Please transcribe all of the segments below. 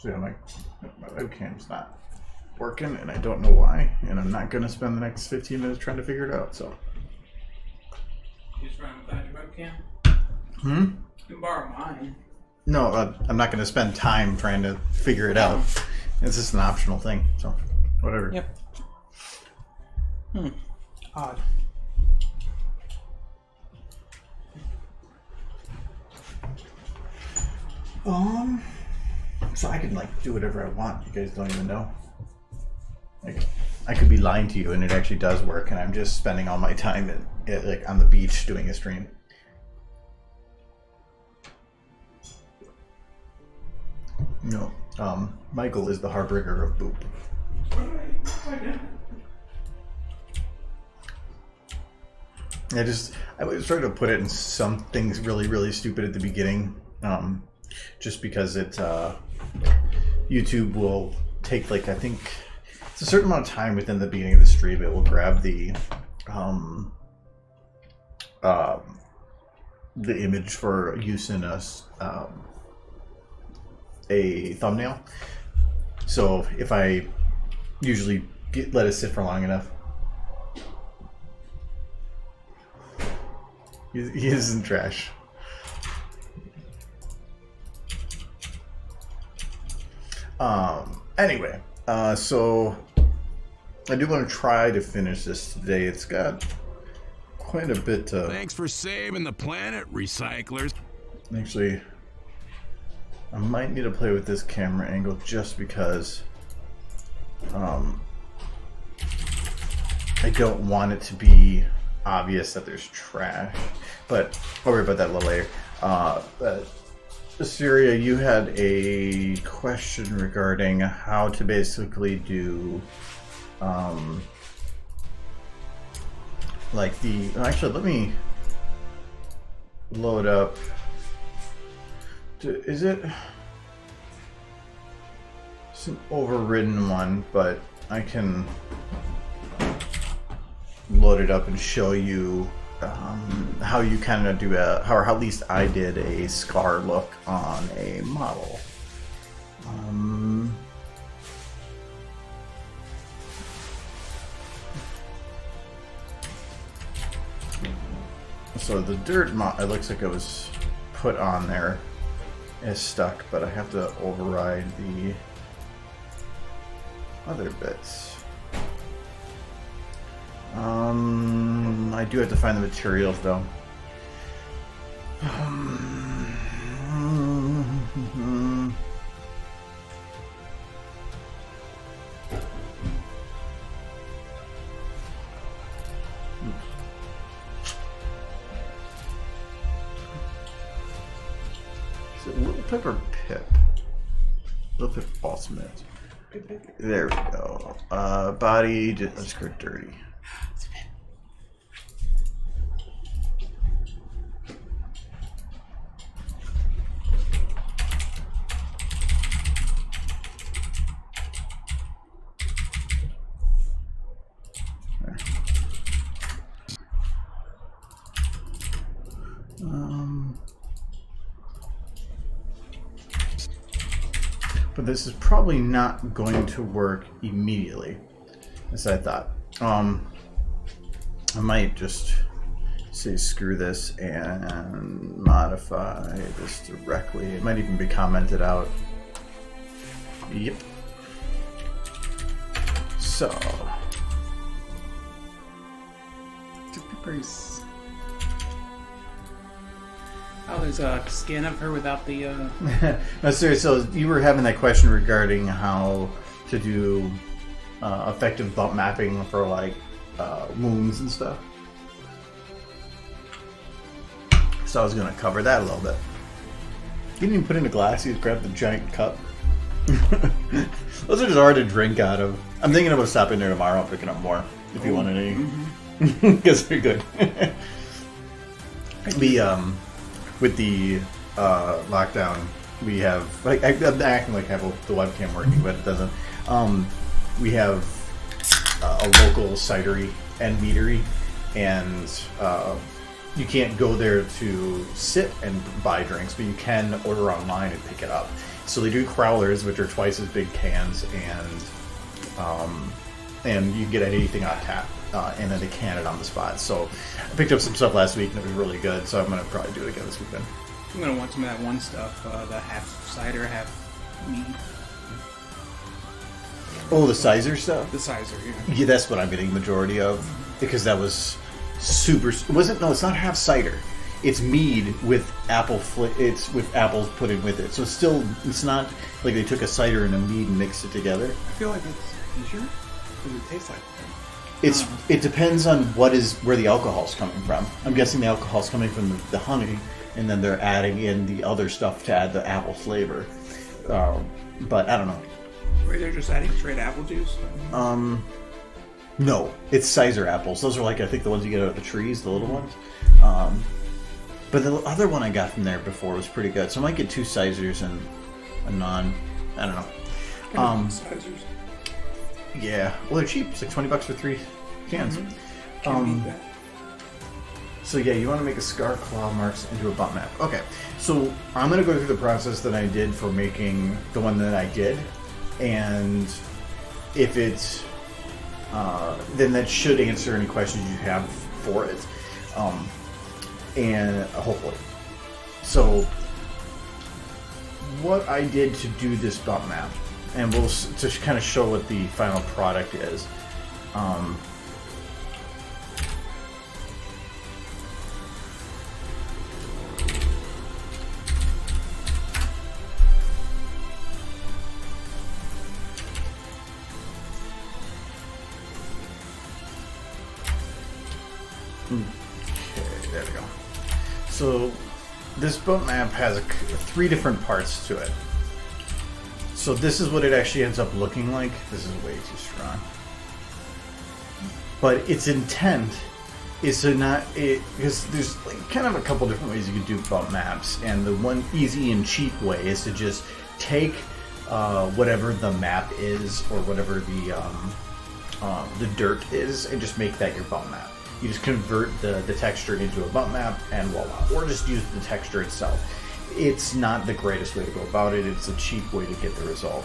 So yeah, my webcam's not working, and I don't know why, and I'm not going to spend the next 15 minutes trying to figure it out, so. You just run without your webcam? You can borrow mine. No, I'm not going to spend time trying to figure it out. It's just an optional thing, so whatever. Yep. Odd. So I can like do whatever I want. You guys don't even know. Like, I could be lying to you, and it actually does work, and I'm just spending all my time like on the beach doing a stream. No, Michael is the harbinger of boop. I was trying to put it in some things really stupid at the beginning, just because it YouTube will take like, I think it's a certain amount of time within the beginning of the stream. It will grab the image for use in a thumbnail. So if I usually let it sit for long enough. He isn't trash. Anyway, so I do want to try to finish this today. It's got quite a bit to... Thanks for saving the planet, recyclers. Actually, I might need to play with this camera angle just because I don't want it to be obvious that there's trash, but I'll worry about that a little later. Syria, you had a question regarding how to basically do like the... Actually, let me load up. Is it... It's an overridden one, but I can load it up and show you how you kind of do or at least I did a scar look on a model. So the dirt it looks like it was put on there is stuck, but I have to override the other bits. I do have to find the materials though. Is it Little Pip or Pip? Little Pip Ultimate. There we go. Body, let's go dirty. But this is probably not going to work immediately, as I thought. I might just say screw this and modify this directly. It might even be commented out. Yep. So. Oh, there's a scan of her without the... No, seriously, so you were having that question regarding how to do effective bump mapping for, like, wounds and stuff. So I was going to cover that a little bit. You didn't even put in a glass, you just grabbed the giant cup. Those are just hard to drink out of. I'm thinking about stopping there tomorrow and picking up more, if you want any. Because they're good. With the lockdown, we have, like, I'm acting like I have the webcam working, but it doesn't. We have a local cidery and meadery, and you can't go there to sit and buy drinks, but you can order online and pick it up. So they do crowlers, which are twice as big cans, and you can get anything on tap, and then they can it on the spot. So I picked up some stuff last week, and it was really good, so I'm going to probably do it again this weekend. I'm gonna want some of that one stuff, the half cider, half mead. Oh, the Sizer stuff? The cider, yeah. Yeah, that's what I'm getting the majority of, because that was super... No, it's not half cider. It's mead with it's with apples put in with it. So it's not like they took a cider and a mead and mixed it together. I feel like it's... You sure? Because it tastes like it. It depends on where the alcohol's coming from. I'm guessing the alcohol's coming from the honey, and then they're adding in the other stuff to add the apple flavor. But I don't know. Wait, they're just adding straight apple juice? No, it's Sizer apples. Those are like, I think, the ones you get out of the trees, the little ones. But the other one I got from there before was pretty good. So I might get 2 Sizers and a non. I don't know. Sizers? Yeah. Well, they're cheap. It's like $20 for 3 cans. Can't beat that. So yeah, you want to make a scar claw marks into a bump map. Okay, so I'm going to go through the process that I did for making the one that I did, and if it's then that should answer any questions you have for it, and hopefully. So what I did to do this bump map, and we'll to kind of show what the final product is. Okay, there we go. So this bump map has 3 different parts to it. So this is what it actually ends up looking like. This is way too strong. But its intent is to not... because there's like kind of a couple different ways you can do bump maps, and the one easy and cheap way is to just take whatever the map is, or whatever the dirt is, and just make that your bump map. You just convert the texture into a bump map, and voila. Or just use the texture itself. It's not the greatest way to go about it. It's a cheap way to get the result.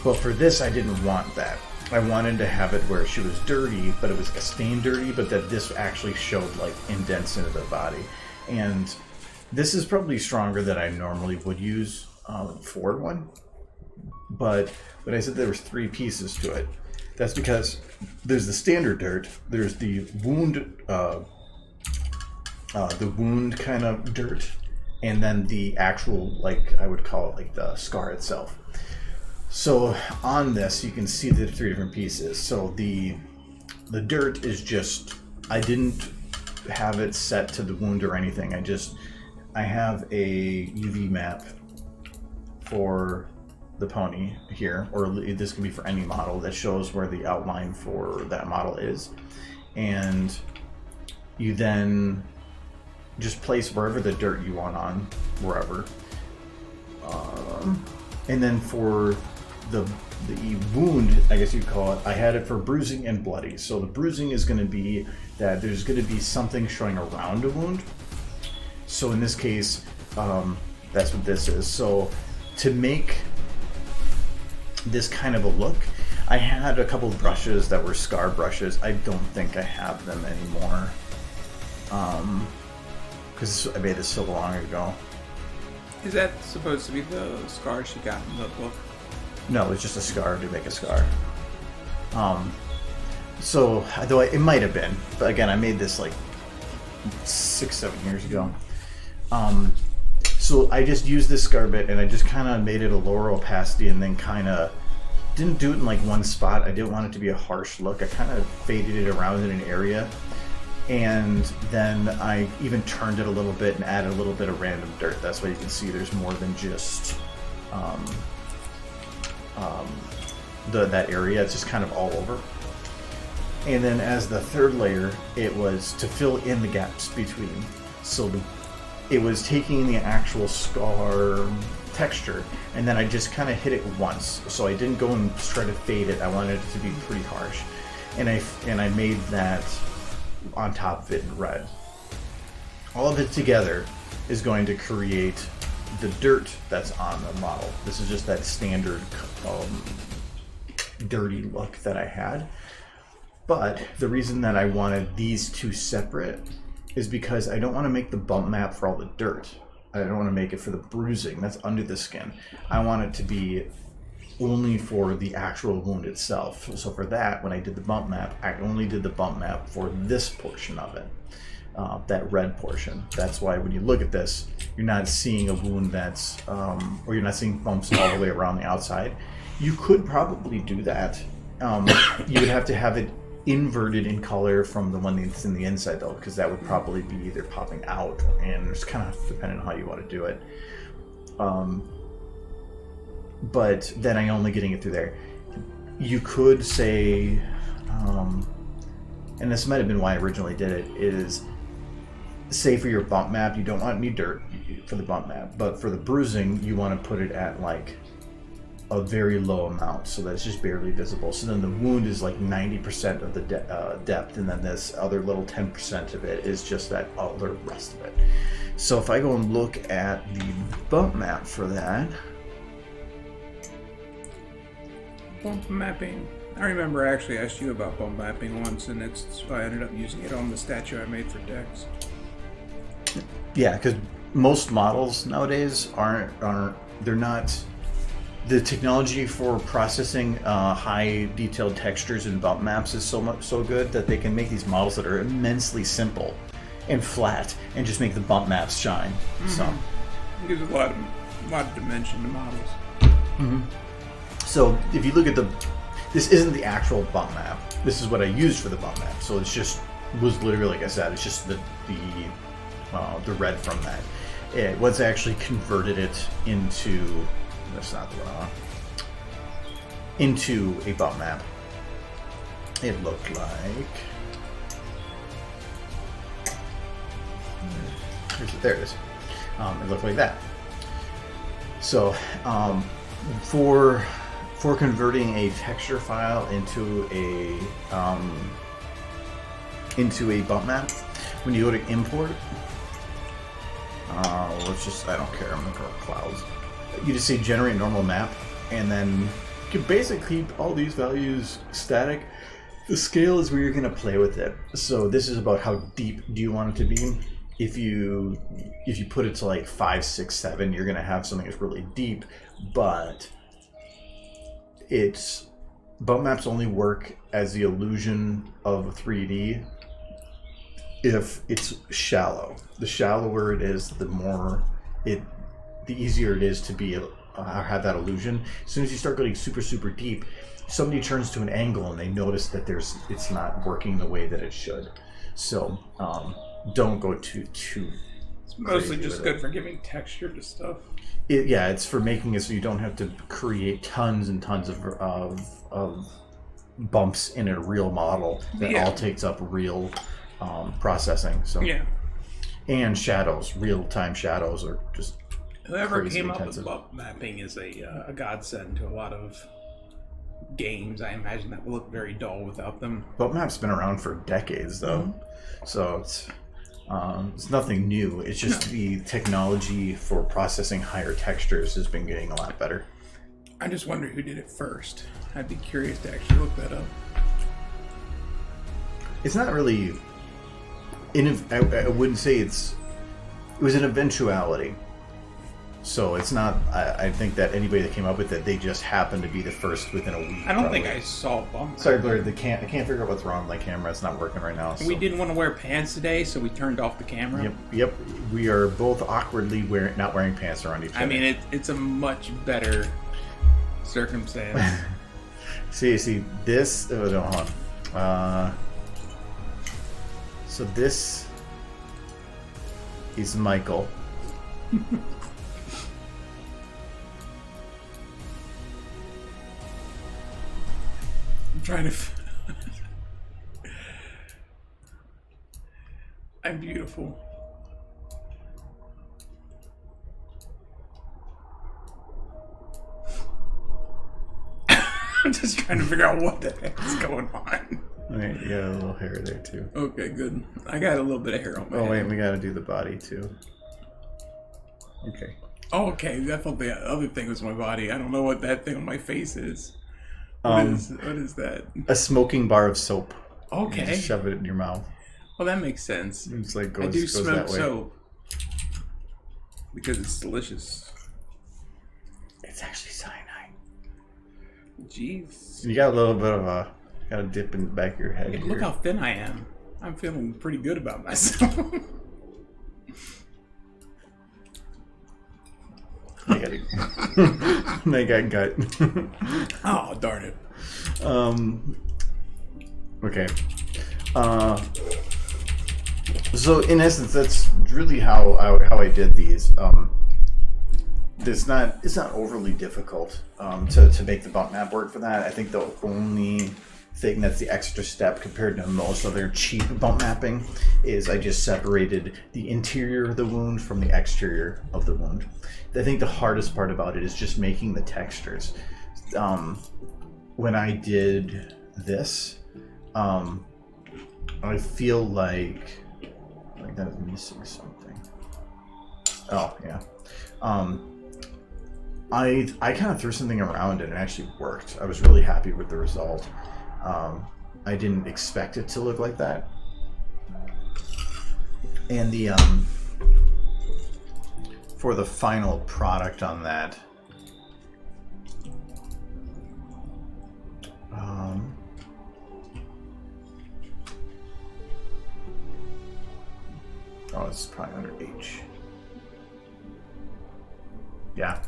But for this, I didn't want that. I wanted to have it where she was dirty, but it was stain dirty, but that this actually showed like indents into the body. And this is probably stronger than I normally would use for one. But when I said there was 3 pieces to it, that's because there's the standard dirt, there's the wound kind of dirt, and then the actual, like, I would call it like the scar itself. So on this, you can see the 3 different pieces. So the dirt is just, I didn't have it set to the wound or anything. I have a UV map for the pony here, or this can be for any model, that shows where the outline for that model is, and you then just place wherever the dirt you want on, wherever, and then for the wound, I guess you'd call it, I had it for bruising and bloody. So the bruising is going to be that there's going to be something showing around a wound. So in this case, that's what this is. So to make this kind of a look, I had a couple of brushes that were scar brushes. I don't think I have them anymore, because I made this so long ago. Is that supposed to be the scar she got in the book? No, it's just a scar to make a scar. So, though it might have been, but again, I made this like 6-7 years ago. So I just used this scar bit, and I just kind of made it a lower opacity, and then kind of didn't do it in like one spot. I didn't want it to be a harsh look. I kind of faded it around in an area, and then I even turned it a little bit and added a little bit of random dirt. That's why you can see there's more than just that area. It's just kind of all over. And then as the 3rd layer, it was to fill in the gaps between. So it was taking the actual scar texture, and then I just kind of hit it once. So I didn't go and try to fade it. I wanted it to be pretty harsh, and I made that on top of it in red. All of it together is going to create the dirt that's on the model. This is just that standard dirty look that I had. But the reason that I wanted these two separate is because I don't want to make the bump map for all the dirt. I don't want to make it for the bruising that's under the skin. I want it to be only for the actual wound itself. So for that, when I did the bump map, I only did the bump map for this portion of it, that red portion. That's why when you look at this, you're not seeing a wound that's, or you're not seeing bumps all the way around the outside. You could probably do that. You would have to have it inverted in color from the one that's in the inside though, because that would probably be either popping out, and it's kind of depending on how you want to do it. But then I'm only getting it through there. You could say, and this might have been why I originally did it, is say for your bump map, you don't want any dirt for the bump map, but for the bruising, you want to put it at like a very low amount so that it's just barely visible. So then the wound is like 90% of the depth, and then this other little 10% of it is just that other rest of it. So if I go and look at the bump map for that, Bump mapping. I remember I actually asked you about bump mapping once, and it's I ended up using it on the statue I made for Dex. yeah, because most models nowadays they're not. The technology for processing high detailed textures and bump maps is so good that they can make these models that are immensely simple and flat and just make the bump maps shine. Mm-hmm. So it gives a lot of dimension to models. Mm-hmm. So if you look at this isn't the actual bump map. This is what I used for the bump map. So it's just was literally, like I said, it's just the red from that. Once I actually converted it into, that's not the one I want, into a bump map, it looked like, there it is. It looked like that. So for converting a texture file into a bump map, when you go to import, let's just, I don't care, I'm gonna go clouds. You just say generate normal map, and then you can basically keep all these values static. The scale is where you're gonna play with it. So this is about how deep do you want it to be. If you put it to like 5, 6, 7, you're gonna have something that's really deep, but it's bump maps only work as the illusion of 3D if it's shallow. The shallower it is, the easier it is to be have that illusion. As soon as you start getting super, super deep, somebody turns to an angle and they notice that it's not working the way that it should. So don't go too. It's mostly just good for giving texture to stuff. It's for making it so you don't have to create tons and tons of bumps in a real model. That all takes up real processing. So and shadows, real-time shadows are just whoever came up with bump mapping is a godsend to a lot of games. I imagine that will look very dull without them. Bump map's been around for decades, though, so it's nothing new. It's just the technology for processing higher textures has been getting a lot better. I just wonder who did it first. I'd be curious to actually look that up. It's not really. I wouldn't say it was an eventuality. So it's not. I think that anybody that came up with it, they just happened to be the first within a week. I don't think I saw bump. Sorry, Blair. I can't figure out what's wrong with my camera. It's not working right now. So. We didn't want to wear pants today, so we turned off the camera. Yep. We are both awkwardly not wearing pants around each other. I mean, it's a much better circumstance. see this. Oh, no, hold on. So this is Michael. I'm trying to. I'm beautiful. I'm just trying to figure out what the heck is going on. Alright, you got a little hair there too. Okay, good. I got a little bit of hair on my head. Oh wait, we gotta do the body too. Okay. Oh, okay. I thought the other thing was my body. I don't know what that thing on my face is. What is that? A smoking bar of soap. Okay. You just shove it in your mouth. Well, that makes sense. It's like I do goes smoke that way. soap because it's delicious. It's actually cyanide. Jeez. You got a little bit of a dip in the back of your head. Look how thin I am. I'm feeling pretty good about myself. They got gut. Oh, darn it. Okay. So in essence, that's really how I did these. It's not overly difficult to make the bump map work for that. I think the only thing that's the extra step compared to most other cheap bump mapping is I just separated the interior of the wound from the exterior of the wound. I think the hardest part about it is just making the textures. When I did this, I feel like that is missing something. Oh yeah. I kind of threw something around and it actually worked. I was really happy with the result. I didn't expect it to look like that. And the for the final product on that, oh, it's probably under H. Yeah.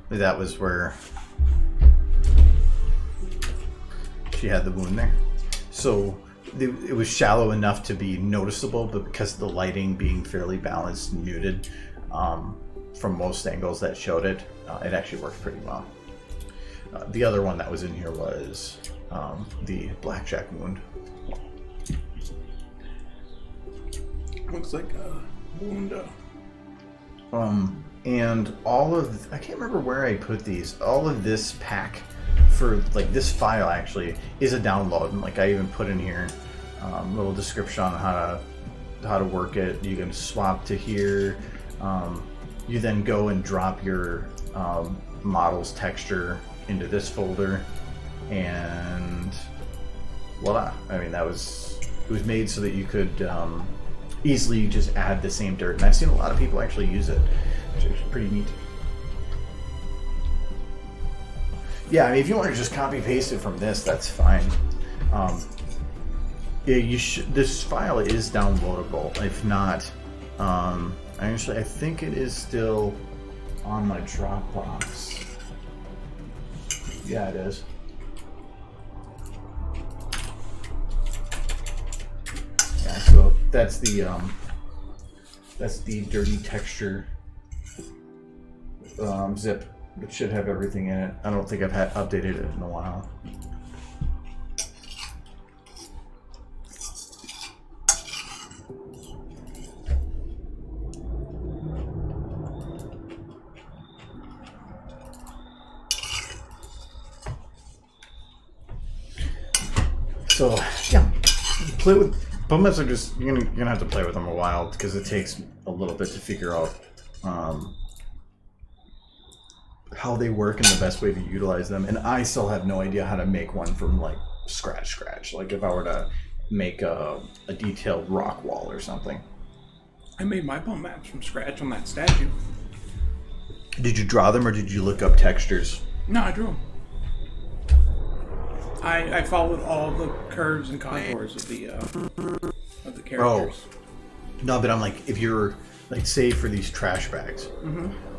That was where she had the wound there. So it was shallow enough to be noticeable, but because of the lighting being fairly balanced and muted from most angles that showed it, it actually worked pretty well. The other one that was in here was the blackjack wound. Looks like a wound. And all of, I can't remember where I put these. All of this pack for like this file actually is a download, and like I even put in here a little description on how to work it. You can swap to here. You then go and drop your model's texture into this folder, and voila. I mean, it was made so that you could easily just add the same dirt, and I've seen a lot of people actually use it, which is pretty neat. Yeah, I mean, if you want to just copy paste it from this, that's fine. Yeah, you should. This file is downloadable. If not, I think it is still on my Dropbox. Yeah, it is. Yeah, so that's the dirty texture zip. It should have everything in it. I don't think I've updated it in a while. So yeah, play with bump maps. Are just you're gonna have to play with them a while because it takes a little bit to figure out how they work and the best way to utilize them. And I still have no idea how to make one from like scratch. Like if I were to make a detailed rock wall or something. I made my bump maps from scratch on that statue. Did you draw them or did you look up textures? No, I drew them. I followed all the curves and contours of the characters. Oh. No, but I'm like, if you're like, say for these trash bags,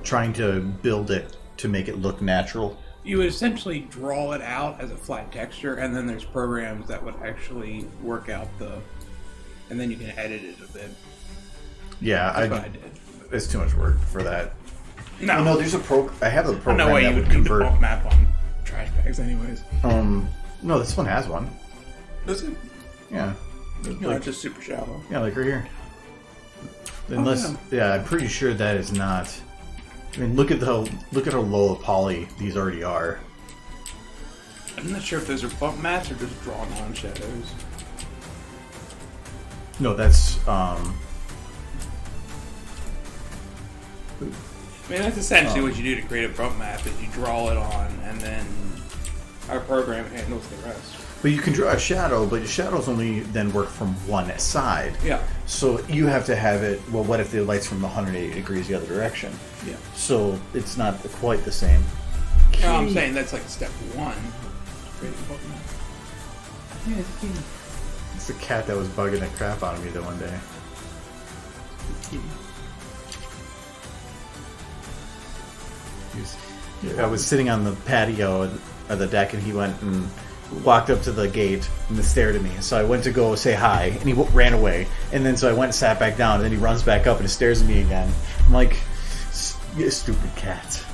trying to build it to make it look natural. You would essentially draw it out as a flat texture, and then there's programs that would actually work out and then you can edit it a bit. Yeah, That's what I did. It's too much work for that. No, no, there's I have a program no way that you would convert. bump map on trash bags, anyways. No, this one has one. Does it? Yeah. No, it's just super shallow. Yeah, like right here. Unless, yeah, I'm pretty sure that is not. I mean, look at how low the poly these already are. I'm not sure if those are bump maps or just drawn on shadows. No, that's I mean, that's essentially what you do to create a bump map, is you draw it on, and then our program handles the rest. But you can draw a shadow, but your shadows only then work from one side. Yeah. So you have to have it, well, what if the light's from 180 degrees the other direction? Yeah. So it's not quite the same. No, I'm saying that's like step one. Creating a bump map. Yeah, it's cute. It's the cat that was bugging the crap out of me the one day. I was sitting on the patio of the deck, and he went and walked up to the gate and stared at me. So I went to go say hi, and he ran away. And then so I went and sat back down, and then he runs back up and stares at me again. I'm like, you stupid cat.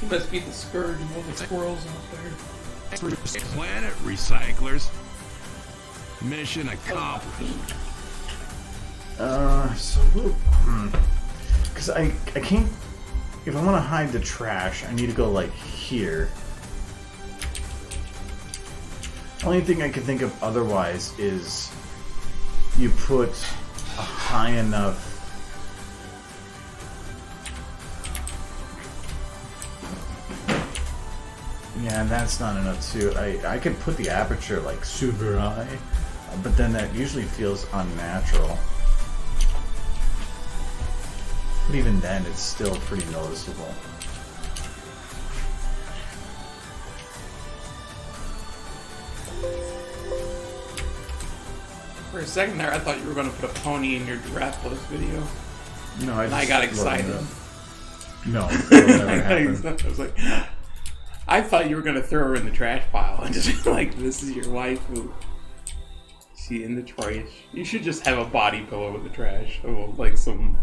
He must be the scourge of all the squirrels out there. Planet recyclers. Mission accomplished. Because I can't. If I want to hide the trash, I need to go like here. Only thing I can think of otherwise is you put a high enough. Yeah, and that's not enough too. I could put the aperture like super high, but then that usually feels unnatural. But even then, it's still pretty noticeable. For a second there, I thought you were going to put a pony in your giraffe post video. No, And I got excited. No, that'll never I happen. was like, I thought you were going to throw her in the trash pile and just be like, this is your wife who... She in the trash. You should just have a body pillow with the trash. Or like some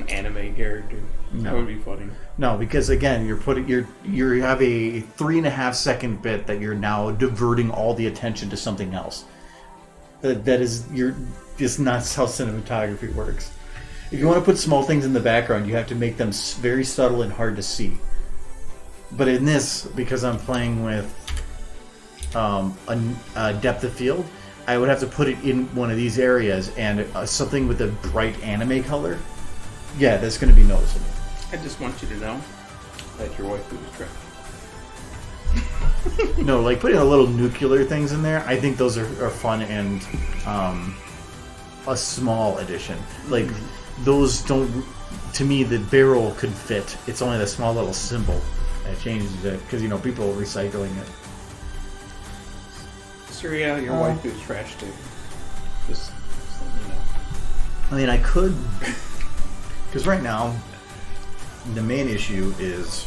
anime character. No. That would be funny. No, because again, you have a 3.5 second bit that you're now diverting all the attention to something else. You're just not how cinematography works. If you want to put small things in the background, you have to make them very subtle and hard to see. But in this, because I'm playing with a depth of field, I would have to put it in one of these areas, and something with a bright anime color. Yeah, that's going to be noticeable. I just want you to know that your wife was trash. No, like putting a little nuclear things in there, I think those are fun and a small addition. Like, those don't... To me, the barrel could fit. It's only the small little symbol that changes it, because, people are recycling it. Surya, your wife is trash too. Just let me know. I mean, I could... Because right now, the main issue is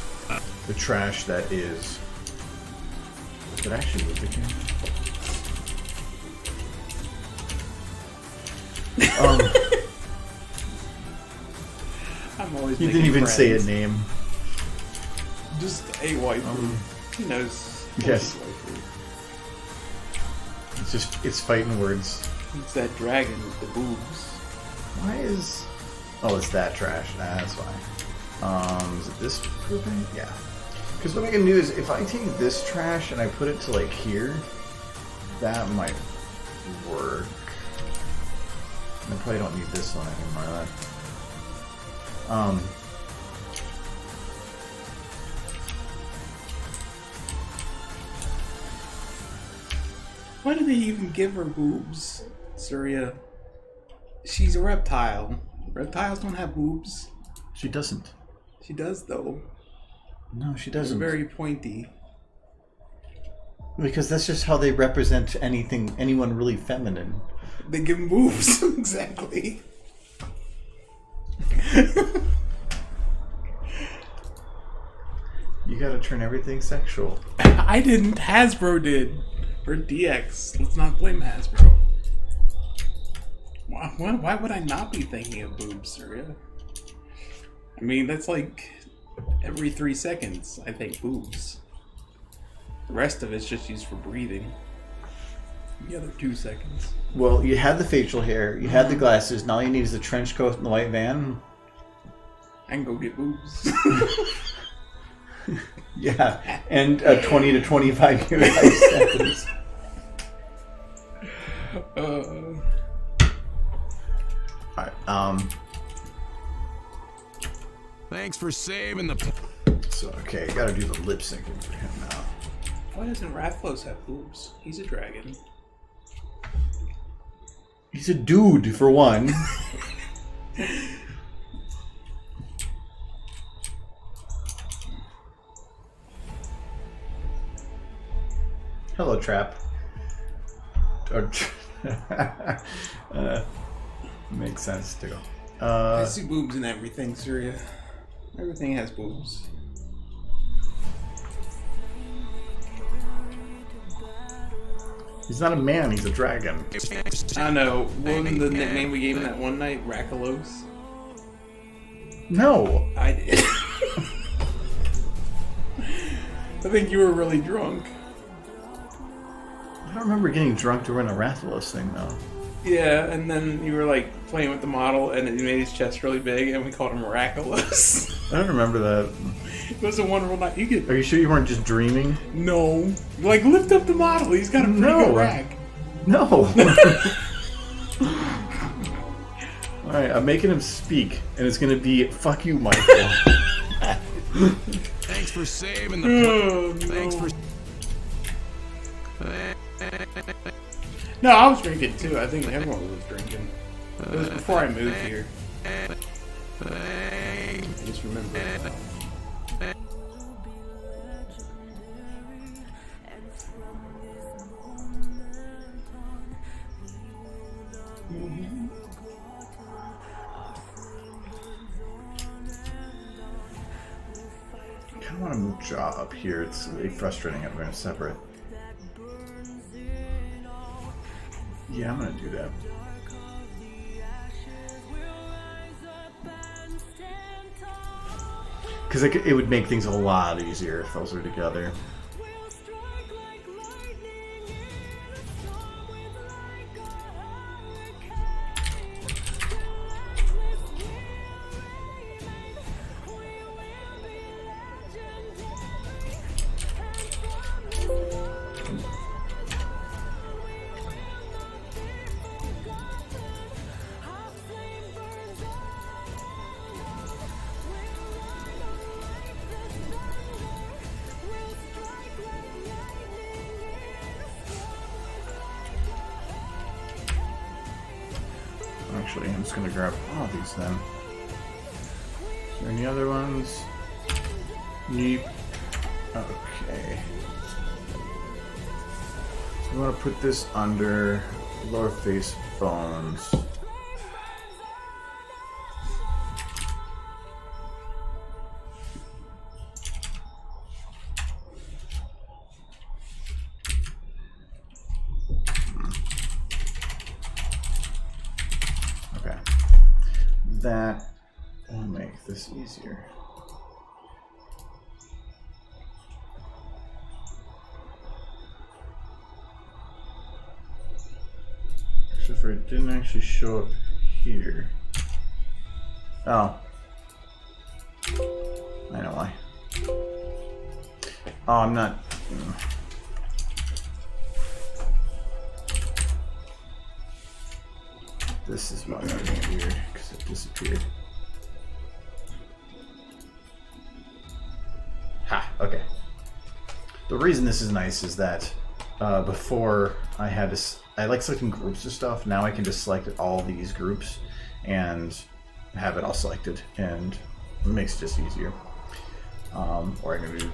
the trash that is... It actually was the game. I'm always You making didn't even say a friends. name. Just a waifu. He knows. Yes. what his waifu. It's fighting words. It's that dragon with the boobs. Why is... Oh, it's that trash. Nah, that's fine. Is it this grouping? Yeah. Because what I can do is, if I take this trash and I put it to, like, here, that might work. I probably don't need this one anymore. Why do they even give her boobs, Surya? She's a reptile. Reptiles don't have boobs. She doesn't. She does, though. No, she They're doesn't. very pointy. Because that's just how they represent anyone really feminine. They give them boobs. Exactly. You gotta turn everything sexual. I didn't. Hasbro did. Or DX. Let's not blame Hasbro. Why would I not be thinking of boobs, Surya? I mean, that's like every 3 seconds I think boobs. The rest of it's just used for breathing. The other 2 seconds. Well, you had the facial hair, you had the glasses, now all you need is the trench coat and the white van. I can go get boobs. Yeah, and a 20 to 25 year life sentence. Alright, Thanks for saving the... So, okay, gotta do the lip syncing for him now. Why doesn't Rathlos have boobs? He's a dragon. He's a dude, for one. Hello, Trap. Makes sense, too. I see boobs in everything, Surya. Everything has boobs. He's not a man, he's a dragon. I know. Wasn't the nickname we gave him that one night Rakalos? No! I did. I think you were really drunk. I don't remember getting drunk during a Rathalos thing, though. Yeah, and then you were like playing with the model and it made his chest really big and we called him Rakalos. I don't remember that. It was a wonderful night. You could... Are you sure you weren't just dreaming? No. Like, lift up the model. He's got a pretty good rack. No! Alright, I'm making him speak, and it's gonna be, fuck you, Michael. Thanks for saving the... Oh, Thanks no. for... No, I was drinking too. I think everyone was drinking. It was before I moved here. I just remember. I kind of want to move Jaw up here. It's really frustrating having them separate. Yeah, I'm going to do that. Because it would make things a lot easier if those were together. Actually, I'm just going to grab all of these then. Is there any other ones? Neep. Okay. So we want to put this under lower face bones. That will make this easier. Except for it didn't actually show up here. Oh. I know why. Oh, I'm not... This is why that was weird, because it disappeared. Ha, okay. The reason this is nice is that before I had to... I like selecting groups of stuff. Now I can just select all these groups and have it all selected, and it makes it just easier. Or I can do...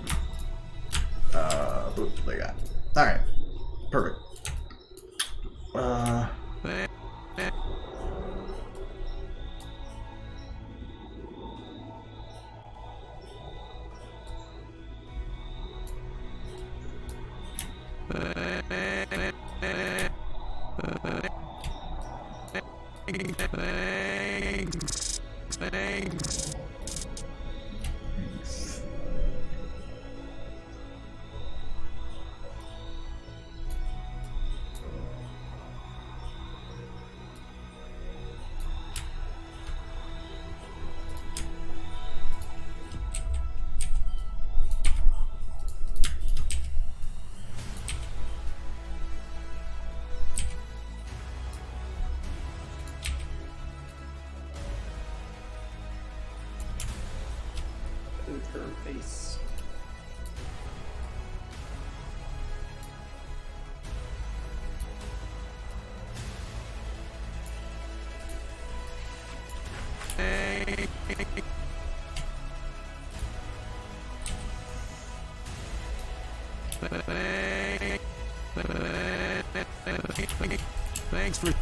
boop, like that. Alright, perfect. Thanks. Thanks for.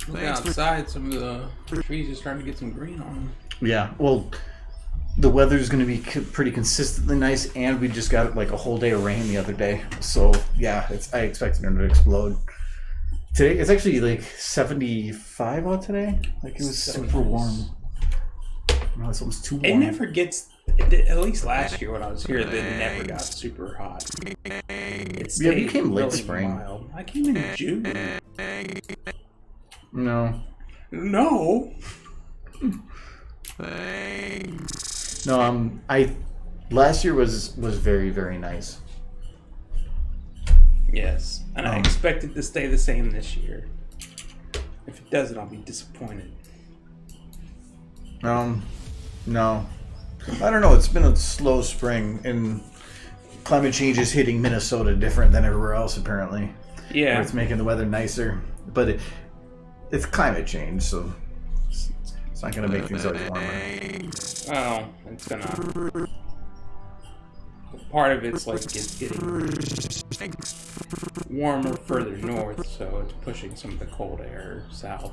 Look outside, some of the trees are starting to get some green on them. Yeah, well, the weather's going to be pretty consistently nice, and we just got like a whole day of rain the other day. So yeah, I expected it to explode. Today it's actually like 75 out today. Like it was super warm. No, it's almost too warm. It never gets. At least last year when I was here, it never got super hot. It stayed you came late really spring. mild. I came in June. No. No. No, last year was very, very nice. Yes, and I expect it to stay the same this year. If it doesn't, I'll be disappointed. No. I don't know, it's been a slow spring, and climate change is hitting Minnesota different than everywhere else, apparently. Yeah. Where it's making the weather nicer. But it's climate change, so it's not going to make things always warmer. Well, it's gonna. Part of it's like it's getting warmer further north, so it's pushing some of the cold air south.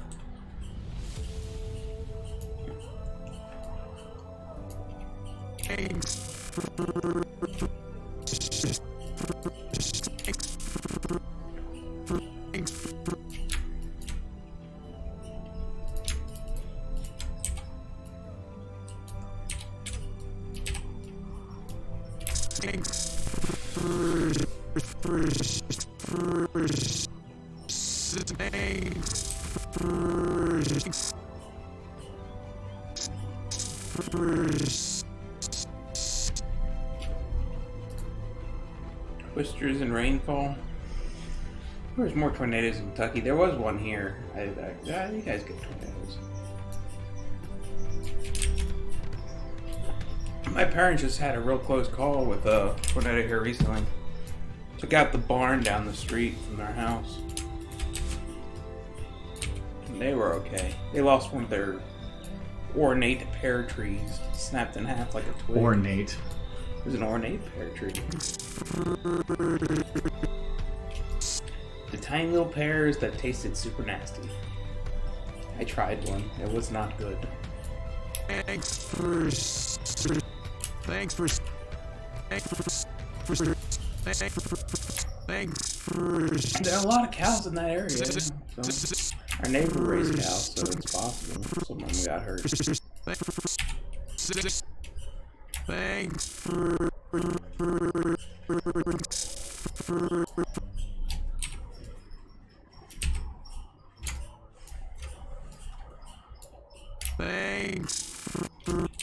Twisters and rainfall. There's more tornadoes in Kentucky. There was one here. You guys get tornadoes. My parents just had a real close call with a tornado here recently. Took out the barn down the street from their house. And they were okay. They lost one of their ornate pear trees. Snapped in half like a twig. Ornate. It was an ornate pear tree. The tiny little pears that tasted super nasty. I tried one. It was not good. There are a lot of cows in that area. So our neighbor raised cows, so it's possible some of them got hurt.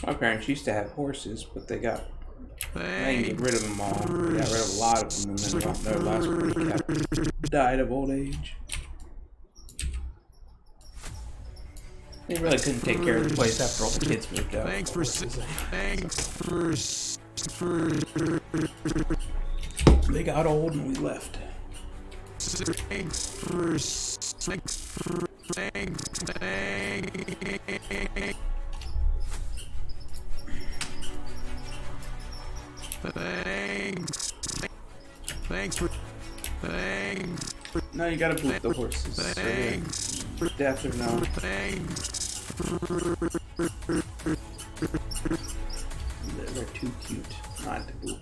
My parents used to have horses, but they didn't get rid of them all. They got rid of a lot of them, and then their last one died of old age. They really couldn't take care of the place after all the kids moved out. They got old and we left. Now you gotta boot the horses. Death or no. They're too cute not to boot.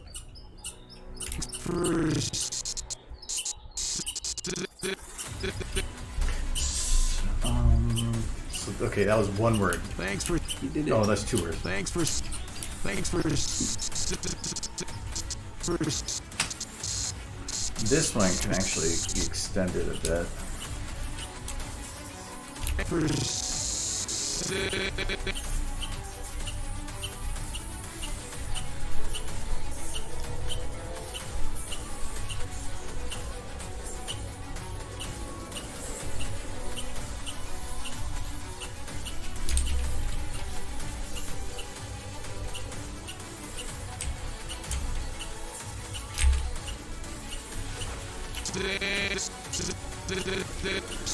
Okay, that was one word. You did it. Oh, that's two words. This one can actually be extended a bit.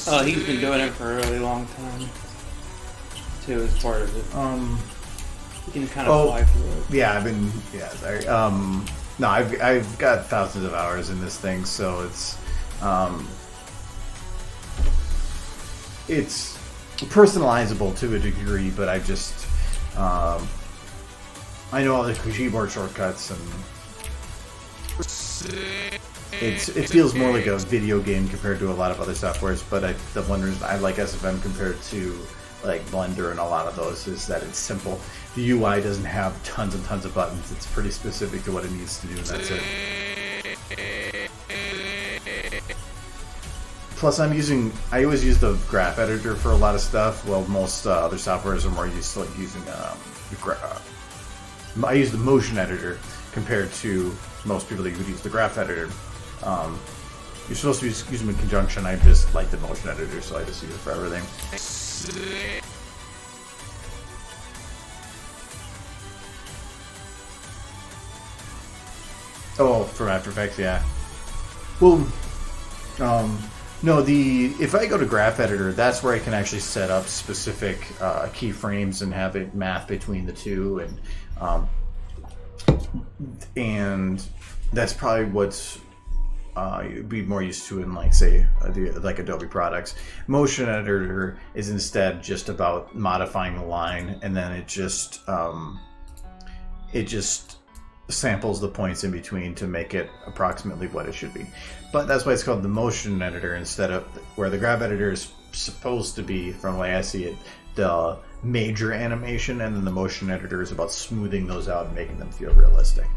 Oh, he's been doing it for a really long time. Too, as part of it. You can kind of fly through it. Yeah, sorry. No, I've got thousands of hours in this thing, so it's personalizable to a degree, but I just, I know all the keyboard shortcuts, and it feels more like a video game compared to a lot of other softwares. But the one reason I like SFM compared to like Blender and a lot of those is that it's simple. The UI doesn't have tons and tons of buttons. It's pretty specific to what it needs to do, and that's it. Plus, I always use the graph editor for a lot of stuff. Well, most other softwares are more used to like using I use the motion editor compared to most people that would use the graph editor. You're supposed to use them in conjunction. I just like the motion editor, so I just use it for everything. Oh, from After Effects, yeah. Well, no, if I go to Graph Editor, that's where I can actually set up specific keyframes and have it math between the two, and that's probably what's you'd be more used to in, like, say, like Adobe products. Motion Editor is instead just about modifying the line, and then it just samples the points in between to make it approximately what it should be. But that's why it's called the motion editor instead of where the graph editor is supposed to be, from the way I see it, the major animation, and then the motion editor is about smoothing those out and making them feel realistic.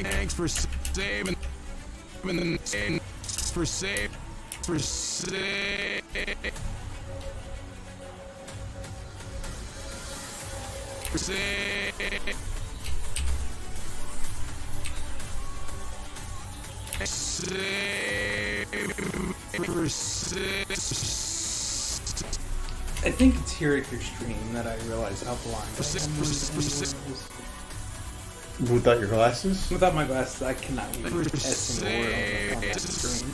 Thanks for saving. I think it's here at your stream that I realized how blind I am. Without your glasses? Without my glasses, I cannot read a single word on that screen.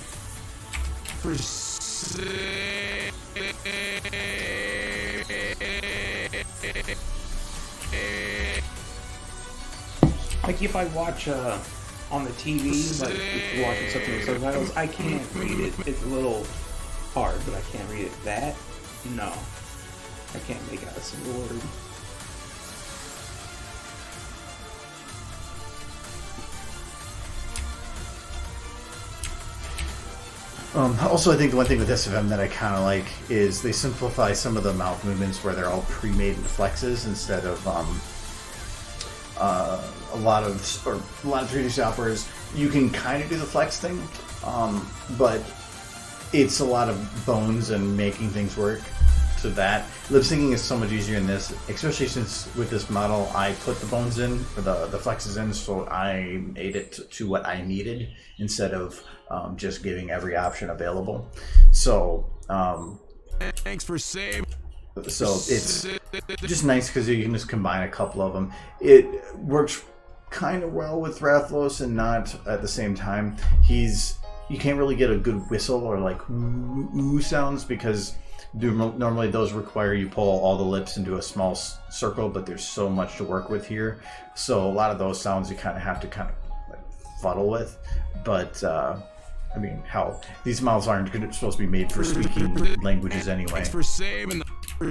Like if I watch on the TV, like if you're watching something with subtitles, I can't read it. It's a little hard, but I can't read it. That, no. I can't make out a single word. Also, I think the one thing with SFM that I kind of like is they simplify some of the mouth movements where they're all pre-made into flexes instead of a lot of 3D softwares. You can kind of do the flex thing, but it's a lot of bones and making things work. So that lip syncing is so much easier in this, especially since with this model I put the bones in, or the flexes in, so I made it to what I needed instead of just giving every option available. So thanks for saving. So it's just nice because you can just combine a couple of them. It works kind of well with Rathlos and not at the same time. You can't really get a good whistle or like ooh sounds because normally those require you pull all the lips into a small circle, but there's so much to work with here. So a lot of those sounds you kind of have to like fuddle with. But I mean, hell, these mouths aren't supposed to be made for speaking languages anyway. Thanks for saving. I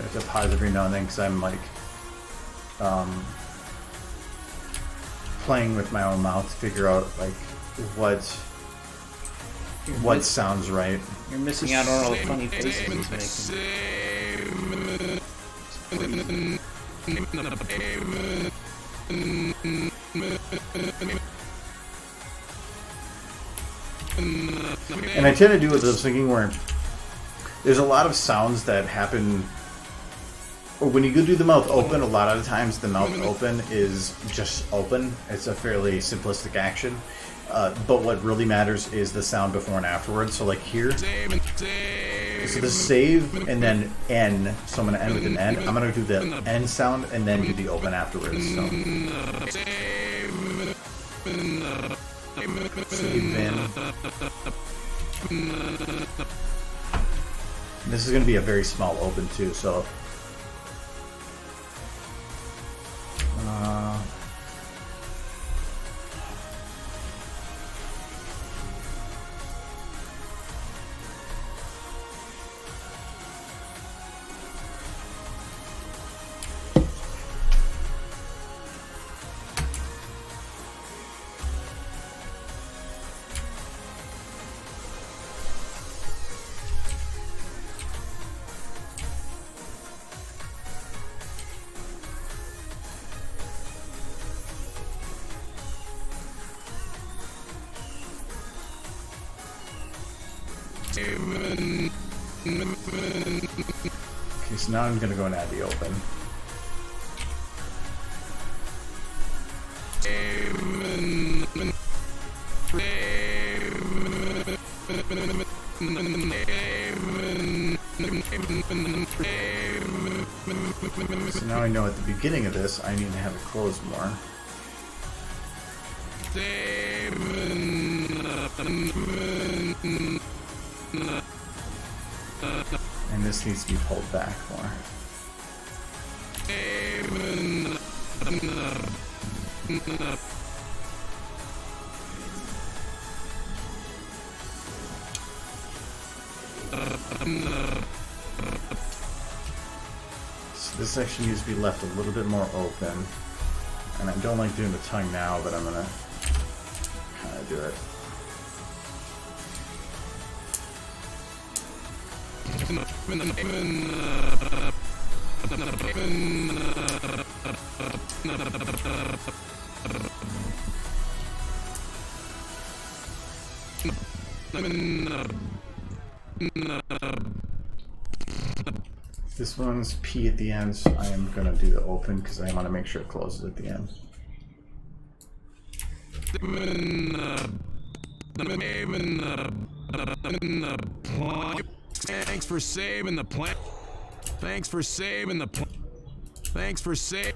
have to pause every now and then because I'm like playing with my own mouth to figure out like what what sounds right. You're missing out on all the funny faces he's making. And I tend to do with lip syncing where there's a lot of sounds that happen. Or when you go do the mouth open, a lot of the times the mouth open is just open. It's a fairly simplistic action. But what really matters is the sound before and afterwards. So like here, so the save and then N. So I'm going to end with an N. I'm going to do the N sound and then do the open afterwards. So save in. This is going to be a very small open too. So. Okay, so now I'm going to go and add the open. So now I know at the beginning of this I need to have it close more. And this needs to be pulled back more. So this section needs to be left a little bit more open. And I don't like doing the tongue now, but I'm going to kind of do it. This one's P at the end, so I am going to do the open because I want to make sure it closes at the end. Thanks for saving the plan. Thanks for saving the plan. Thanks for saving.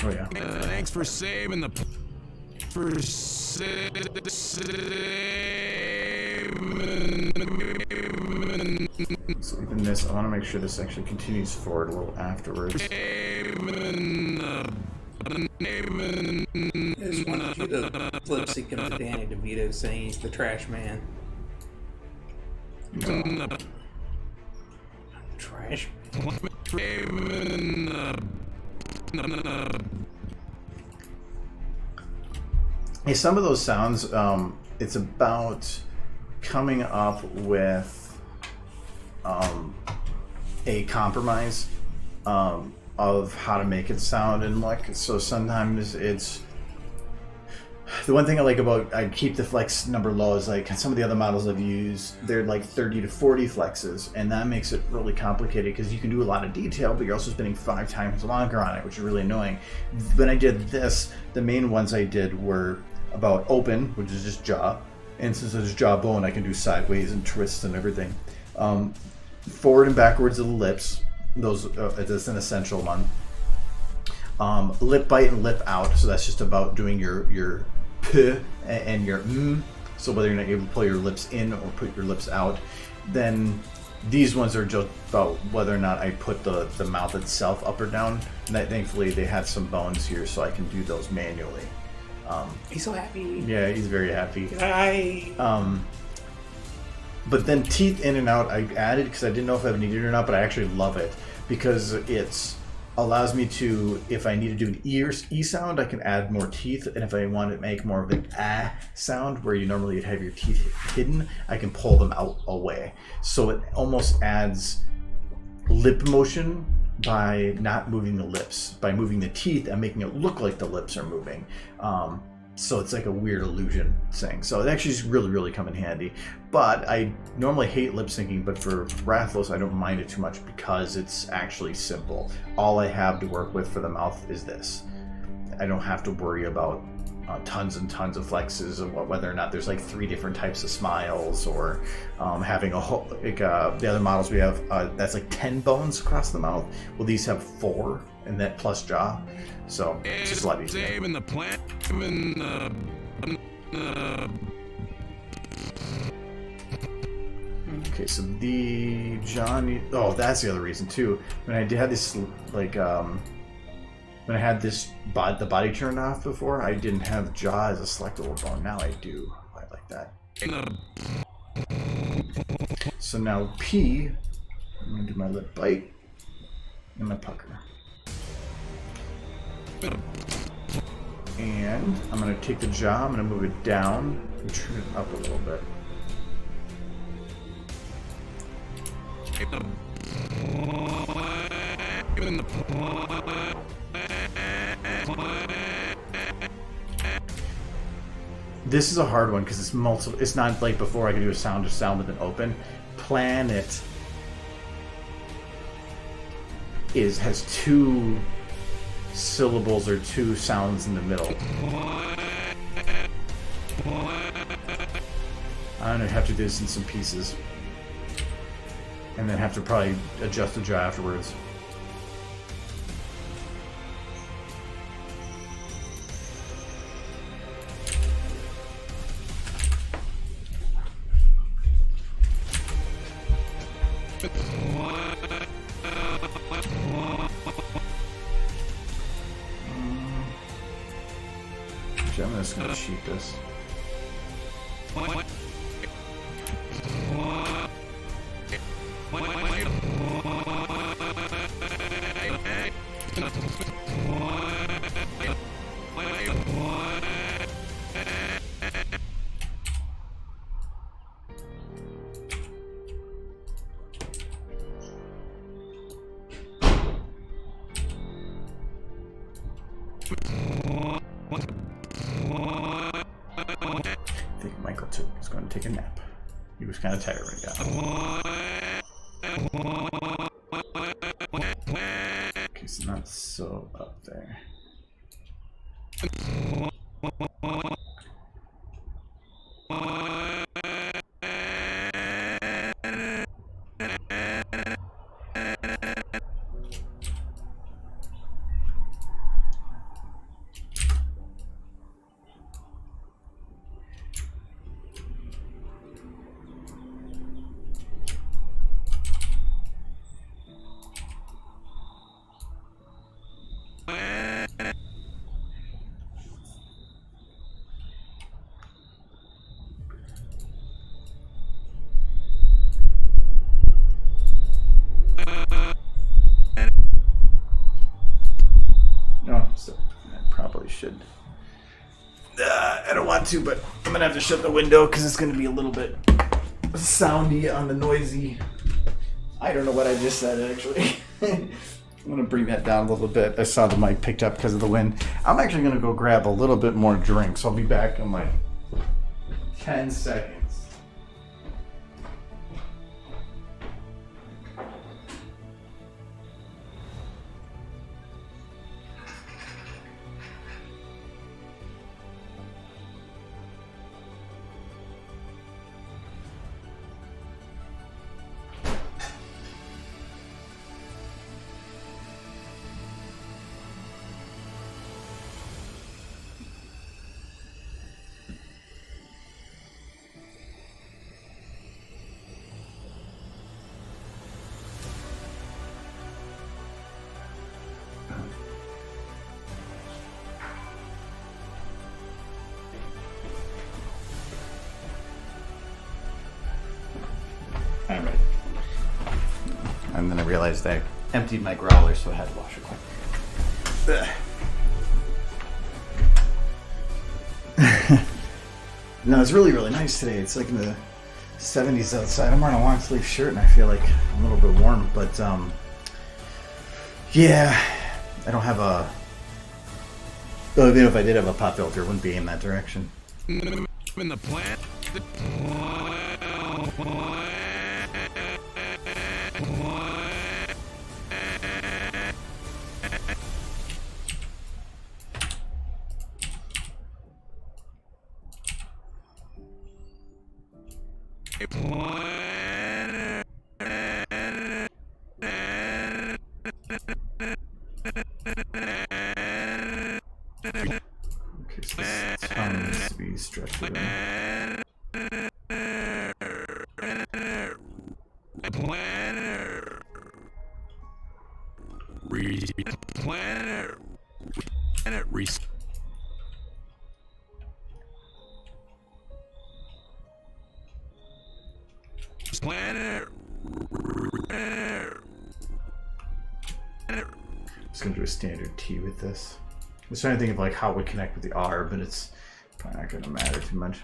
Oh yeah. Thanks for saving the. For So even this, I want to make sure this actually continues forward a little afterwards. I just wanted you to lip sync him to Danny DeVito saying he's the trash man. Trash Hey, some of those sounds, it's about coming up with a compromise of how to make it sound, and like, so sometimes it's the one thing I like about, I keep the flex number low, is like some of the other models I've used, they're like 30 to 40 flexes, and that makes it really complicated because you can do a lot of detail, but you're also spending 5 times longer on it, which is really annoying. When I did this, the main ones I did were about open, which is just jaw, and since there's jawbone, I can do sideways and twists and everything. Forward and backwards of the lips, those that's an essential one. Lip bite and lip out, so that's just about doing your p and your m, so whether you're not able to pull your lips in or put your lips out. Then these ones are just about whether or not I put the mouth itself up or down, and thankfully they have some bones here so I can do those manually. He's so happy. Yeah, he's very happy. But then teeth in and out I added because I didn't know if I needed it or not, but I actually love it because it's allows me to, if I need to do an E sound, I can add more teeth, and if I want to make more of an ah sound where you normally would have your teeth hidden, I can pull them out away. So it almost adds lip motion by not moving the lips. By moving the teeth and making it look like the lips are moving. So it's like a weird illusion thing. So it actually is really, really come in handy. But I normally hate lip syncing, but for Rathalos, I don't mind it too much because it's actually simple. All I have to work with for the mouth is this. I don't have to worry about tons and tons of flexes of whether or not there's like 3 different types of smiles, or having a whole, like the other models we have, that's like 10 bones across the mouth. Well, these have 4, and that plus jaw. So it's just a lot easier. Saving the plant. Okay, so the Johnny. Oh, that's the other reason too. When I had this, like, when I had this the body turned off before, I didn't have jaw as a selectable bone. Now I do. I like that. So now P, I'm gonna do my lip bite and my pucker. And I'm gonna take the jaw, I'm gonna move it down and turn it up a little bit. This is a hard one because it's multiple. It's not like before I could do a sound to sound with an open. Planet has 2 syllables or 2 sounds in the middle. I'm gonna have to do this in some pieces, and then have to probably adjust the jaw afterwards. I'm just gonna cheat this. I think Michael is going to take a nap. He was kind of tired right now. Okay, so not so up there. No, so I probably should. I don't want to, but I'm gonna have to shut the window because it's gonna be a little bit soundy on the noisy. I don't know what I just said actually. I'm gonna bring that down a little bit. I saw the mic picked up because of the wind. I'm actually gonna go grab a little bit more drink, so I'll be back in like 10 seconds. I realized I emptied my growler, so I had to wash it quick. No, it's really, really nice today. It's like in the 70s outside. I'm wearing a long sleeve shirt and I feel like I'm a little bit warm, but yeah, I don't have a... Well, even if I did have a pop filter, it wouldn't be in that direction. In the plant. Okay, so this tongue needs to be stretched a bit. Just gonna do a standard T with this. I was trying to think of like how it would connect with the R, but it's probably not gonna matter too much.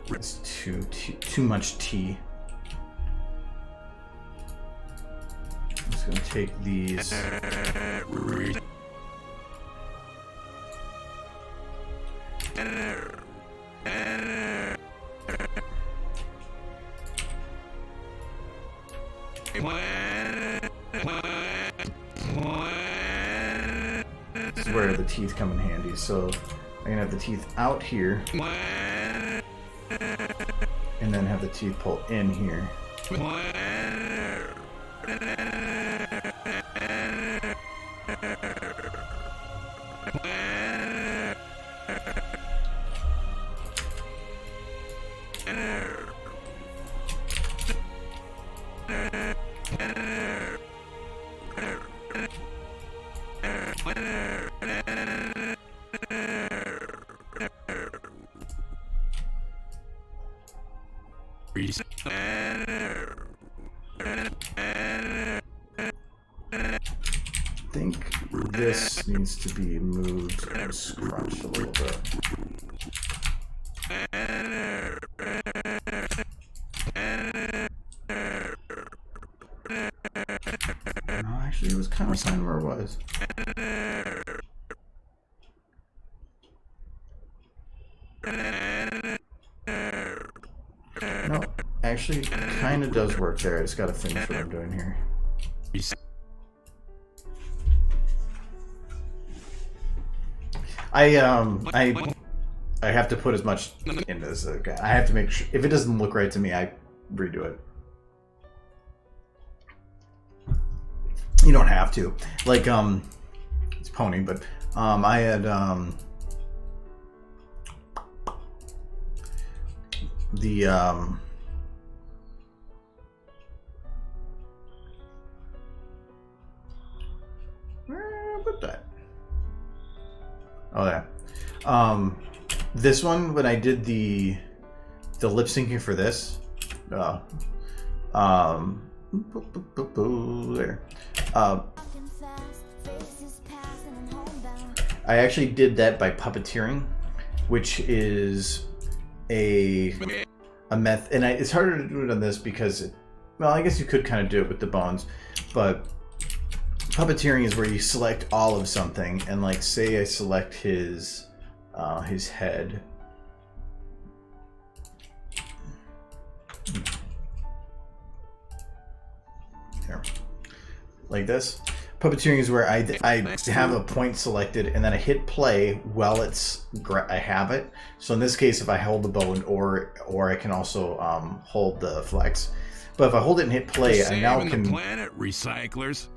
It's too much T. I'm just gonna take these. This is where the teeth come in handy. So I'm gonna have the teeth out here, and then have the teeth pull in here. I think this needs to be moved and scrunched a little bit. No, actually, it was kind of fine where it was. No, actually, kind of does work there. I just got to finish what I'm doing here. I have to put as much into this. I have to make sure if it doesn't look right to me, I redo it. You don't have to. Like it's Pony, but I had the where put that? Oh, there. This one, when I did the lip syncing for this, there. I actually did that by puppeteering, which is a and it's harder to do it on this because, well, I guess you could kind of do it with the bones, but puppeteering is where you select all of something, and like say I select his head. Here. Like this. Puppeteering is where I have a point selected and then I hit play while I have it. So in this case, if I hold the bone, or I can also hold the flex. But if I hold it and hit play, I now can the planet, recyclers.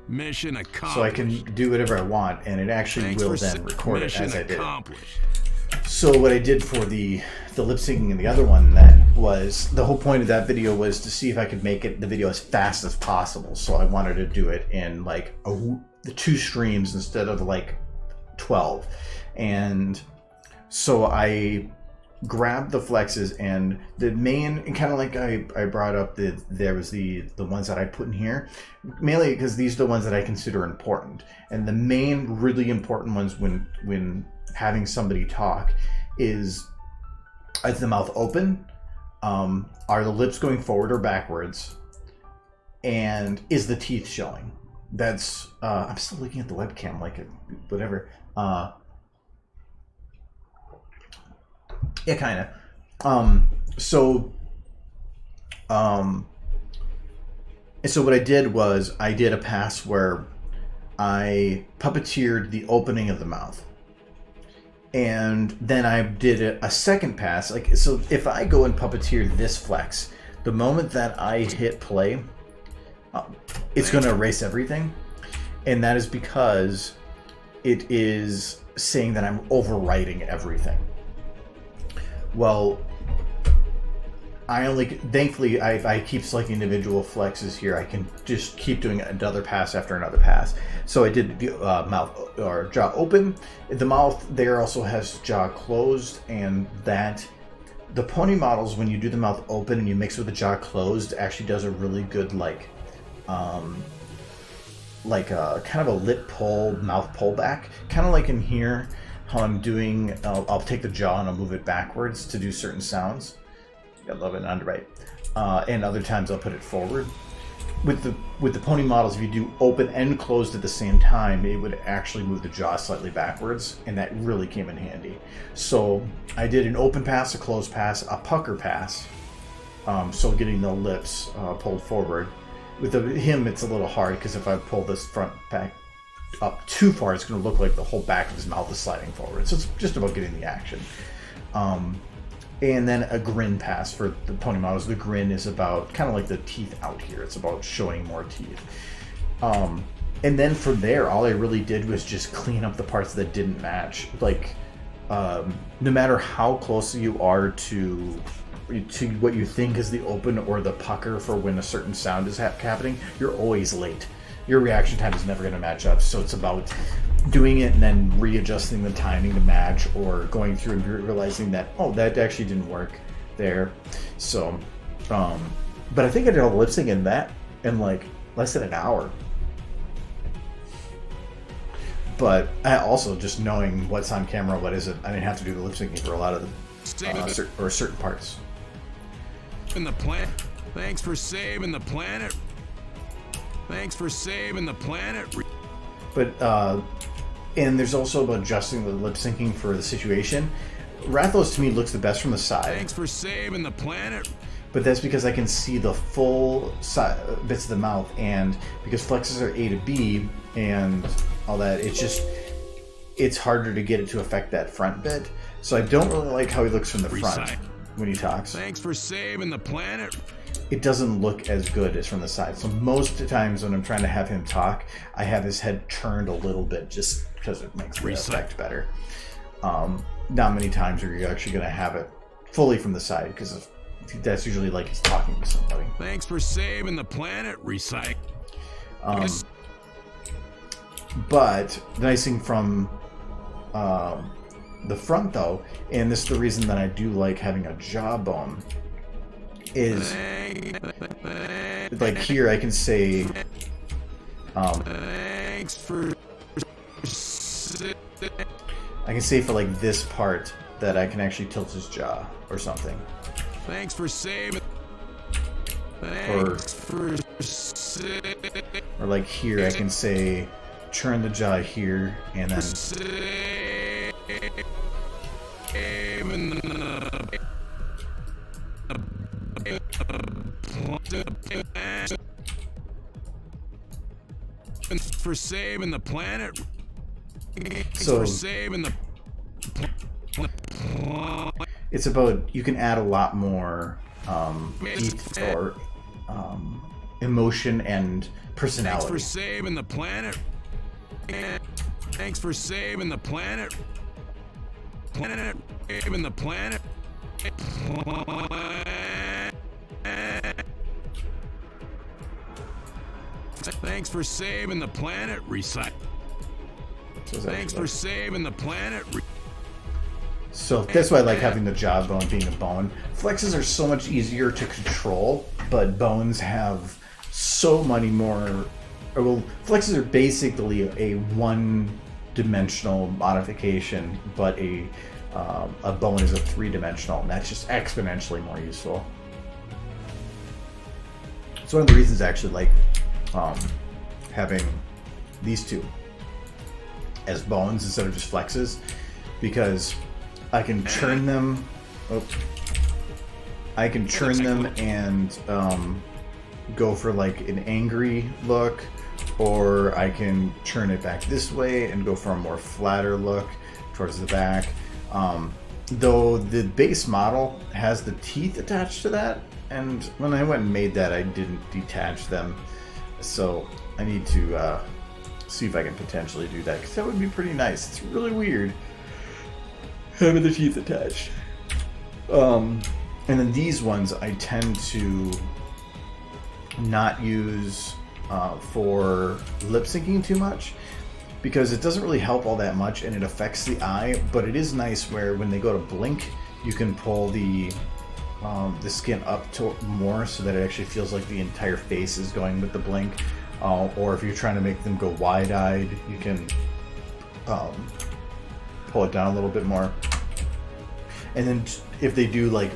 Mission accomplished. So I can do whatever I want, and it actually will then record it as I did. Accomplished. So what I did for the lip syncing and the other one then was, the whole point of that video was to see if I could make the video as fast as possible. So I wanted to do it in like the 2 streams instead of like 12. And so I grabbed the flexes, and the main, and kind of like I brought up, there was the ones that I put in here, mainly because these are the ones that I consider important. And the main really important ones when having somebody talk is the mouth open, are the lips going forward or backwards, and is the teeth showing. That's I'm still looking at the webcam like whatever. Yeah, kind of. So what I did was I did a pass where I puppeteered the opening of the mouth. And then I did a second pass. Like, so if I go and puppeteer this flex, the moment that I hit play, it's going to erase everything. And that is because it is saying that I'm overwriting everything. Well, thankfully, if I keep selecting individual flexes here, I can just keep doing another pass after another pass. So I did the mouth or jaw open. The mouth there also has jaw closed, and that the pony models, when you do the mouth open and you mix with the jaw closed, actually does a really good kind of a lip pull, mouth pull back, kind of like in here how I'm doing. I'll take the jaw and I'll move it backwards to do certain sounds. I love it on the right, and other times I'll put it forward. With the pony models, if you do open and closed at the same time, it would actually move the jaw slightly backwards, and that really came in handy. So I did an open pass, a closed pass, a pucker pass, so getting the lips pulled forward. With him, it's a little hard because if I pull this front back up too far, it's going to look like the whole back of his mouth is sliding forward. So it's just about getting the action. And then a grin pass for the pony models. The grin is about kind of like the teeth out here. It's about showing more teeth. And then from there, all I really did was just clean up the parts that didn't match. Like, no matter how close you are to what you think is the open or the pucker for when a certain sound is happening, you're always late. Your reaction time is never going to match up. So it's about doing it and then readjusting the timing to match, or going through and realizing that, oh, that actually didn't work there. So, but I think I did all the lip sync in that in like less than an hour. But I also, just knowing what's on camera, what isn't, I didn't have to do the lip syncing for a lot of the certain parts. In the planet. Thanks for saving the planet. Thanks for saving the planet. But and there's also about adjusting the lip syncing for the situation. Rathos to me looks the best from the side. Thanks for saving the planet. But that's because I can see the full bits of the mouth, and because flexes are A to B and all that, it's harder to get it to affect that front bit. So I don't really like how he looks from the front when he talks. Thanks for saving the planet. It doesn't look as good as from the side. So most times when I'm trying to have him talk, I have his head turned a little bit just because it makes the effect better. Not many times are you actually going to have it fully from the side, because that's usually like he's talking to somebody. Thanks for saving the planet. Recycle. But the nice thing from the front, though, and this is the reason that I do like having a jawbone, is like here I can say thanks for I can say for like this part that I can actually tilt his jaw or something. Thanks for saving. Or Thanks for saving. or like here, I can say turn the jaw here, and then For saving the planet. so For saving the it's about, you can add a lot more heat or emotion and personality. Thanks for saving the planet. Thanks for saving the planet. Saving the planet. Thanks for saving the planet. Recycle. So Thanks for saving the planet. So that's why I like having the jawbone being a bone. Flexes are so much easier to control, but bones have so many more. Well, flexes are basically a one-dimensional modification, but a bone is a three-dimensional, and that's just exponentially more useful. It's one of the reasons I actually like having these two as bones instead of just flexes, because I can turn them. Oh, I can turn them and go for like an angry look, or I can turn it back this way and go for a more flatter look towards the back. Though the base model has the teeth attached to that, and when I went and made that, I didn't detach them. So I need to see if I can potentially do that, because that would be pretty nice. It's really weird having the teeth attached. And then these ones I tend to not use for lip syncing too much, because it doesn't really help all that much and it affects the eye. But it is nice where when they go to blink, you can pull the skin up to more so that it actually feels like the entire face is going with the blink. Or if you're trying to make them go wide-eyed, you can pull it down a little bit more. And then if they do like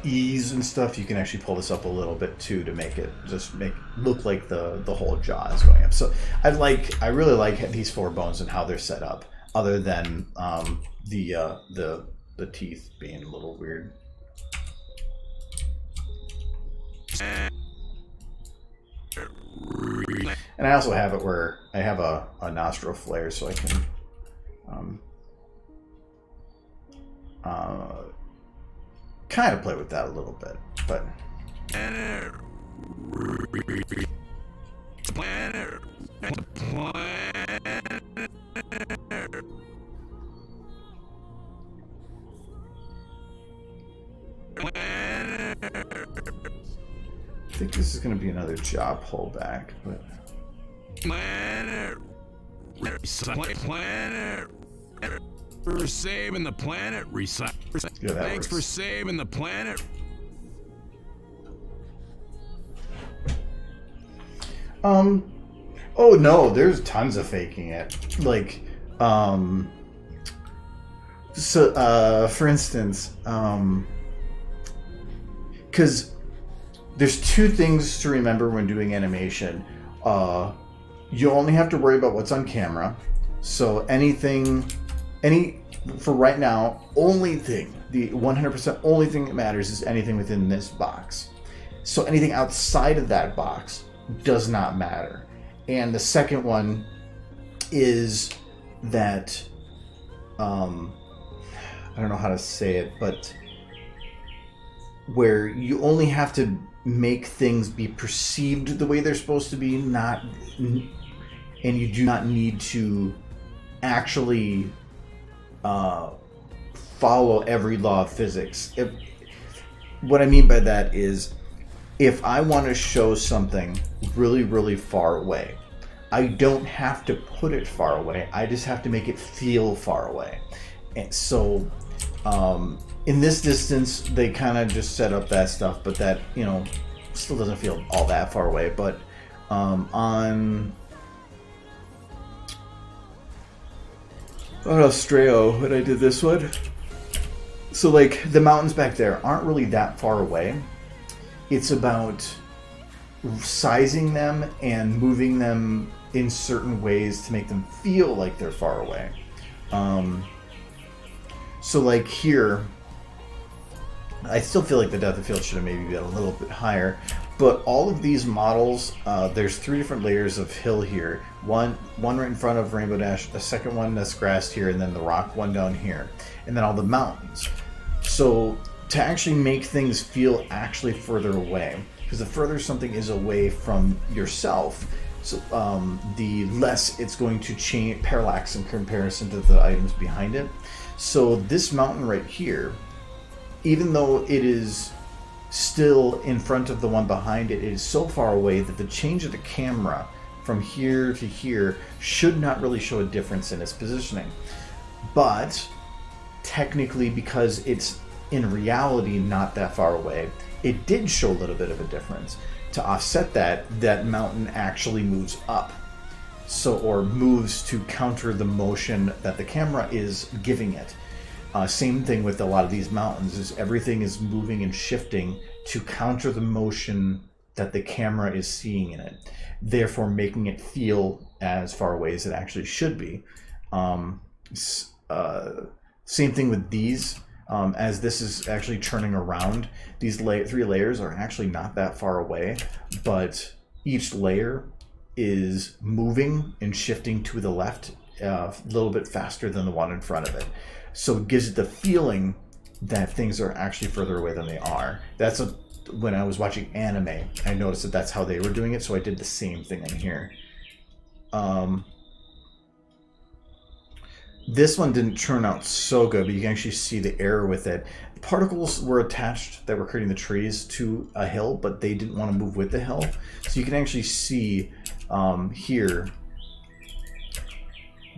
E's and stuff, you can actually pull this up a little bit too to make it just look like the whole jaw is going up. So I really like these four bones and how they're set up, other than the teeth being a little weird. And I also have it where I have a nostril flare, so I can kind of play with that a little bit, but I think this is going to be another jaw pullback, but for saving the planet. yeah, that Thanks for works. saving the planet. Oh no, there's tons of faking it. Like, so, for instance, because there's two things to remember when doing animation. You only have to worry about what's on camera. So for right now, the 100% only thing that matters is anything within this box. So anything outside of that box does not matter. And the second one is that, I don't know how to say it, but where you only have to make things be perceived the way they're supposed to be, and you do not need to actually follow every law of physics. What I mean by that is, if I want to show something really, really far away, I don't have to put it far away. I just have to make it feel far away. And so, in this distance, they kind of just set up that stuff, but that, still doesn't feel all that far away. But on Australia, when I did this one, So like the mountains back there aren't really that far away. It's about sizing them and moving them in certain ways to make them feel like they're far away. So like here, I still feel like the depth of field should have maybe been a little bit higher, but all of these models, there's 3 different layers of hill here. One right in front of Rainbow Dash, a second one that's grassed here, and then the rock one down here, and then all the mountains. So to actually make things feel actually further away, because the further something is away from yourself, so, the less it's going to change, parallax in comparison to the items behind it. So this mountain right here, even though it is still in front of the one behind it, it is so far away that the change of the camera from here to here should not really show a difference in its positioning. But technically, because it's in reality not that far away, it did show a little bit of a difference. To offset that, that mountain actually moves up. So, or moves to counter the motion that the camera is giving it. Same thing with a lot of these mountains, is everything is moving and shifting to counter the motion that the camera is seeing in it, therefore making it feel as far away as it actually should be. Same thing with these. As this is actually turning around, these 3 layers are actually not that far away, but each layer is moving and shifting to the left a little bit faster than the one in front of it. So it gives it the feeling that things are actually further away than they are. When I was watching anime, I noticed that that's how they were doing it, so I did the same thing in here. This one didn't turn out so good, but you can actually see the error with it. Particles were attached that were creating the trees to a hill, but they didn't want to move with the hill. So you can actually see here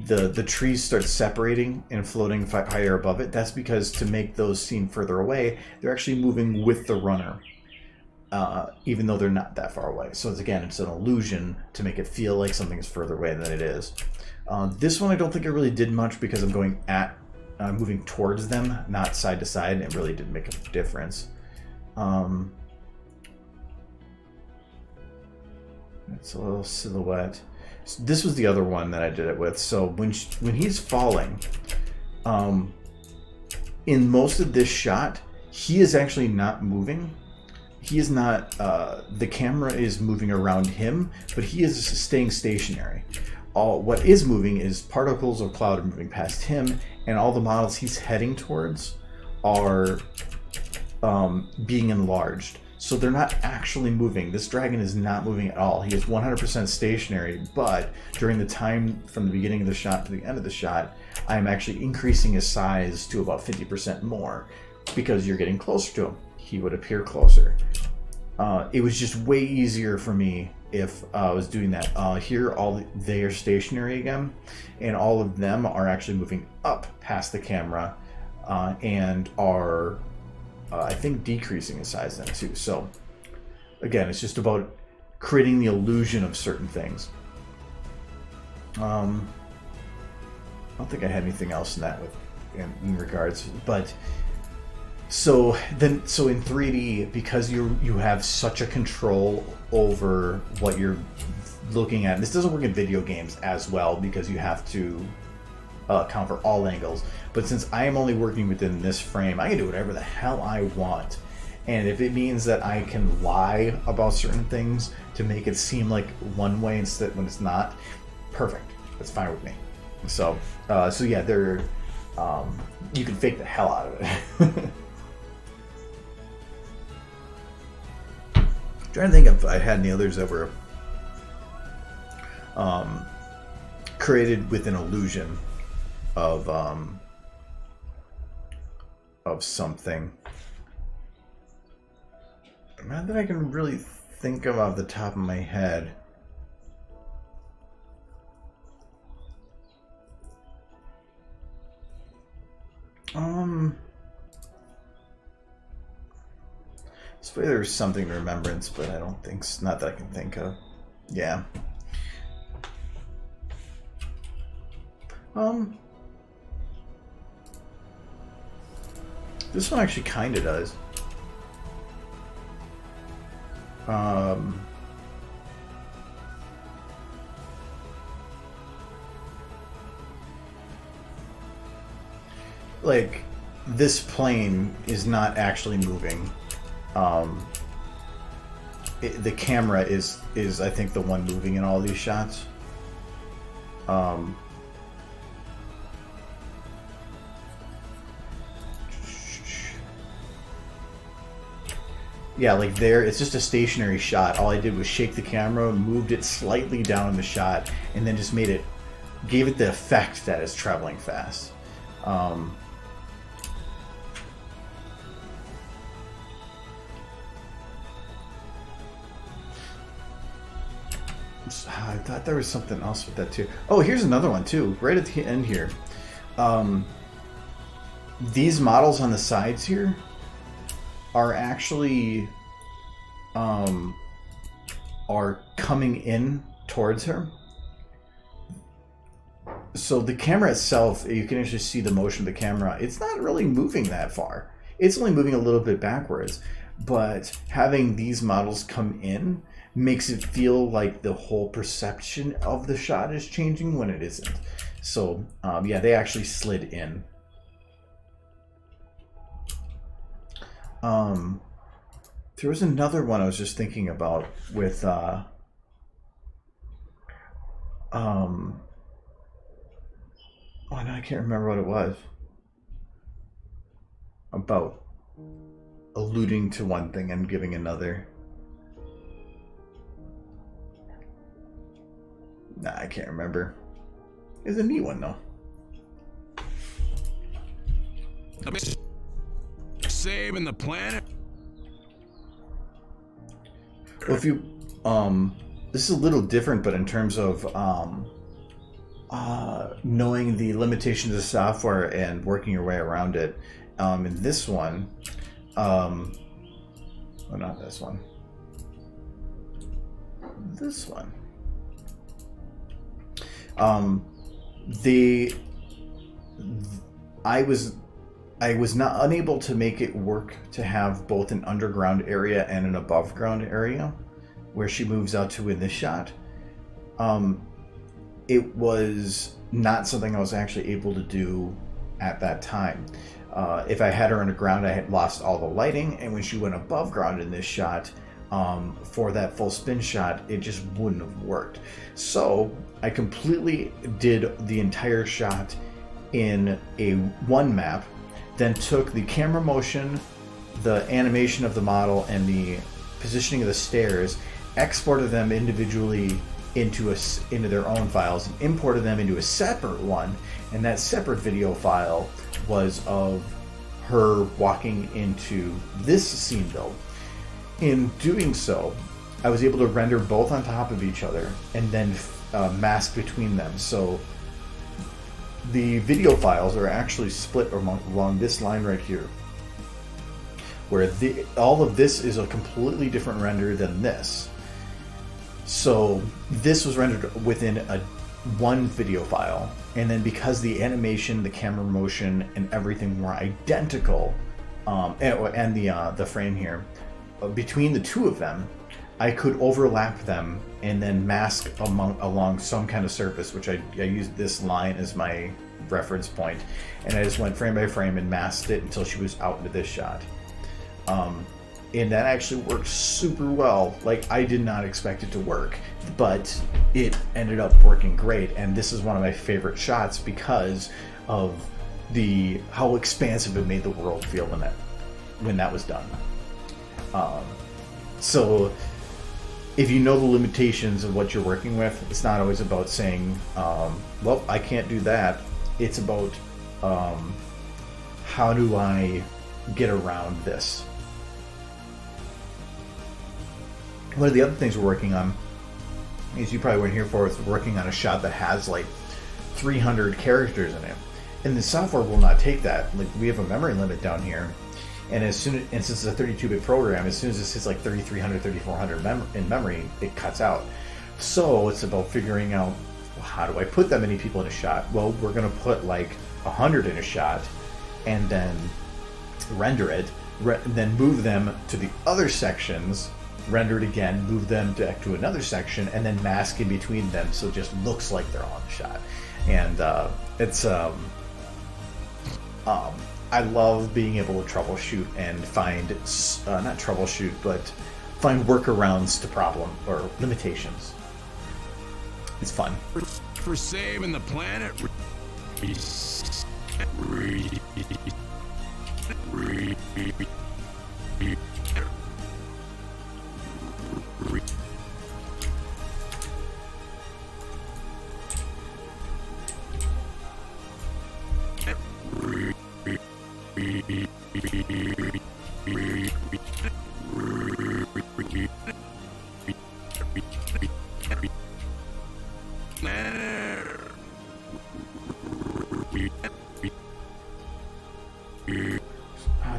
the trees start separating and floating higher above it. That's because to make those seem further away, they're actually moving with the runner, even though they're not that far away. So it's an illusion to make it feel like something is further away than it is. This one I don't think it really did much because I'm going moving towards them, not side to side, and it really didn't make a difference. It's a little silhouette. So this was the other one that I did it with. So when he's falling, in most of this shot, he is actually not moving. He is not, the camera is moving around him, but he is staying stationary. What is moving is particles of cloud are moving past him, and all the models he's heading towards are being enlarged. So they're not actually moving. This dragon is not moving at all. He is 100% stationary, but during the time from the beginning of the shot to the end of the shot, I am actually increasing his size to about 50% more because you're getting closer to him. He would appear closer. It was just way easier for me if I was doing that. Here, they are stationary again, and all of them are actually moving up past the camera and are, I think, decreasing in size then too. So, again, it's just about creating the illusion of certain things. I don't think I had anything else in that in regards, but. So in 3D, because you have such a control over what you're looking at, this doesn't work in video games as well because you have to account for all angles. But since I am only working within this frame, I can do whatever the hell I want. And if it means that I can lie about certain things to make it seem like one way instead when it's not, perfect. That's fine with me. So yeah, you can fake the hell out of it. Trying to think if I had any others that were created with an illusion of something. Not that I can really think of off the top of my head. So there's something to remembrance, but I don't think, not that I can think of. Yeah. This one actually kind of does. Like, this plane is not actually moving. The camera is I think the one moving in all these shots. Yeah, like there, it's just a stationary shot. All I did was shake the camera, moved it slightly down in the shot, and then just gave it the effect that it's traveling fast. I thought there was something else with that too. Oh, here's another one too, right at the end here. These models on the sides here are actually are coming in towards her. So the camera itself, you can actually see the motion of the camera. It's not really moving that far. It's only moving a little bit backwards. But having these models come in makes it feel like the whole perception of the shot is changing when it isn't. So yeah, they actually slid in. There was another one I was just thinking about with oh no, I can't remember what it was. About alluding to one thing and giving another. Nah, I can't remember. It's a neat one though. Saving the planet. Well, if you this is a little different, but in terms of knowing the limitations of software and working your way around it, in this one, well, not this one, this one, I was not unable to make it work to have both an underground area and an above ground area where she moves out to in this shot. It was not something I was actually able to do at that time. If I had her underground, I had lost all the lighting, and when she went above ground in this shot, for that full spin shot, it just wouldn't have worked. So I completely did the entire shot in a one map, then took the camera motion, the animation of the model, and the positioning of the stairs, exported them individually into their own files, and imported them into a separate one, and that separate video file was of her walking into this scene build. In doing so, I was able to render both on top of each other and then mask between them. So the video files are actually split along this line right here, where all of this is a completely different render than this. So this was rendered within one video file, and then because the animation, the camera motion, and everything were identical, and the frame here, between the two of them, I could overlap them and then mask along some kind of surface, which I used this line as my reference point, and I just went frame by frame and masked it until she was out into this shot. And that actually worked super well. Like, I did not expect it to work, but it ended up working great, and this is one of my favorite shots because of how expansive it made the world feel when that was done. So if you know the limitations of what you're working with, it's not always about saying, well, I can't do that. It's about how do I get around this? One of the other things we're working on is, you probably weren't here for, is working on a shot that has like 300 characters in it. And the software will not take that. Like, we have a memory limit down here. And since it's a 32-bit program, as soon as this hits like 3,300, 3,400 in memory, it cuts out. So it's about figuring out, well, how do I put that many people in a shot? Well, we're going to put like 100 in a shot, and then render it, then move them to the other sections, render it again, move them back to another section, and then mask in between them so it just looks like they're on the shot. And it's I love being able to troubleshoot and find not troubleshoot, but find workarounds to problem or limitations. It's fun. For saving the planet.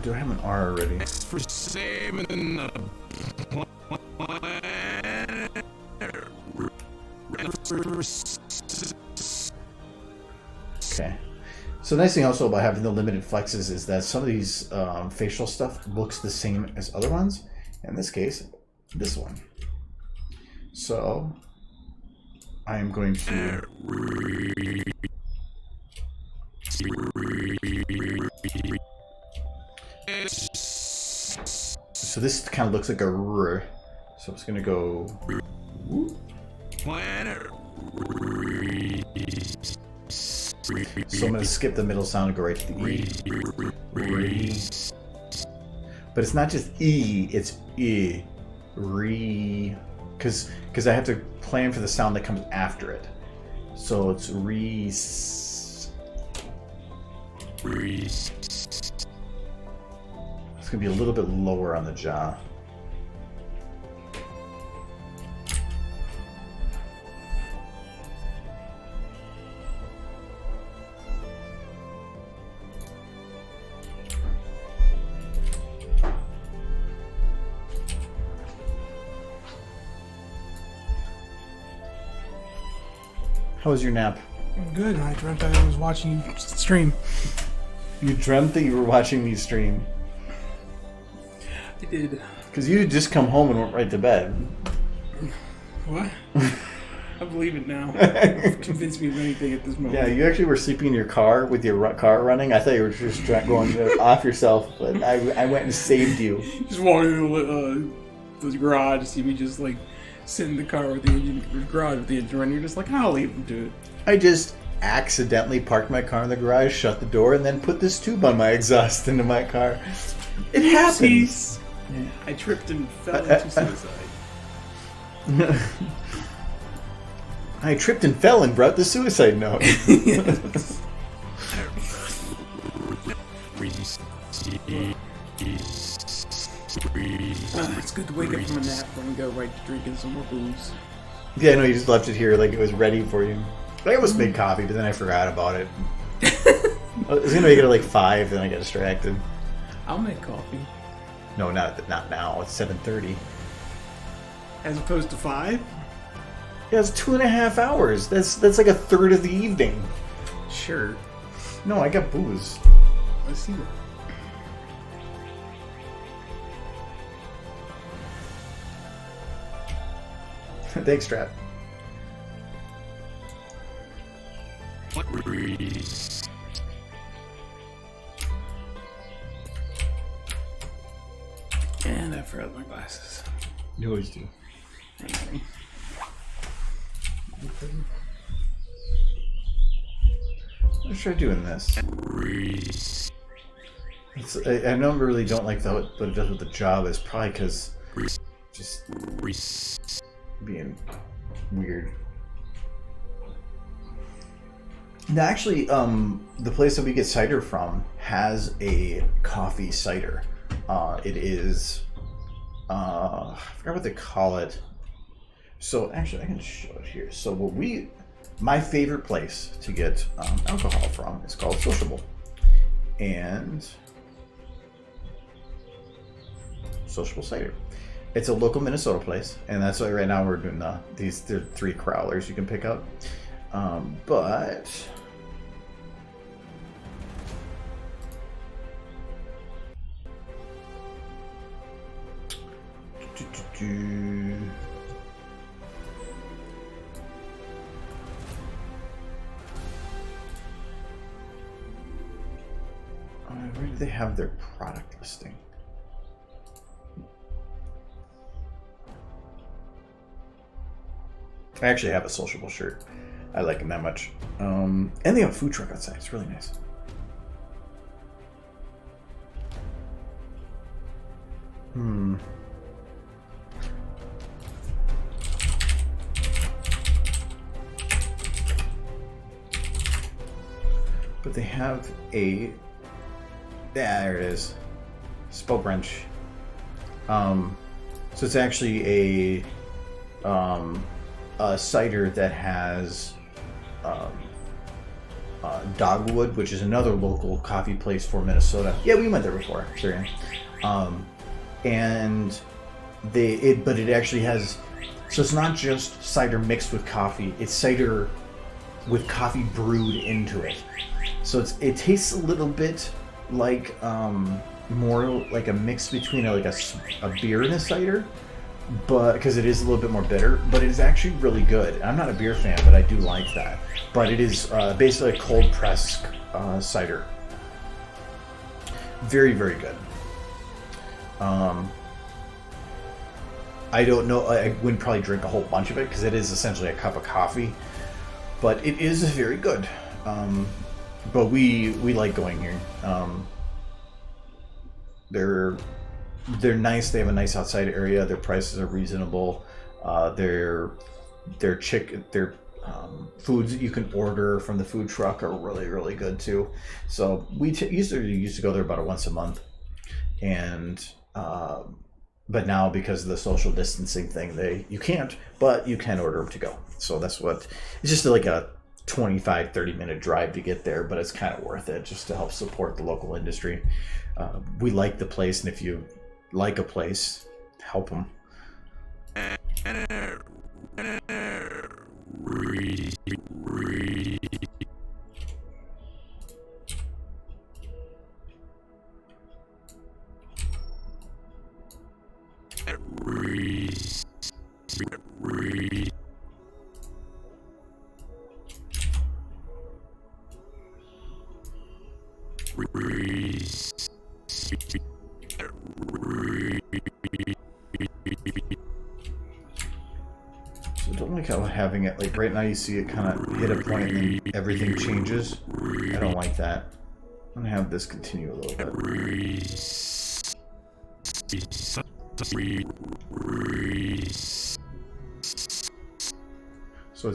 Do I have an R already? For saving the planet. Okay. So the nice thing also about having the limited flexes is that some of these facial stuff looks the same as other ones. In this case, this one. So I am going to so this kind of looks like a R. So I'm just gonna go Planet. So I'm gonna skip the middle sound and go right to the E. Re. But it's not just E, it's E. Re. Because I have to plan for the sound that comes after it. So it's re. It's gonna be a little bit lower on the jaw. How was your nap? Good. I dreamt I was watching you stream. You dreamt that you were watching me stream. I did. Because you had just come home and went right to bed. What? I believe it now. Convince me of anything at this moment. Yeah, you actually were sleeping in your car with your car running. I thought you were just going off yourself, but I went and saved you. Just walking into the garage, see me just like sit in the car with the engine, the garage with the engine running. You're just like, I'll leave him do it. I just accidentally parked my car in the garage, shut the door, and then put this tube on my exhaust into my car. It happens. I tripped and fell into suicide. I tripped and fell and brought the suicide note. It's good to wake up from a nap and go right to drinking some more booze. Yeah, no, you just left it here like it was ready for you. I almost made coffee, but then I forgot about it. I was gonna make it at like 5, then I got distracted. I'll make coffee. No, not now. It's 7:30. As opposed to 5? Yeah, it's 2.5 hours. That's like a third of the evening. Sure. No, I got booze. Let's see it. Thanks, Strat. And I forgot my glasses. You always do. Okay. Let's try doing this. I know I really don't like what it does with the job. It's probably because just being weird. Now, actually, the place that we get cider from has a coffee cider. It is, I forgot what they call it. So actually, I can show it here. So my favorite place to get alcohol from is called Sociable, and Sociable Cider. It's a local Minnesota place, and that's why right now we're doing these 3 crowlers you can pick up. But Where do they have their product listing? I actually have a sociable shirt. I like them that much. And they have a food truck outside. It's really nice. But they have a... there it is. Spelt Wrench. So it's actually a cider that has Dogwood, which is another local coffee place for Minnesota. Yeah, we went there before. Sure. And but it actually has, so it's not just cider mixed with coffee. It's cider with coffee brewed into it. So it tastes a little bit like more like a mix between a beer and a cider, but because it is a little bit more bitter, but it is actually really good. I'm not a beer fan, but I do like that. But it is basically a cold pressed cider. Very, very good. I don't know. I wouldn't probably drink a whole bunch of it because it is essentially a cup of coffee, but it is very good. But we like going here. They're nice. They have a nice outside area. Their prices are reasonable. Their foods that you can order from the food truck are really, really good too. So we used to go there about once a month, and but now because of the social distancing thing, you can't, but you can order them to go. So that's what, it's just like a 25-30 minute drive to get there, but it's kind of worth it just to help support the local industry. We like the place, and if you like a place, help them. So don't like how having it, like right now you see it kind of hit a point and then everything changes. I don't like that. I'm gonna have this continue a little bit. So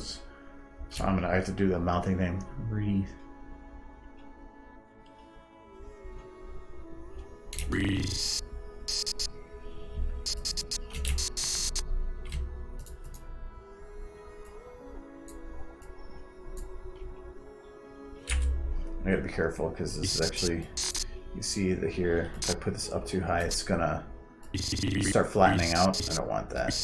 I have to do the mouthing thing. Breathe. I gotta be careful because this is actually, you see that here, if I put this up too high, it's gonna start flattening out. I don't want that.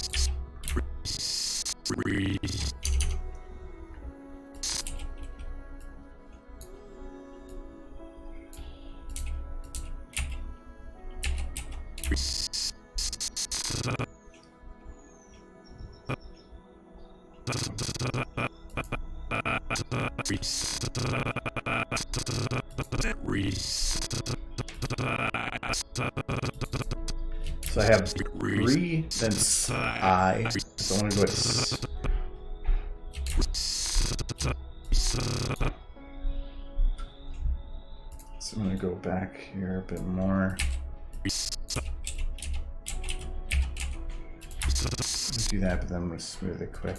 So I have re, then I. So I'm gonna go with so I'm gonna go back here a bit more. Do that, but then I'm gonna smooth it quick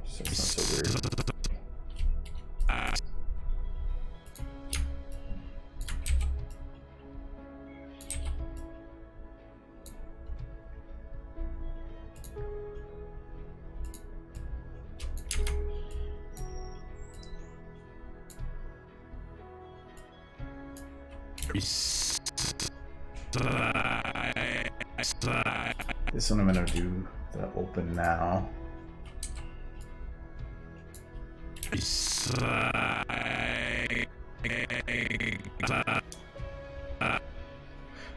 so it's not so weird. This one I'm gonna do the open now.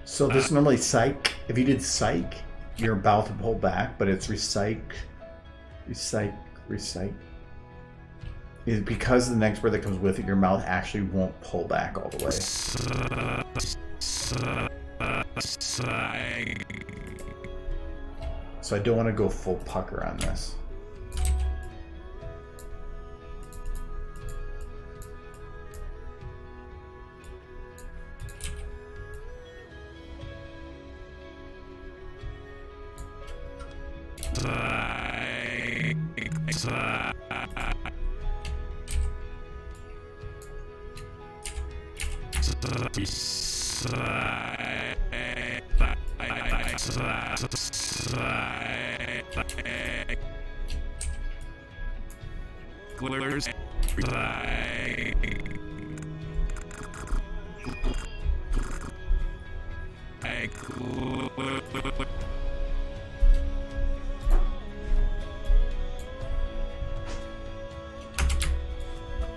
So this is normally psych. If you did psych, your mouth to pull back, but it's recite. Is because the next word that comes with it, your mouth actually won't pull back all the way. So I don't want to go full pucker on this.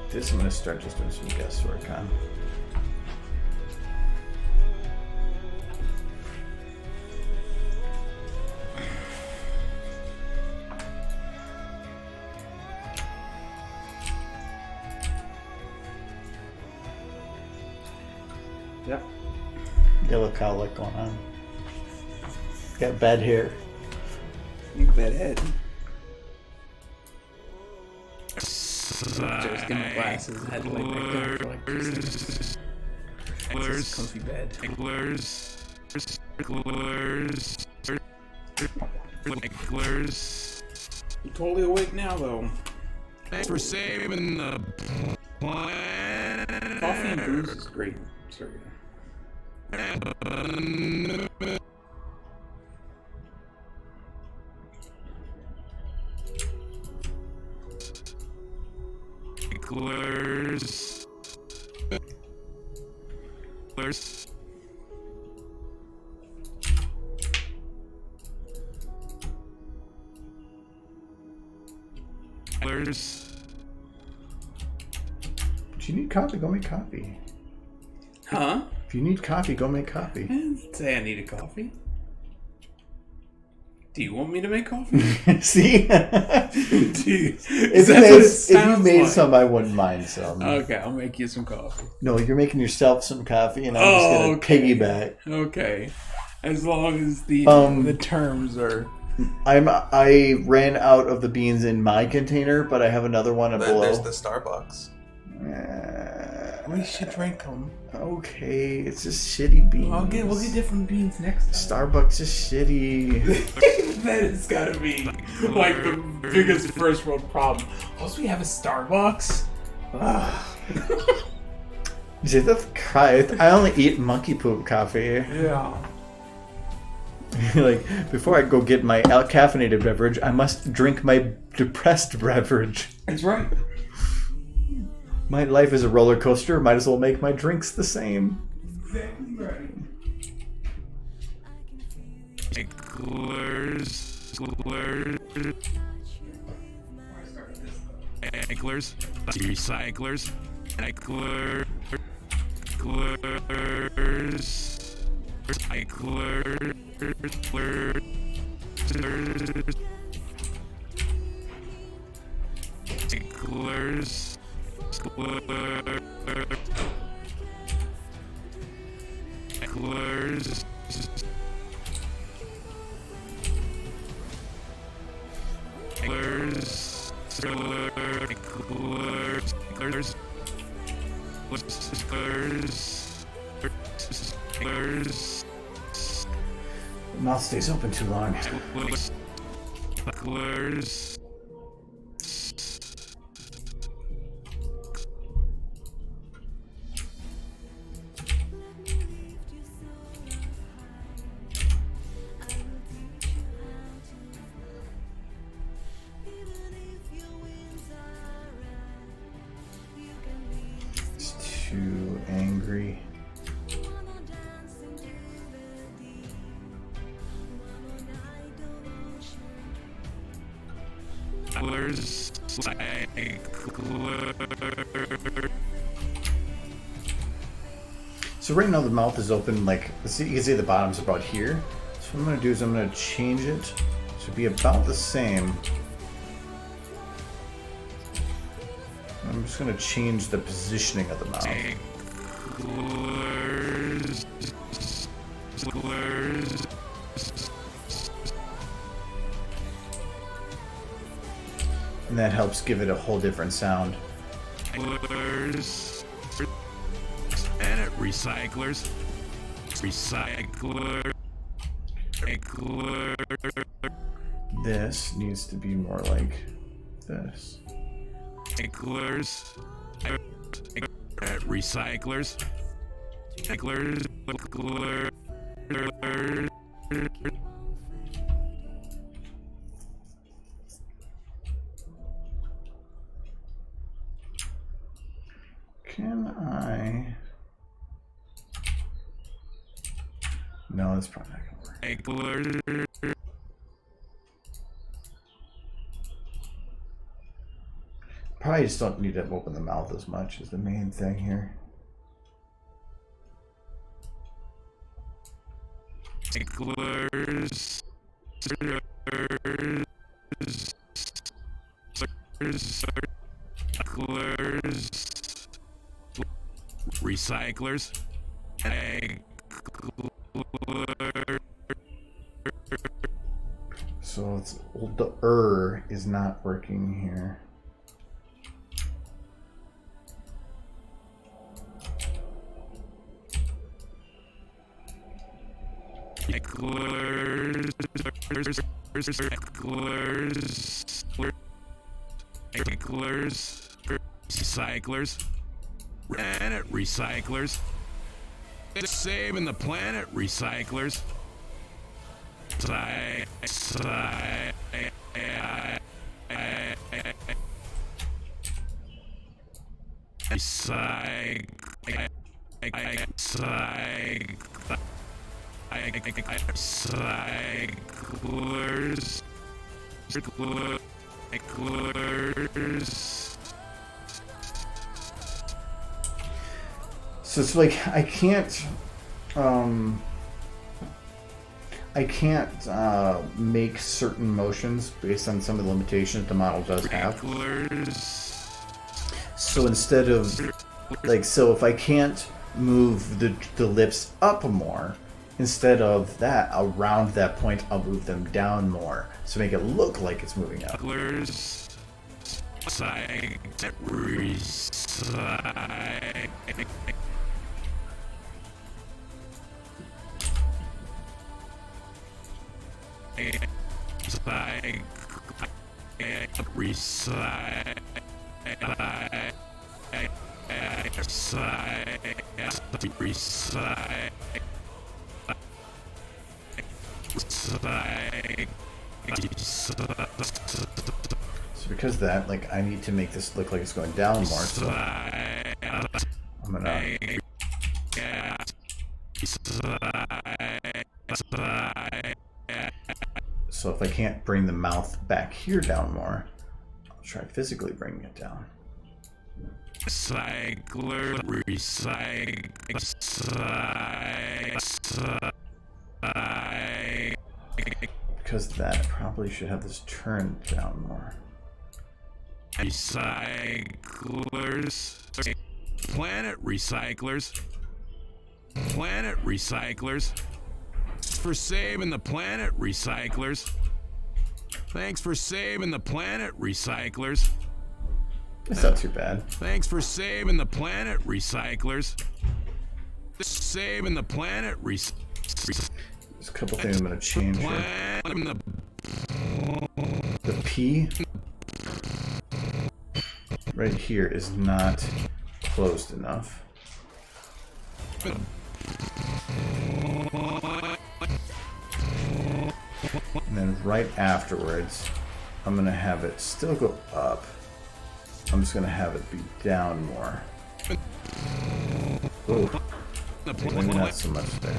This I'm going to start just doing some guesswork on. Yep. Yellow cowlick going on. Got bad hair. You bad head. Just get my glasses. I had to lay back down for like 2 seconds. Access comfy bed. I'm totally awake now, though. Thanks for saving the planet. Coffee and booze is great. Sorry. If you need coffee, go make coffee. Huh? If you need coffee, go make coffee. I didn't say I needed coffee. Do you want me to make coffee? See? If you made some, I wouldn't mind some. Okay, I'll make you some coffee. No, you're making yourself some coffee, and I'm just going to piggyback. Okay. As long as the terms are... I ran out of the beans in my container, but I have another one below. There's the Starbucks. We should drink them. Okay, it's just shitty beans. We'll get different beans next time. Starbucks is shitty. That has got to be like the biggest first world problem. Also, we have a Starbucks. See, that's I only eat monkey poop coffee. Yeah. Like, before I go get my caffeinated beverage, I must drink my depressed beverage. That's right. My life is a roller coaster. Might as well make my drinks the same. Exactly right. The mouth stays open too long. It's too angry. So right now the mouth is open, like, you can see the bottom's about here. So I'm going to do is I'm going to change it to be about the same. I'm just going to change the positioning of the mouth. And that helps give it a whole different sound. And it recyclers. Recycler. This needs to be more like this. Recyclers. Recyclers. Recyclers. Can I? No, that's probably not gonna work. Probably just don't need to open the mouth as much is the main thing here. Recyclers. So it's the is not working here. Recyclers. Planet recyclers. Saving the planet recyclers. So it's like I can't make certain motions based on some of the limitations the model does have. So instead of like, so if I can't move the lips up more, instead of that, around that point, I'll move them down more to make it look like it's moving up. So because of that, like, I need to make this look like it's going down more, so I'm gonna so if I can't bring the mouth back here down more, I'll try physically bringing it down. Recycler, Because of that, I probably should have this turned down more. Recyclers. Planet recyclers. Planet recyclers. For saving the planet recyclers. Thanks for saving the planet recyclers. It's not too bad. Thanks for saving the planet recyclers. Saving the planet recyclers. There's a couple things I'm going to change here. The P right here is not closed enough. And then right afterwards, I'm going to have it still go up. I'm just going to have it be down more. Ooh. Maybe not so much there.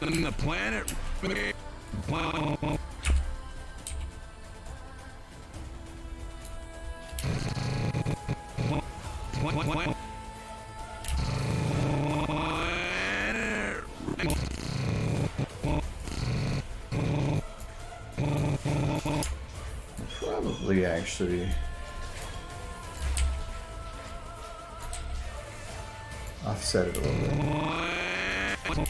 The planet. probably actually offset it a little bit.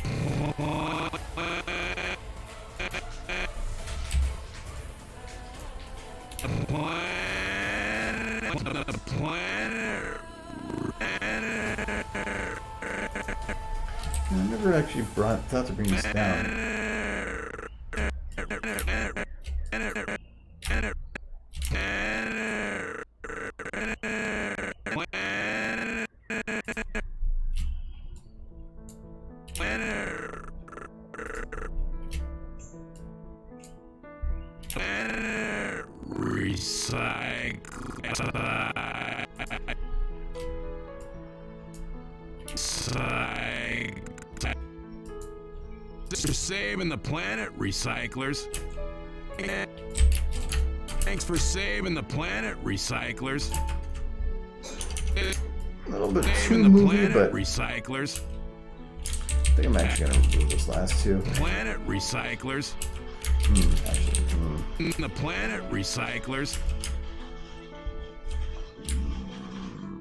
I never actually thought to bring this down. You're saving the planet, recyclers. Thanks for saving the planet, recyclers. A little bit too Saving the movie, planet, but recyclers. I think I'm actually gonna remove this last two. Planet, recyclers. The planet, recyclers.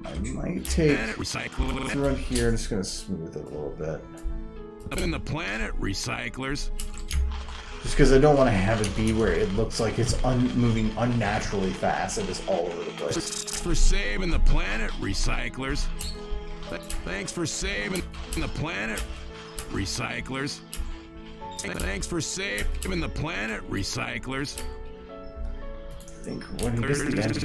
I might take Planet, recyclers. through here. I'm just gonna smooth it a little bit, In the planet, recyclers. just because I don't want to have it be where it looks like it's moving unnaturally fast and just all over the place. For saving the planet, recyclers. Thanks for saving the planet, recyclers. Thanks for saving the planet, recyclers. I think when he gets to the end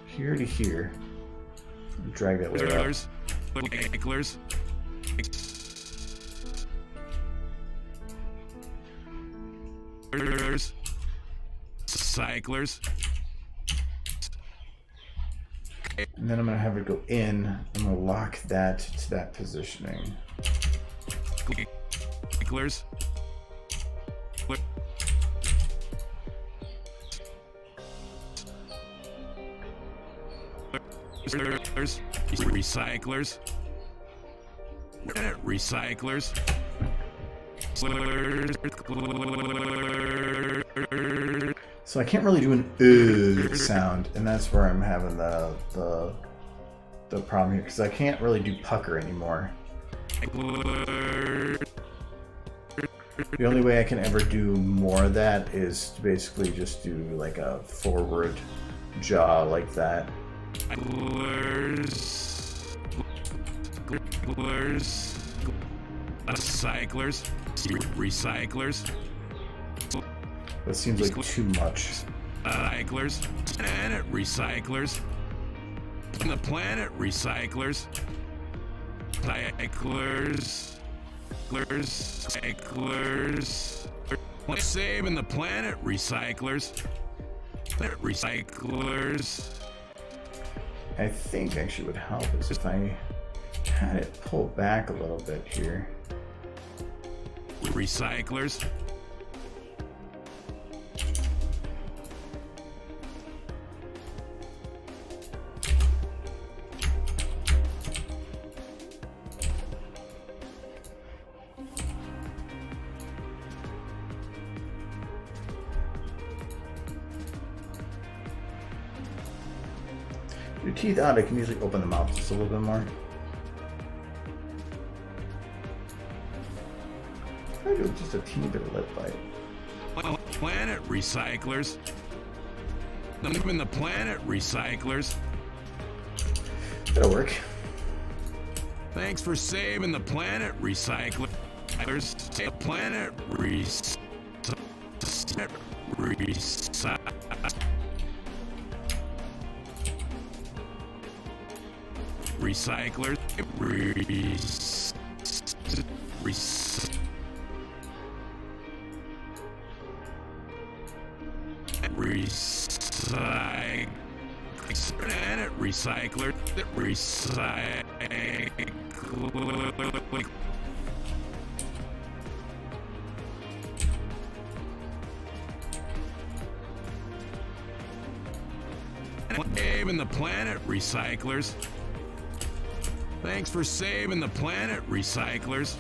here, here to here, drag that way up. Recyclers. Cyclers. And then I'm gonna have it go in. I'm gonna lock that to that positioning. Cyclers. Recyclers. Recyclers. So I can't really do an sound, and that's where I'm having the problem here, because I can't really do pucker anymore. The only way I can ever do more of that is to basically just do like a forward jaw like that. Cyclers. Recyclers. That seems like too much. Recyclers. Planet recyclers. The planet recyclers. Cyclers. Cyclers. Saving the planet recyclers. Recyclers. I think actually would help is if I had it pull back a little bit here. Recyclers. Your teeth out, I can usually open the mouth just a little bit more. I do just a teeny bit of lip bite. Planet recyclers. Even the planet recyclers. That'll work. Thanks for saving the planet recyclers. Planet recyclers. Planet recycler. Recycle. Saving the planet recyclers. Thanks for saving the planet recyclers.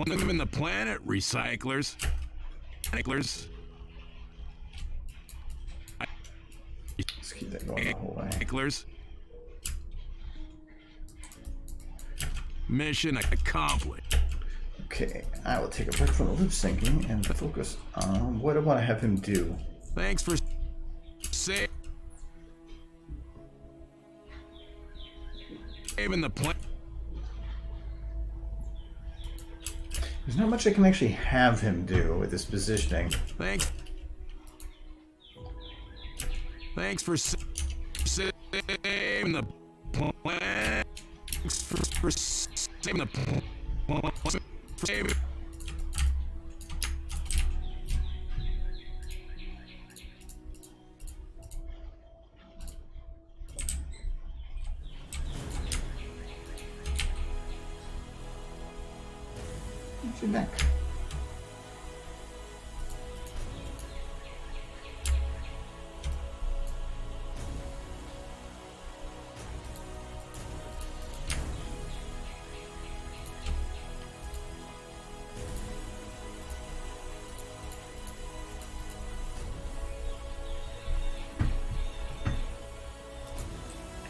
Them in the planet recyclers. Let's keep that going the whole way. Recyclers. Mission accomplished. Okay, I will take a break from the loop syncing and focus on what I want to have him do. Thanks for saving the planet. There's not much I can actually have him do with this positioning. Thanks for saving the planet. Thanks for saving the planet. What's your neck?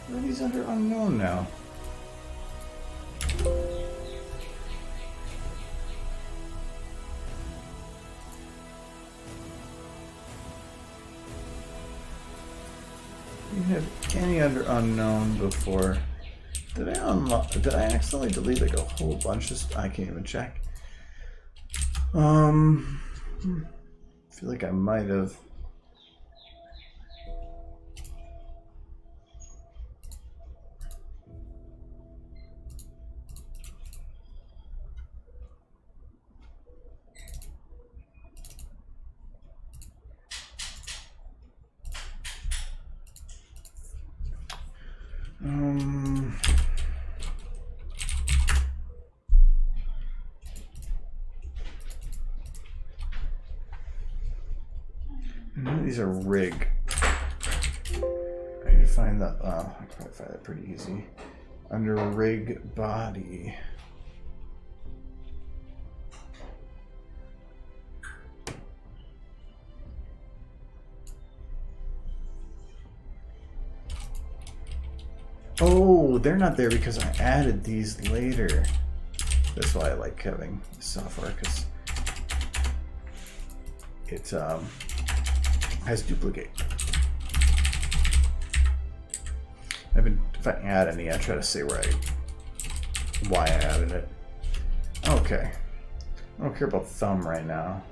Where are these under unknown now? You have any under unknown before? Did I unlock? Did I accidentally delete like a whole bunch of stuff? I can't even check. I feel like I might have. None of these are rig. I need to find the. I can probably find that pretty easy. Under rig body. Oh, they're not there because I added these later. That's why I like having software, because it has duplicate. If I add any, I try to say why I added it. Okay. I don't care about thumb right now.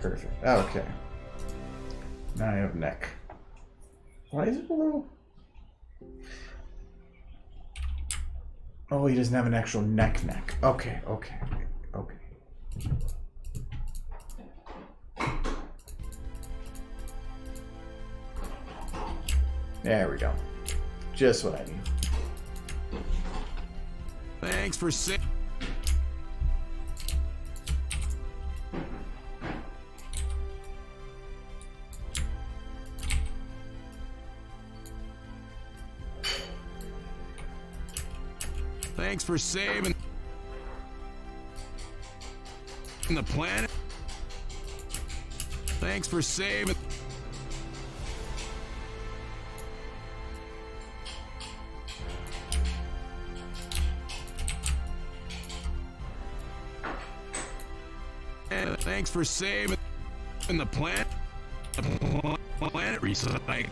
Perfect. Okay. Now I have neck. Why is it below? Oh, he doesn't have an actual neck. Okay. There we go. Just what I need. Thanks for saving. Thanks for saving the planet. Thanks for saving. Thanks for saving the planet. Planet recycle.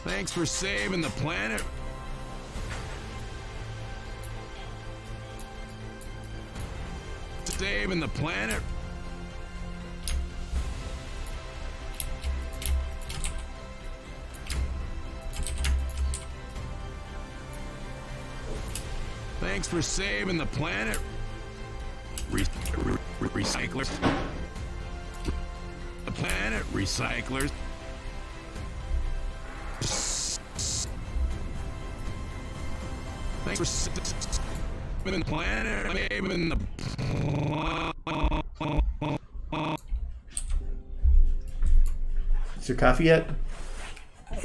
Thanks for saving the planet. Saving the planet. Thanks for saving the planet. Recyclers. The planet recyclers. Thanks for saving the planet. Saving the Is your coffee yet?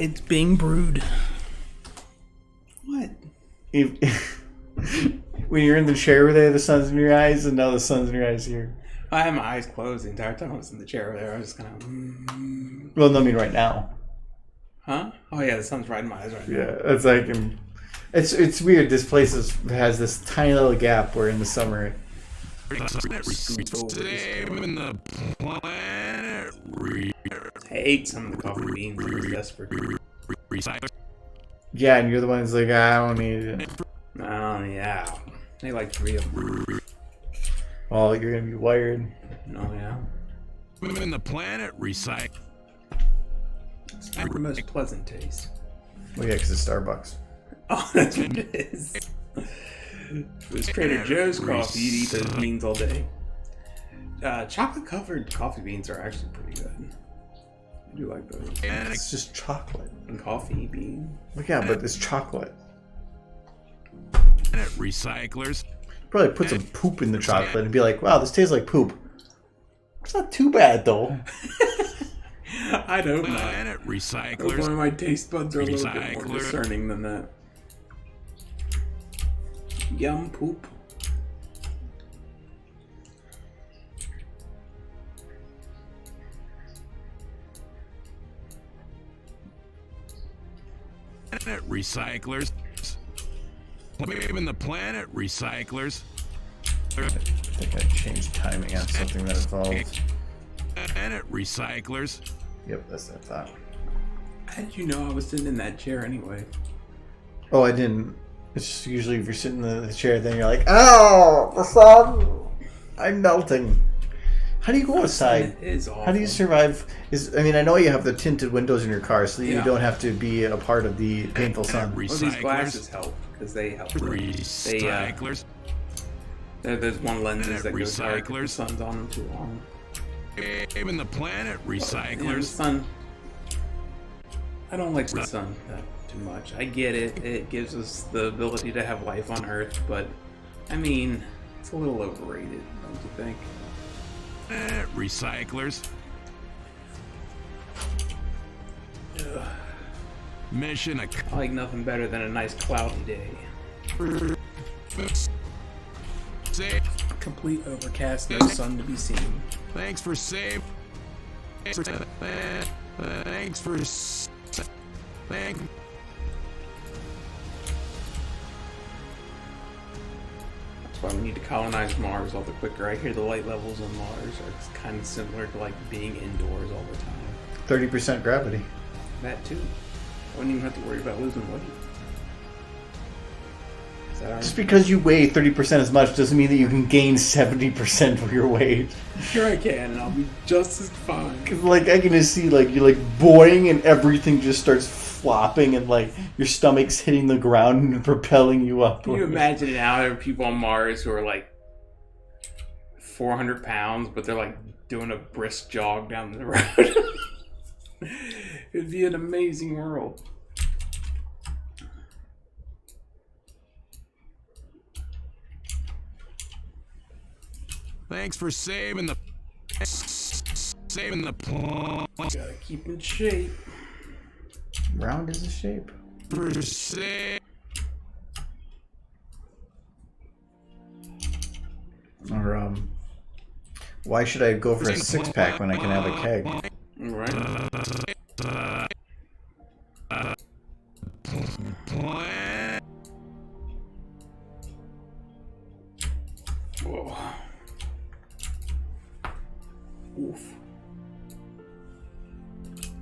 It's being brewed. What? When you're in the chair there, the sun's in your eyes, and now the sun's in your eyes here. I had my eyes closed the entire time I was in the chair over there. I was just kind of... Well, no, I mean right now. Huh? Oh yeah, the sun's right in my eyes right now. Yeah, it's like... It's weird. This place has this tiny little gap where in the summer... Saving the planet. I ate some of the coffee beans and was desperate. Recyclers. Yeah, and you're the one who's like, I don't need it. Oh yeah. They like 3 of them. Oh, you're going to be wired. Oh yeah. Saving the planet. Recycle. It's not the most pleasant taste. Well, yeah, because it's Starbucks. Oh, that's what it is. If it was Trader Joe's coffee, you'd eat those beans all day. Chocolate-covered coffee beans are actually pretty good. I do like those. It's just chocolate. And coffee bean. Well, yeah, but it's chocolate. Recyclers. Probably put some poop in the chocolate and be like, wow, this tastes like poop. It's not too bad, though. I don't know. Planet One recyclers. of my taste buds are a little bit more Recycler. discerning than that. Yum poop. Planet recyclers. Saving the planet recyclers. I think I changed timing on something that involved... Planet recyclers. Yep, that's what I thought. How did you know I was sitting in that chair anyway? Oh, I didn't. It's just usually if you're sitting in the chair, then you're like, oh, the sun! I'm melting. How do you go outside? It is awful. How do you survive? I mean, I know you have the tinted windows in your car, so that you Yeah. don't have to be a part of the painful sun. Well, these glasses help because they help. Recyclers. There's one lenses that goes dark if the Recyclers. sun's on them too long. Saving the planet Yeah, the recyclers. sun. I don't like the sun that too much. I get it. It gives us the ability to have life on Earth, but I mean, it's a little overrated, don't you think? Planet recyclers. Mission I like nothing better than a nice cloudy day. Save. Complete overcast, no sun to be seen. Thanks for save. Thanks for thank. That's why we need to colonize Mars all the quicker. I hear the light levels on Mars are kind of similar to like being indoors all the time. 30% gravity. That too. I wouldn't even have to worry about losing weight. Is that Just because you weigh 30% as much doesn't mean that you can gain 70% of your weight. Sure I can, and I'll be just as fine. 'Cause, like, I can just see, like, you're, like, boing and everything just starts flopping and, like, your stomach's hitting the ground and propelling you up. Can you imagine now there are people on Mars who are like 400 pounds, but they're like doing a brisk jog down the road? It'd be an amazing world. Thanks for saving the planet. Gotta keep in shape. Round is a shape. For save. Or, Why should I go for a 6-pack when I can have a keg? Right. Whoa. Oof.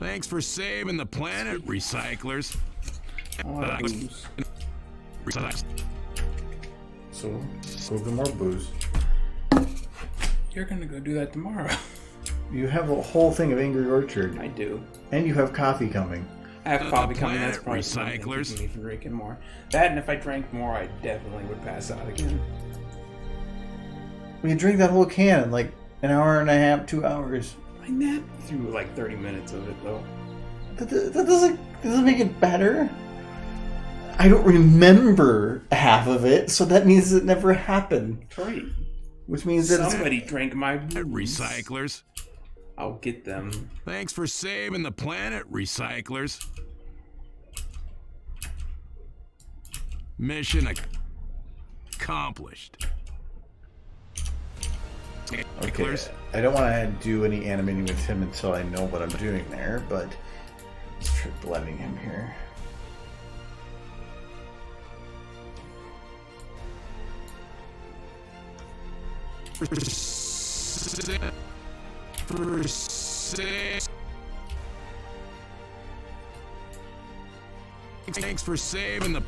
Thanks for saving the planet, recyclers. A lot of booze. So, go get more booze. You're gonna go do that tomorrow. You have a whole thing of Angry Orchard, I do. and you have coffee coming. I have coffee coming. That's probably Recyclers. keeping me from drinking more. That, and if I drank more, I definitely would pass out again. We drink that whole can in like an hour and a half, 2 hours. I napped through like 30 minutes of it, though. That doesn't make it better. I don't remember half of it, so that means it never happened. Right. Which means that Somebody drank my booze. Recyclers. I'll get them. Thanks for saving the planet, recyclers. Mission accomplished. Okay, I don't want to do any animating with him until I know what I'm doing there, but let's try blending him here. Thanks for saving the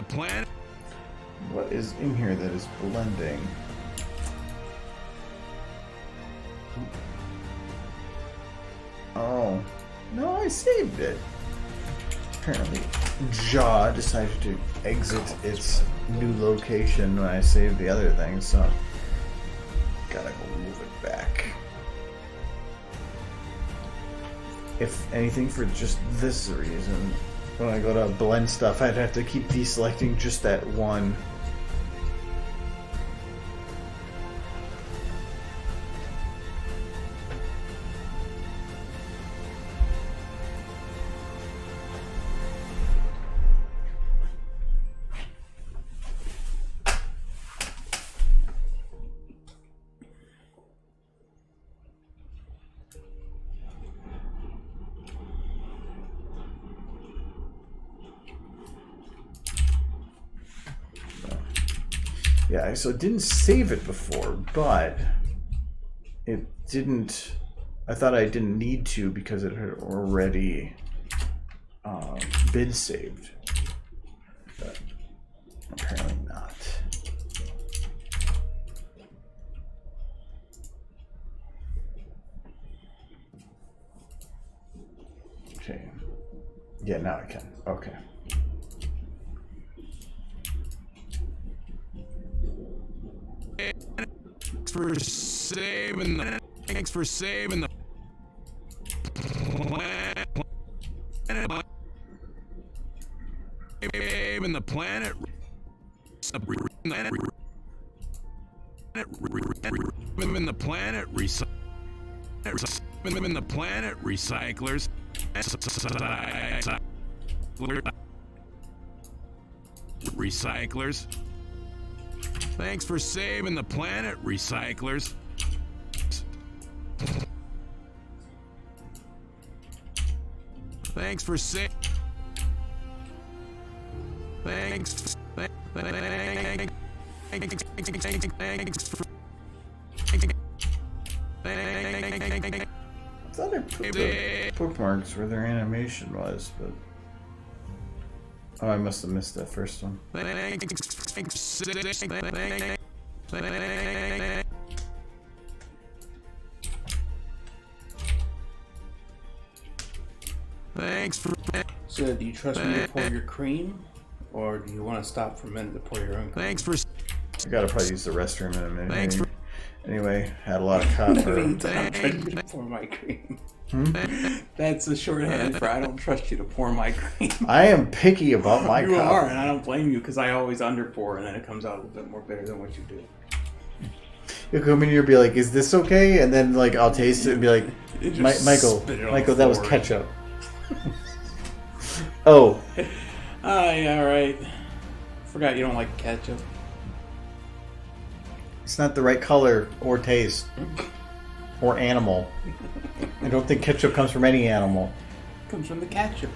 planet. What is in here that is blending? Oh, no, I saved it. Apparently, Jaw decided to exit its new location when I saved the other thing, so gotta go move it back. If anything, for just this reason, when I go to blend stuff, I'd have to keep deselecting just that one. Yeah, so it didn't save it before, but it didn't. I thought I didn't need to because it had already been saved. But apparently not. Okay. Yeah, now I can. Okay. Thanks for saving the planet. Recyclers. Recyclers. Thanks for saving the planet, recyclers. Thanks for saving. Thanks. I thought I put the bookmarks where their animation was, but oh, I must have missed that first one. Thanks for. So, do you trust me to pour your cream, or do you want to stop for a minute to pour your own cream? Thanks for. I gotta probably use the restroom in a minute. Thanks for. Anyway, had a lot of copper. I don't trust you to pour my cream. That's the shorthand for I don't trust you to pour my cream. I am picky about my You copper. are, and I don't blame you because I always underpour, and then it comes out a little bit more bitter than what you do. You'll come in here and be like, "Is this okay?" And then like I'll taste it and be like, Just spit it on the that was floor." ketchup." Oh, Ah, yeah, right. Forgot you don't like ketchup. It's not the right color or taste or animal. I don't think ketchup comes from any animal. It comes from the ketchup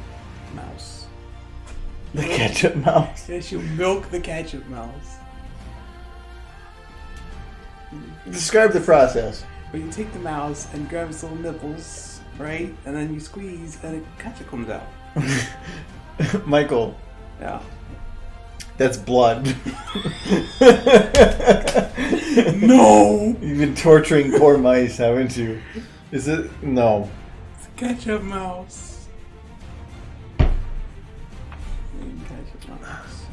mouse. The ketchup mouse. Yes, you milk the ketchup mouse. Describe the process. But you take the mouse and grab its little nipples, right? And then you squeeze and ketchup comes out. Michael, Yeah. that's blood. No! You've been torturing poor mice, haven't you? Is it? No. It's a ketchup mouse. Ketchup mouse.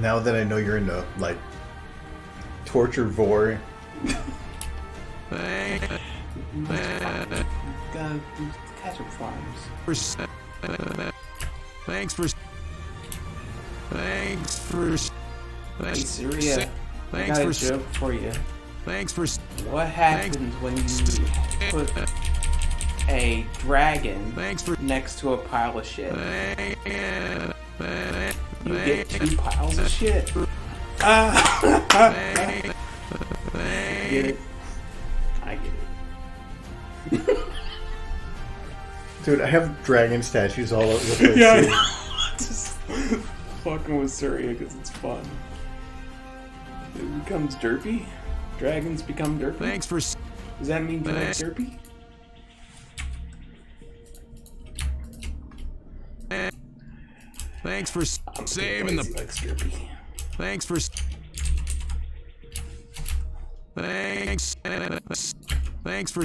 Now that I know you're into, like, torture vor. Gotta do ketchup farms. Thanks for. Hey, Syria. I Thanks got a for. joke for you. Thanks for. What happens when you put a dragon Thanks for. next to a pile of shit? You get 2 piles of shit. Get it? I get it. Dude, I have dragon statues all over the place. Yeah, too. just fucking with Syria because it's fun. It becomes derpy. Dragons become derpy. Thanks for. Does that mean you like derpy? Thanks for saving the. Likes derpy. Thanks for. Thanks. Thanks for.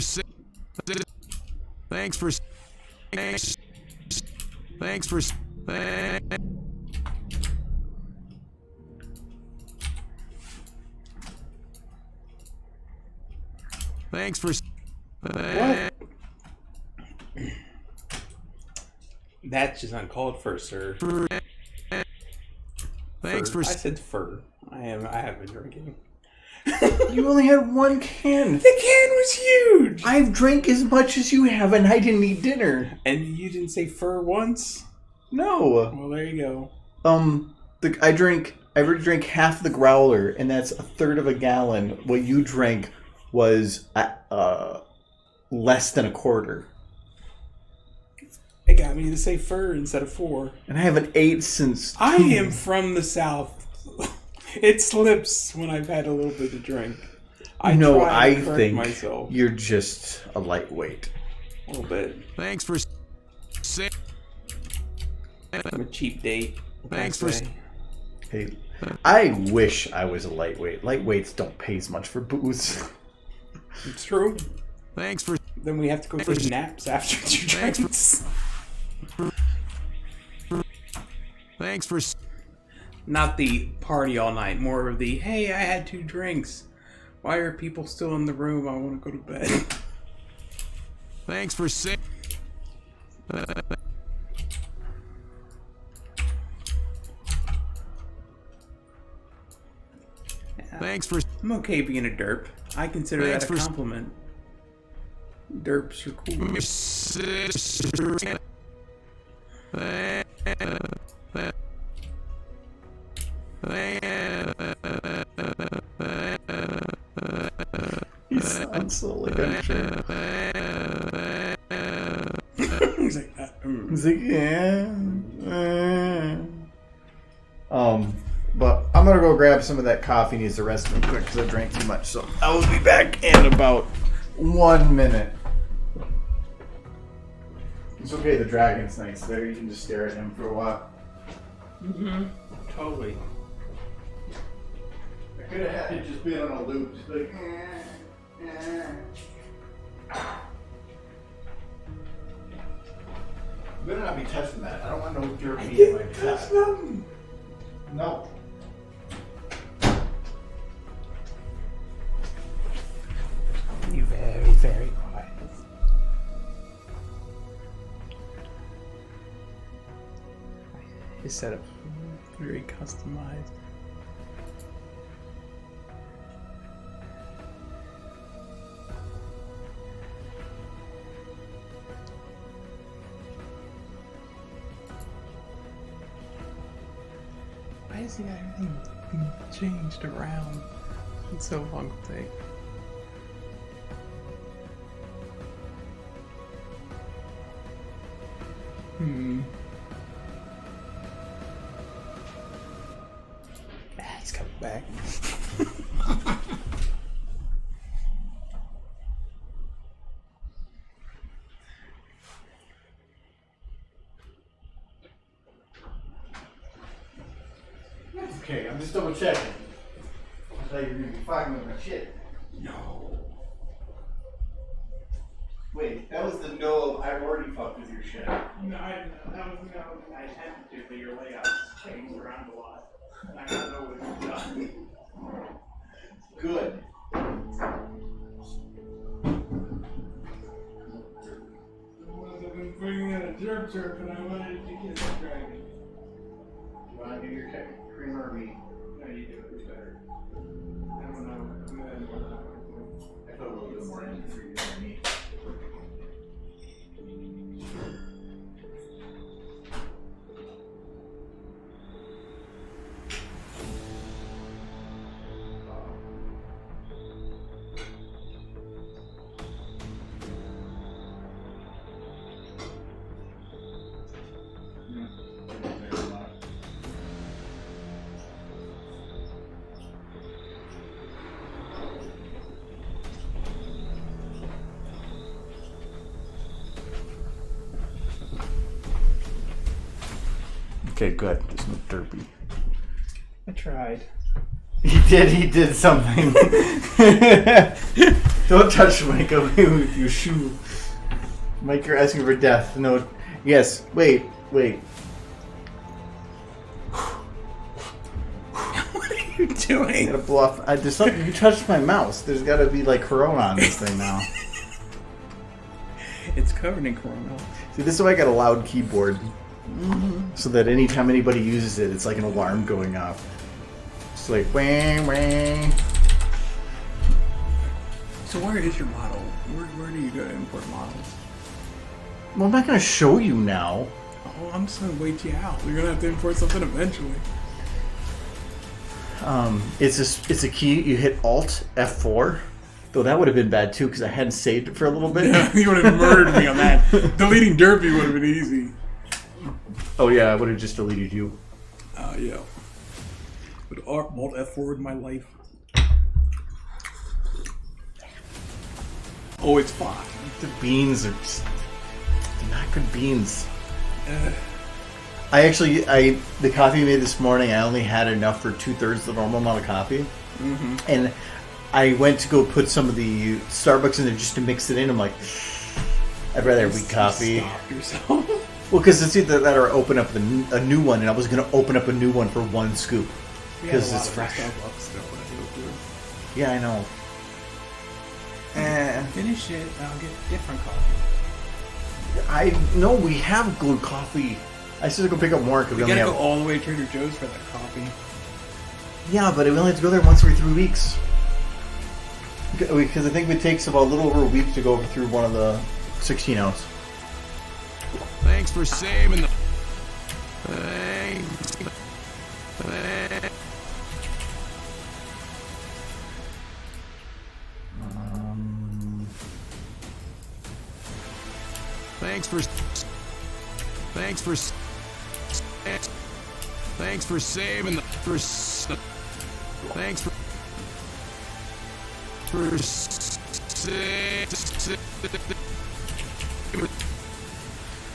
Thanks for. Thanks for. Thanks for. What? That's just uncalled for, sir. Thanks Fur. for. I said fur. I have been drinking. You only had 1 can. The can was huge! I've drank as much as you have, and I didn't eat dinner. And you didn't say fur once? No. Well, there you go. I already drank half the growler, and that's 1/3 of a gallon. What you drank was less than 1/4. It got me to say fur instead of 4. And I haven't ate since. I am from the South. It slips when I've had a little bit to drink. I correct myself you're just a lightweight. a little bit. Thanks for. I'm a cheap date. Thanks for. Hey, I wish I was a lightweight. Lightweights don't pay as much for booze. It's true. Thanks for. Then we have to go for naps after 2 drinks. Thanks for. Not the party all night. More of the, hey, I had 2 drinks. Why are people still in the room? I want to go to bed. Thanks for. Thanks for. I'm okay being a derp. I consider Thanks that a for- compliment. Derps are cool. You sound so like a jerk. He's like, He's like, yeah. But I'm gonna go grab some of that coffee. Needs to rest real quick because I drank too much. So I will be back in about 1 minute. It's okay. The dragon's nice there. You can just stare at him for a while. Totally. I could have had it just been on a loop, just like. You better not be touching that. I don't want no dirt meat in my cut. No. You very, very quiet. His setup very customized. Why is he got everything changed around? It's so long to take. It's coming back. Okay, I'm just double checking. I thought you were gonna be fucking with my shit. No. Wait, that was the no. I've already fucked with your shit. No, that was no. I attempted to, but your layout's changed around a lot. And I don't know what you've done. Good. I've been putting in a jerk, and I wanted to get the dragon. You want to do your cream or me? No, you do it. It's better. I don't know. I'm gonna do more I put a little bit more in for you than me. Okay, good. There's no derpy. I tried. He did something. Don't touch Micah with your shoe. Mike, you're asking for death. No. Yes. Wait. What are you I doing? gotta blow off. You touched my mouse. There's gotta be like Corona on this thing now. It's covered in Corona. See, this is why I got a loud keyboard. So that anytime anybody uses it, it's like an alarm going off. It's like wang wang. So where is your model? Where do you go to import models? Well, I'm not gonna show you now. Oh, I'm just gonna wait you out. You're gonna have to import something eventually. It's a key. You hit Alt F4. Though that would have been bad too because I hadn't saved it for a little bit. Yeah, you would have murdered me on that. Deleting Derpy would have been easy. Oh yeah, I would have just deleted you. Yeah. But Alt F4 in my life. Oh, it's fine. The beans are just they're not good beans. The coffee you made this morning, I only had enough for 2/3 the normal amount of coffee. Mm-hmm. And I went to go put some of the Starbucks in there just to mix it in. I'm like, I'd rather have weak coffee. Stop yourself. Well, because it's either that or open up a new one, and I was going to open up a new one for one scoop. Because it's fresh. Starbucks stuff when I go through. Yeah, I know. Finish it, and I'll get different coffee. No, we have good coffee. I still have to go pick up more because We we only gotta have... go all the way to Trader Joe's for that coffee. Yeah, but we only have to go there once every 3 weeks. Because I think it takes about a little over a week to go through one of the 16 ounce. Thanks for saving the... Thanks for saving the... Thanks for...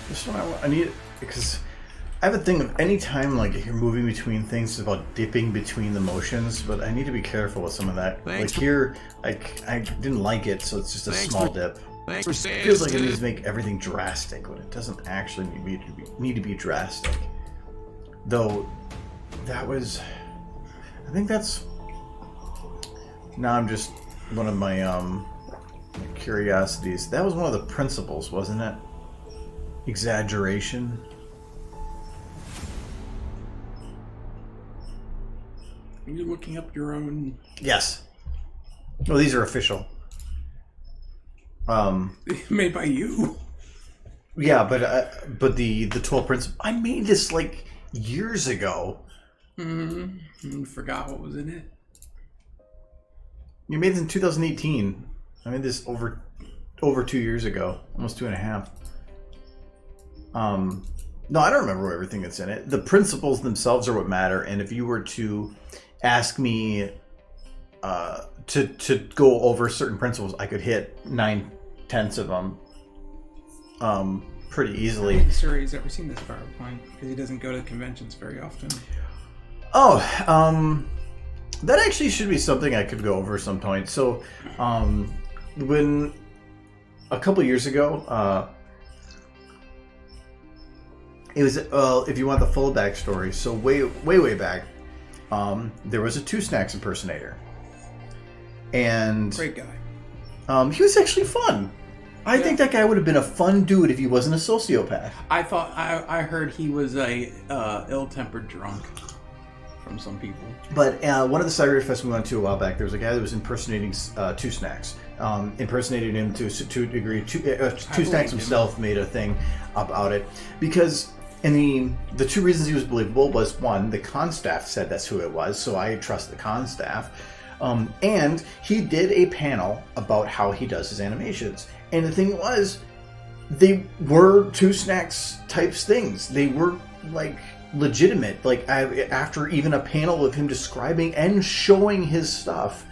This one I need, because I have a thing of any time like you're moving between things, it's about dipping between the motions, but I need to be careful with some of that. Thanks like here, I didn't like it, so it's just a small dip. Thanks for It saving... feels like it needs to make everything drastic, but it doesn't actually need to be drastic. Though, that was... I think that's... Now I'm just... One of my curiosities. That was one of the principles, wasn't it? Exaggeration. You're looking up your own... Yes. Well, these are official. Made by you. Yeah, but the 12 principles. I made this like years ago. Mm-hmm. Forgot what was in it. You made this in 2018. I made this over 2 years ago, almost 2.5. No, I don't remember everything that's in it. The principles themselves are what matter, and if you were to ask me to go over certain principles, I could hit 9/10 of them pretty I easily. don't think Surrey's ever seen this PowerPoint because he doesn't go to conventions very often. Oh, that actually should be something I could go over some point. So, when a couple years ago, it was if you want the full backstory. So way back, there was a Two Snacks impersonator, and Great guy. he was actually fun. I think that guy would have been a fun dude if he wasn't a sociopath. I heard he was a ill-tempered drunk from some people. But one of the Cyber Fest we went to a while back, there was a guy that was impersonating Two Snacks. Impersonated him to a degree. Two Snacks himself made a thing about it. Because, and the two reasons he was believable was, one, the con staff said that's who it was, so I trust the con staff. And he did a panel about how he does his animations. And the thing was, they were Two Snacks types things. They were, like, legitimate. Like, after even a panel of him describing and showing his stuff,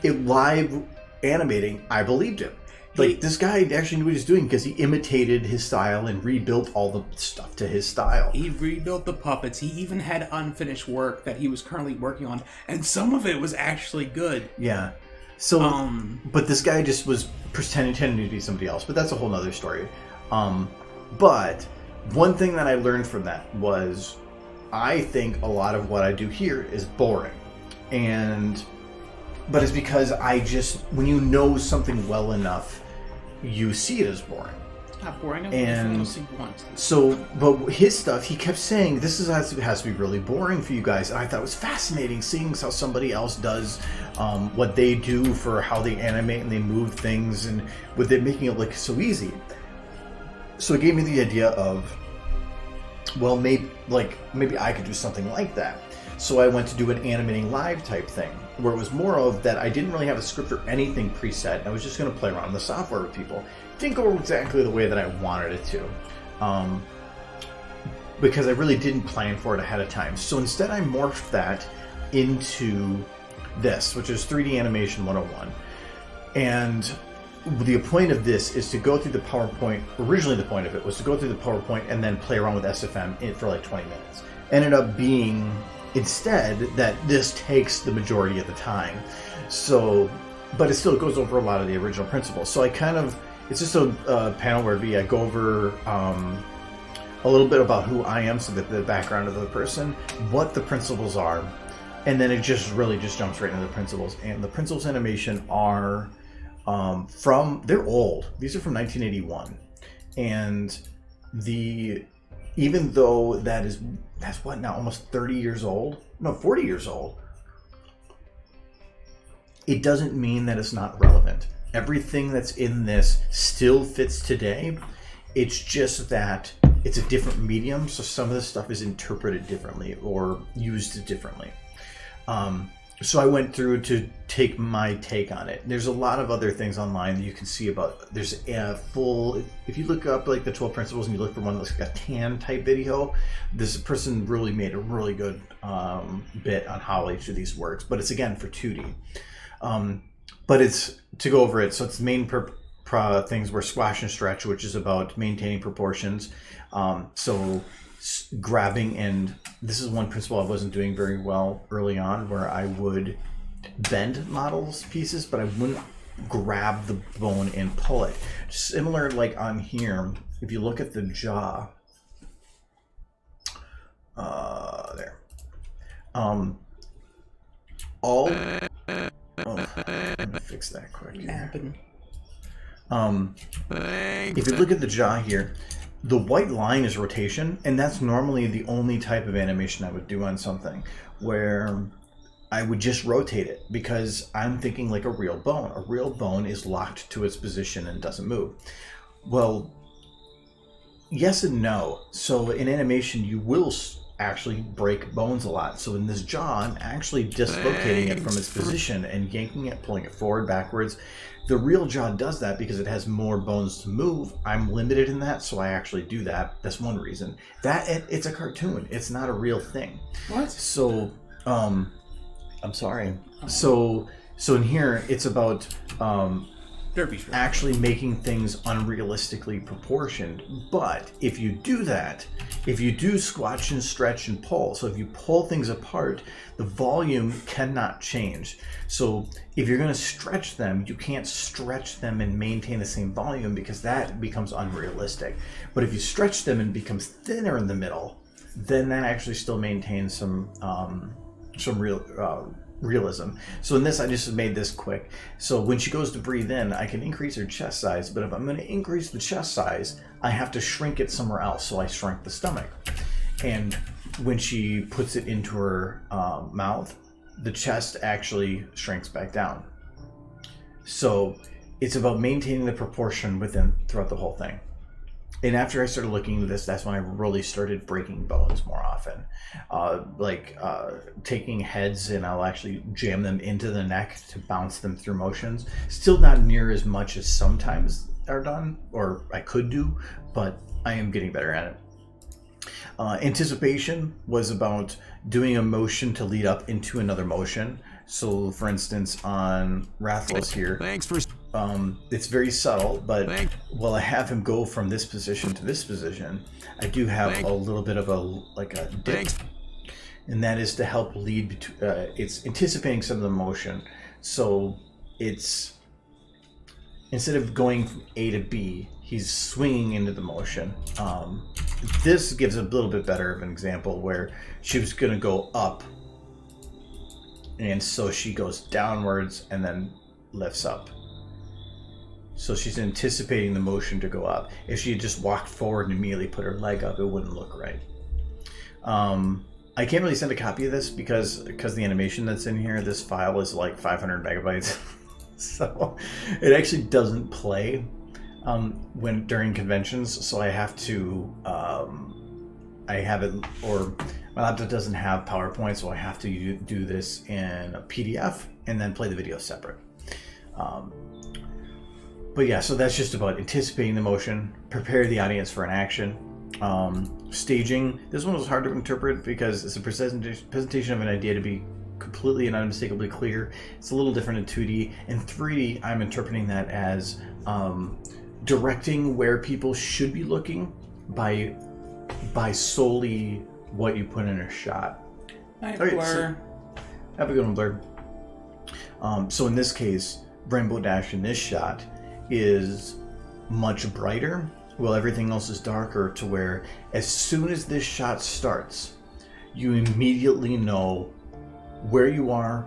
it live animating, I believed him. Like, this guy actually knew what he was doing because he imitated his style and rebuilt all the stuff to his style. He rebuilt the puppets. He even had unfinished work that he was currently working on, and some of it was actually good. Yeah. So, but this guy just was pretending to be somebody else. But that's a whole nother story. But one thing that I learned from that was, I think a lot of what I do here is boring, but it's because when you know something well enough, you see it as boring. Not boring. And see once. So, but his stuff, he kept saying, this has to be really boring for you guys. And I thought it was fascinating seeing how somebody else does what they do for how they animate and they move things, and with it making it look so easy. So it gave me the idea of, well, maybe I could do something like that. So I went to do an animating live type thing, where it was more of that I didn't really have a script or anything preset. I was just going to play around with the software with people. It didn't go exactly the way that I wanted it to, because I really didn't plan for it ahead of time. So instead I morphed that into this, which is 3D Animation 101. And the point of this is to go through the PowerPoint. Originally the point of it was to go through the PowerPoint and then play around with SFM for like 20 minutes. Ended up being, instead, that this takes the majority of the time. So, but it still goes over a lot of the original principles. So it's just a panel where I go over a little bit about who I am, so that the background of the person, what the principles are, and then it just really jumps right into the principles. And the principles animation are they're old. These are from 1981, and even though that's what now, almost 30 years old, no, 40 years old, it doesn't mean that it's not relevant. Everything that's in this still fits today. It's just that it's a different medium, so some of the stuff is interpreted differently or used differently. So I went through to take my take on it. There's a lot of other things online that you can see about. There's a full, if you look up like the 12 principles and you look for one that's like a tan type video, this person really made a really good bit on how each of these works. But it's, again, for 2D. But it's to go over it. So it's main things were squash and stretch, which is about maintaining proportions. So grabbing, and this is one principle I wasn't doing very well early on, where I would bend models pieces, but I wouldn't grab the bone and pull it. Similar, like on here, if you look at the jaw, there, let me fix that quick here. If you look at the jaw here, the white line is rotation, and that's normally the only type of animation I would do on something, where I would just rotate it, because I'm thinking like a real bone. A real bone is locked to its position and doesn't move. Well, yes and no. So in animation, you will actually break bones a lot. So in this jaw, I'm actually dislocating it from its position and yanking it, pulling it forward, backwards. The real jaw does that because it has more bones to move. I'm limited in that, so I actually do that. That's one reason. It's a cartoon. It's not a real thing. What? So, I'm sorry. So in here, it's about Derpy. actually making things unrealistically proportioned. But if you do that, if you do squatch and stretch and pull, so if you pull things apart, the volume cannot change. So if you're going to stretch them, you can't stretch them and maintain the same volume because that becomes unrealistic. But if you stretch them and becomes thinner in the middle, then that actually still maintains some realism. So in this, I just made this quick. So when she goes to breathe in, I can increase her chest size, but if I'm going to increase the chest size, I have to shrink it somewhere else. So I shrink the stomach. And when she puts it into her mouth, the chest actually shrinks back down. So it's about maintaining the proportion throughout the whole thing. And after I started looking into this, that's when I really started breaking bones more often. Taking heads, and I'll actually jam them into the neck to bounce them through motions. Still not near as much as sometimes are done, or I could do, but I am getting better at it. Anticipation was about doing a motion to lead up into another motion. So, for instance, on Rathless here, it's very subtle, but while I have him go from this position to this position, I do have a little bit of a dip, and that is to help lead. It's anticipating some of the motion, so it's instead of going from A to B, he's swinging into the motion. This gives a little bit better of an example where she was going to go up, and so she goes downwards and then lifts up. So she's anticipating the motion to go up. If she had just walked forward and immediately put her leg up, it wouldn't look right. I can't really send a copy of this because the animation that's in here, this file is like 500 megabytes. So it actually doesn't play during conventions. So I have to, I have it, or my laptop doesn't have PowerPoint, so I have to do this in a PDF and then play the video separate. But yeah, so that's just about anticipating the motion, prepare the audience for an action. Staging, this one was hard to interpret because it's a presentation of an idea to be completely and unmistakably clear. It's a little different in 2D. In 3D, I'm interpreting that as directing where people should be looking by solely what you put in a shot. Hi, Blur. Have a good one, Blur. So in this case, Rainbow Dash in this shot is much brighter, while everything else is darker, to where as soon as this shot starts, you immediately know where you are,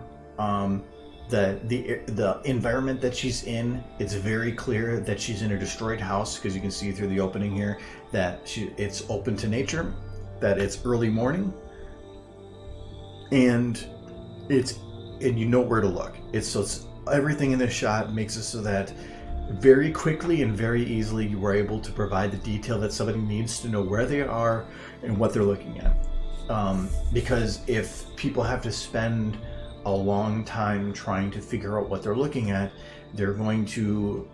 the environment that she's in. It's very clear that she's in a destroyed house because you can see through the opening here that it's open to nature, that it's early morning, and you know where to look. It's everything in this shot makes it so that very quickly and very easily you were able to provide the detail that somebody needs to know where they are and what they're looking at. Because if people have to spend a long time trying to figure out what they're looking at, they're going to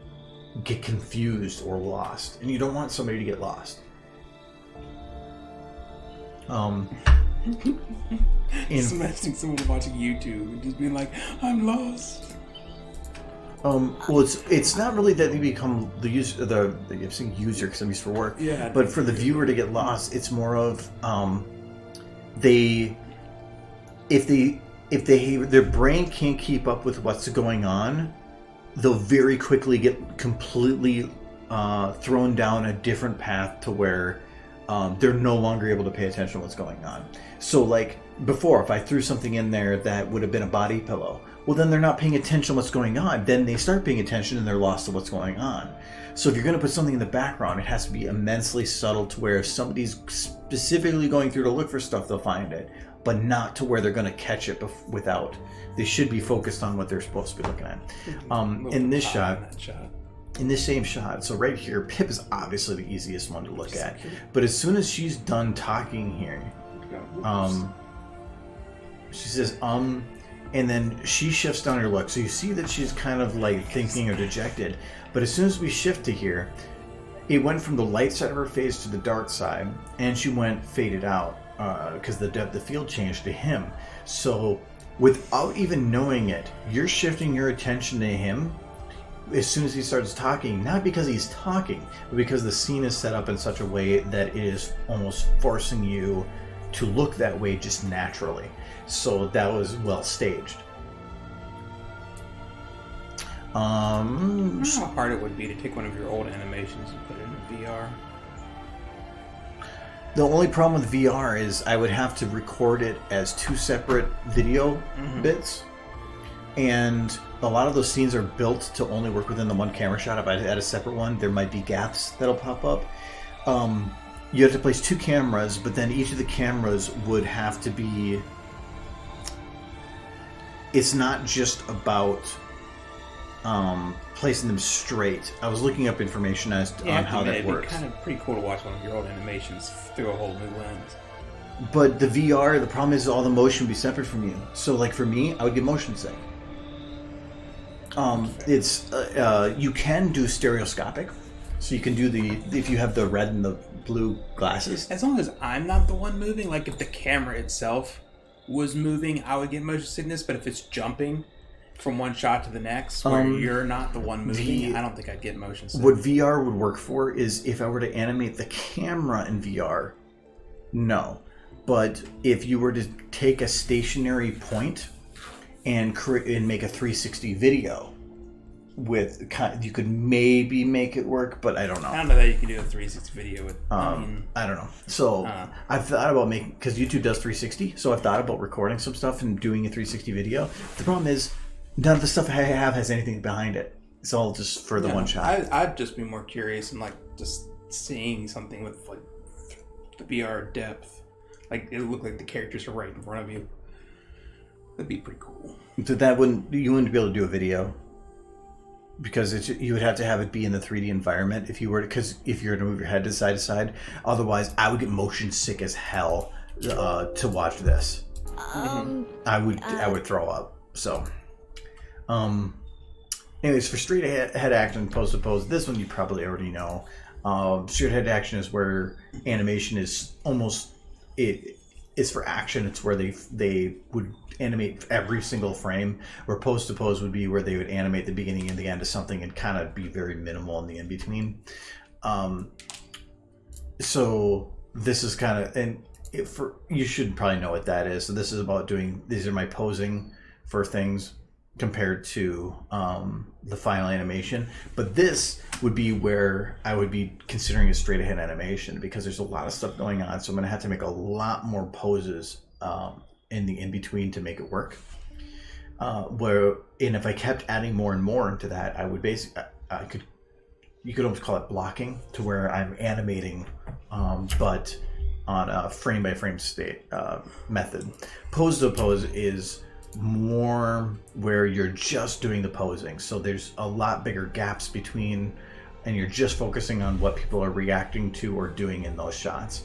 get confused or lost, and you don't want somebody to get lost. Just imagining someone watching YouTube and just being like, I'm lost. Well, it's not really that they become the user, I'm saying user because I'm used for work. Yeah. But for the viewer to get lost, it's more of their brain can't keep up with what's going on, they'll very quickly get completely thrown down a different path to where they're no longer able to pay attention to what's going on. So like before, if I threw something in there that would have been a body pillow, well, then they're not paying attention to what's going on. Then they start paying attention and they're lost to what's going on. So if you're going to put something in the background, it has to be immensely subtle to where if somebody's specifically going through to look for stuff, they'll find it, but not to where they're going to catch it without. They should be focused on what they're supposed to be looking at. In this in this same shot, so right here, Pip is obviously the easiest one to look at. But as soon as she's done talking here, She says, and then she shifts down her look. So you see that she's kind of like thinking or dejected. But as soon as we shift to here, it went from the light side of her face to the dark side, and she went faded out because the depth of field changed to him. So without even knowing it, you're shifting your attention to him as soon as he starts talking, not because he's talking, but because the scene is set up in such a way that it is almost forcing you to look that way just naturally. So that was well staged. I don't know how hard it would be to take one of your old animations and put it in VR. The only problem with VR is I would have to record it as two separate video bits, and a lot of those scenes are built to only work within the one camera shot. If I had a separate one, there might be gaps that'll pop up. You have to place two cameras, but then each of the cameras would have to be... It's not just about placing them straight. I was looking up information on how that works. It'd be kind of pretty cool to watch one of your old animations through a whole new lens. But the VR, the problem is all the motion would be separate from you. So, like for me, I would get motion sick. You can do stereoscopic, so you can do if you have the red and the blue glasses. As long as I'm not the one moving, like if the camera itself was moving, I would get motion sickness. But if it's jumping from one shot to the next, where you're not the one moving, I don't think I'd get motion sickness. What VR would work for is if I were to animate the camera in VR, no. But if you were to take a stationary point and make a 360 video you could maybe make it work, but I don't know. I don't know that you can do a 360 video with. I don't know. So I've thought about because YouTube does 360, so I've thought about recording some stuff and doing a 360 video. The problem is none of the stuff I have has anything behind it. It's all just for the one shot. I'd just be more curious and like just seeing something with like the VR depth. Like it looked like the characters are right in front of you. That'd be pretty cool. So you wouldn't be able to do a video because you would have to have it be in the 3D environment if you were to move your head to side. Otherwise, I would get motion sick as hell to watch this. I would throw up. So, anyways, for straight head action, pose to pose, this one you probably already know. Straight head action is where animation is almost it's for action. It's where they would animate every single frame, where pose to pose would be where they would animate the beginning and the end of something and kind of be very minimal in the in between. So this is kind of, you should probably know what that is. So this is about these are my posing for things compared to the final animation. But this would be where I would be considering a straight ahead animation, because there's a lot of stuff going on. So I'm going to have to make a lot more poses in the in-between to make it work. And if I kept adding more and more into that, I would you could almost call it blocking, to where I'm animating, but on a frame by frame state method. Pose to pose is more where you're just doing the posing. So there's a lot bigger gaps between, and you're just focusing on what people are reacting to or doing in those shots.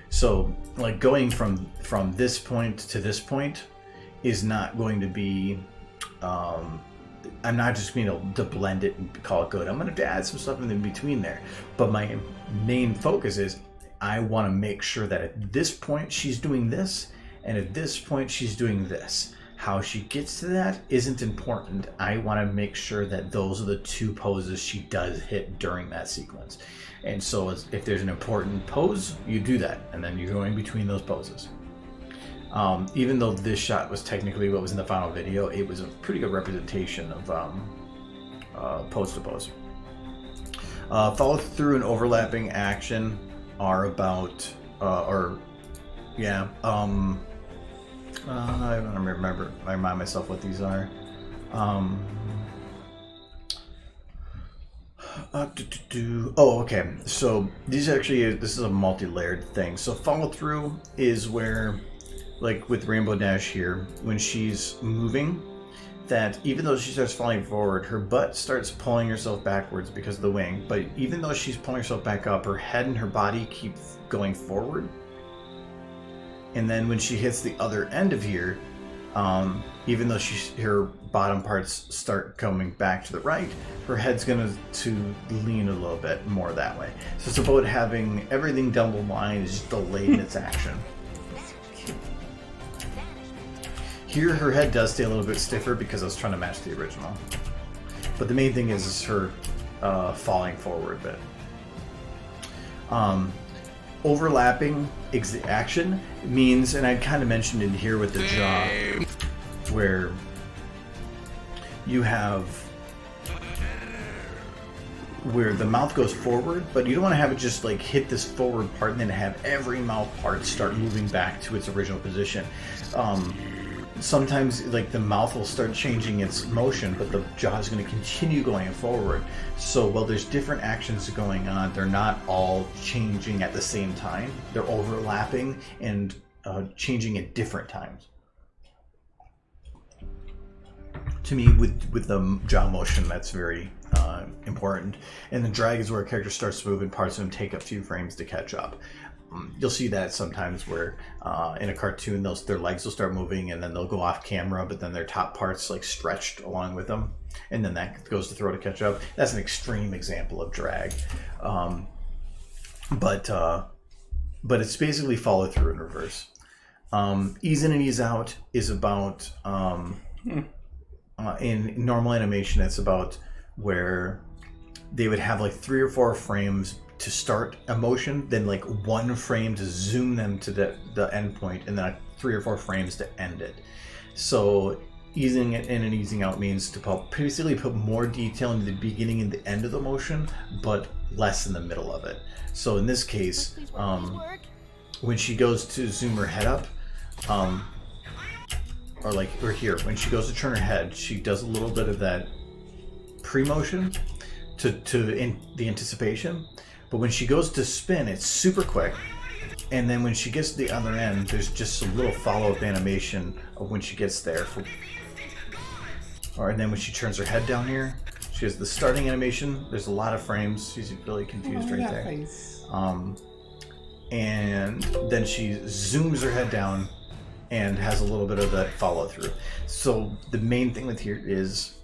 So like going from this point to this point is not going to be, I'm not just going to blend it and call it good. I'm going to add some stuff in between there. But my main focus is I want to make sure that at this point she's doing this, and at this point she's doing this. How she gets to that isn't important. I want to make sure that those are the two poses she does hit during that sequence. And so if there's an important pose, you do that, and then you're going between those poses. Even though this shot was technically what was in the final video, it was a pretty good representation of pose to pose. Follow through and overlapping action are about, I don't remind myself what these are. Okay. So this is a multi-layered thing. So follow through is where, like with Rainbow Dash here, when she's moving, that even though she starts falling forward, her butt starts pulling herself backwards because of the wing. But even though she's pulling herself back up, her head and her body keep going forward. And then when she hits the other end of here, even though her bottom parts start coming back to the right, her head's going to lean a little bit more that way. So it's about having everything down the line is just delayed in its action. Here, her head does stay a little bit stiffer because I was trying to match the original. But the main thing is her falling forward a bit. Overlapping action means, and I kind of mentioned in here with the jaw, where you have where the mouth goes forward, but you don't want to have it just like hit this forward part and then have every mouth part start moving back to its original position. Sometimes like the mouth will start changing its motion, but the jaw is going to continue going forward. So while there's different actions going on, they're not all changing at the same time. They're overlapping and changing at different times. To me, with the jaw motion, that's very important. And the drag is where a character starts to move and parts of them take a few frames to catch up. You'll see that sometimes where in a cartoon their legs will start moving and then they'll go off camera, but then their top parts like stretched along with them, and then that goes to throw to catch up. That's an extreme example of drag, but it's basically follow through in reverse. Ease in and ease out is about in normal animation, it's about where they would have like 3 or 4 frames to start a motion, then like 1 frame to zoom them to the end point, and then 3 or 4 frames to end it. So easing it in and easing out means to basically put more detail into the beginning and the end of the motion, but less in the middle of it. So in this case, when she goes to zoom her head up, or here, when she goes to turn her head, she does a little bit of that pre-motion to the anticipation. But when she goes to spin, it's super quick. And then when she gets to the other end, there's just a little follow-up animation of when she gets there. And then when she turns her head down here, she has the starting animation. There's a lot of frames. She's really confused right there. And then she zooms her head down and has a little bit of that follow-through. So the main thing with here is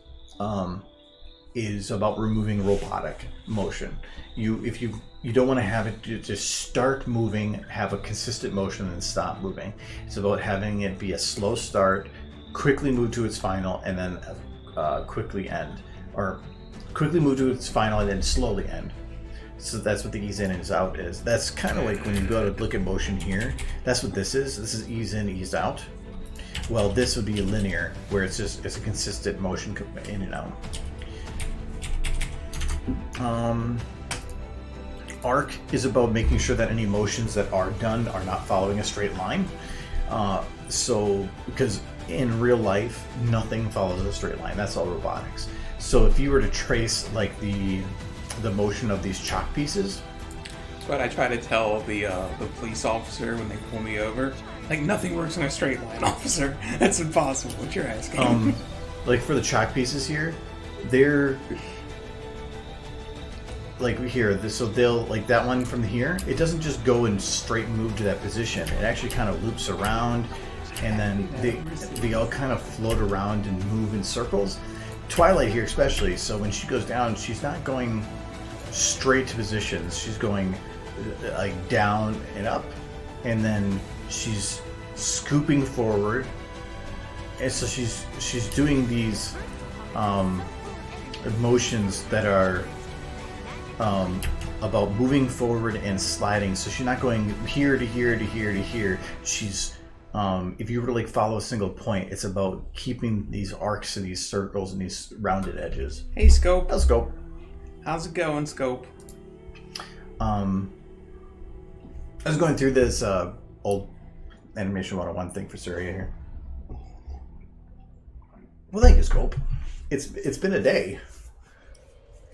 about removing robotic motion. If you don't want to have it just start moving, have a consistent motion, and stop moving. It's about having it be a slow start, quickly move to its final, and then quickly end, or quickly move to its final and then slowly end. So that's what the ease in and ease out is. That's kind of like when you go to look at motion here. That's what this is. This is ease in, ease out. Well, this would be linear, where it's a consistent motion in and out. Arc is about making sure that any motions that are done are not following a straight line. So, because in real life, nothing follows a straight line. That's all robotics. So if you were to trace like the motion of these chalk pieces. That's what I try to tell the police officer when they pull me over. Like, nothing works in a straight line, officer. That's impossible. What you're asking. Like for the chalk pieces here, they're like here. So they'll like that one from here. It doesn't just go and straight move to that position. It actually kind of loops around, and then they all kind of float around and move in circles. Twilight here especially. So when she goes down, she's not going straight to positions. She's going like down and up, and then she's scooping forward, and so she's doing these motions that are about moving forward and sliding. So she's not going here to here to here to here. She's if you were to like follow a single point, it's about keeping these arcs and these circles and these rounded edges. Hey, Scope. How's Scope? How's it going, Scope? I was going through this old Animation 101 thing for Surya here. Well, thank you, Scope. It's been a day.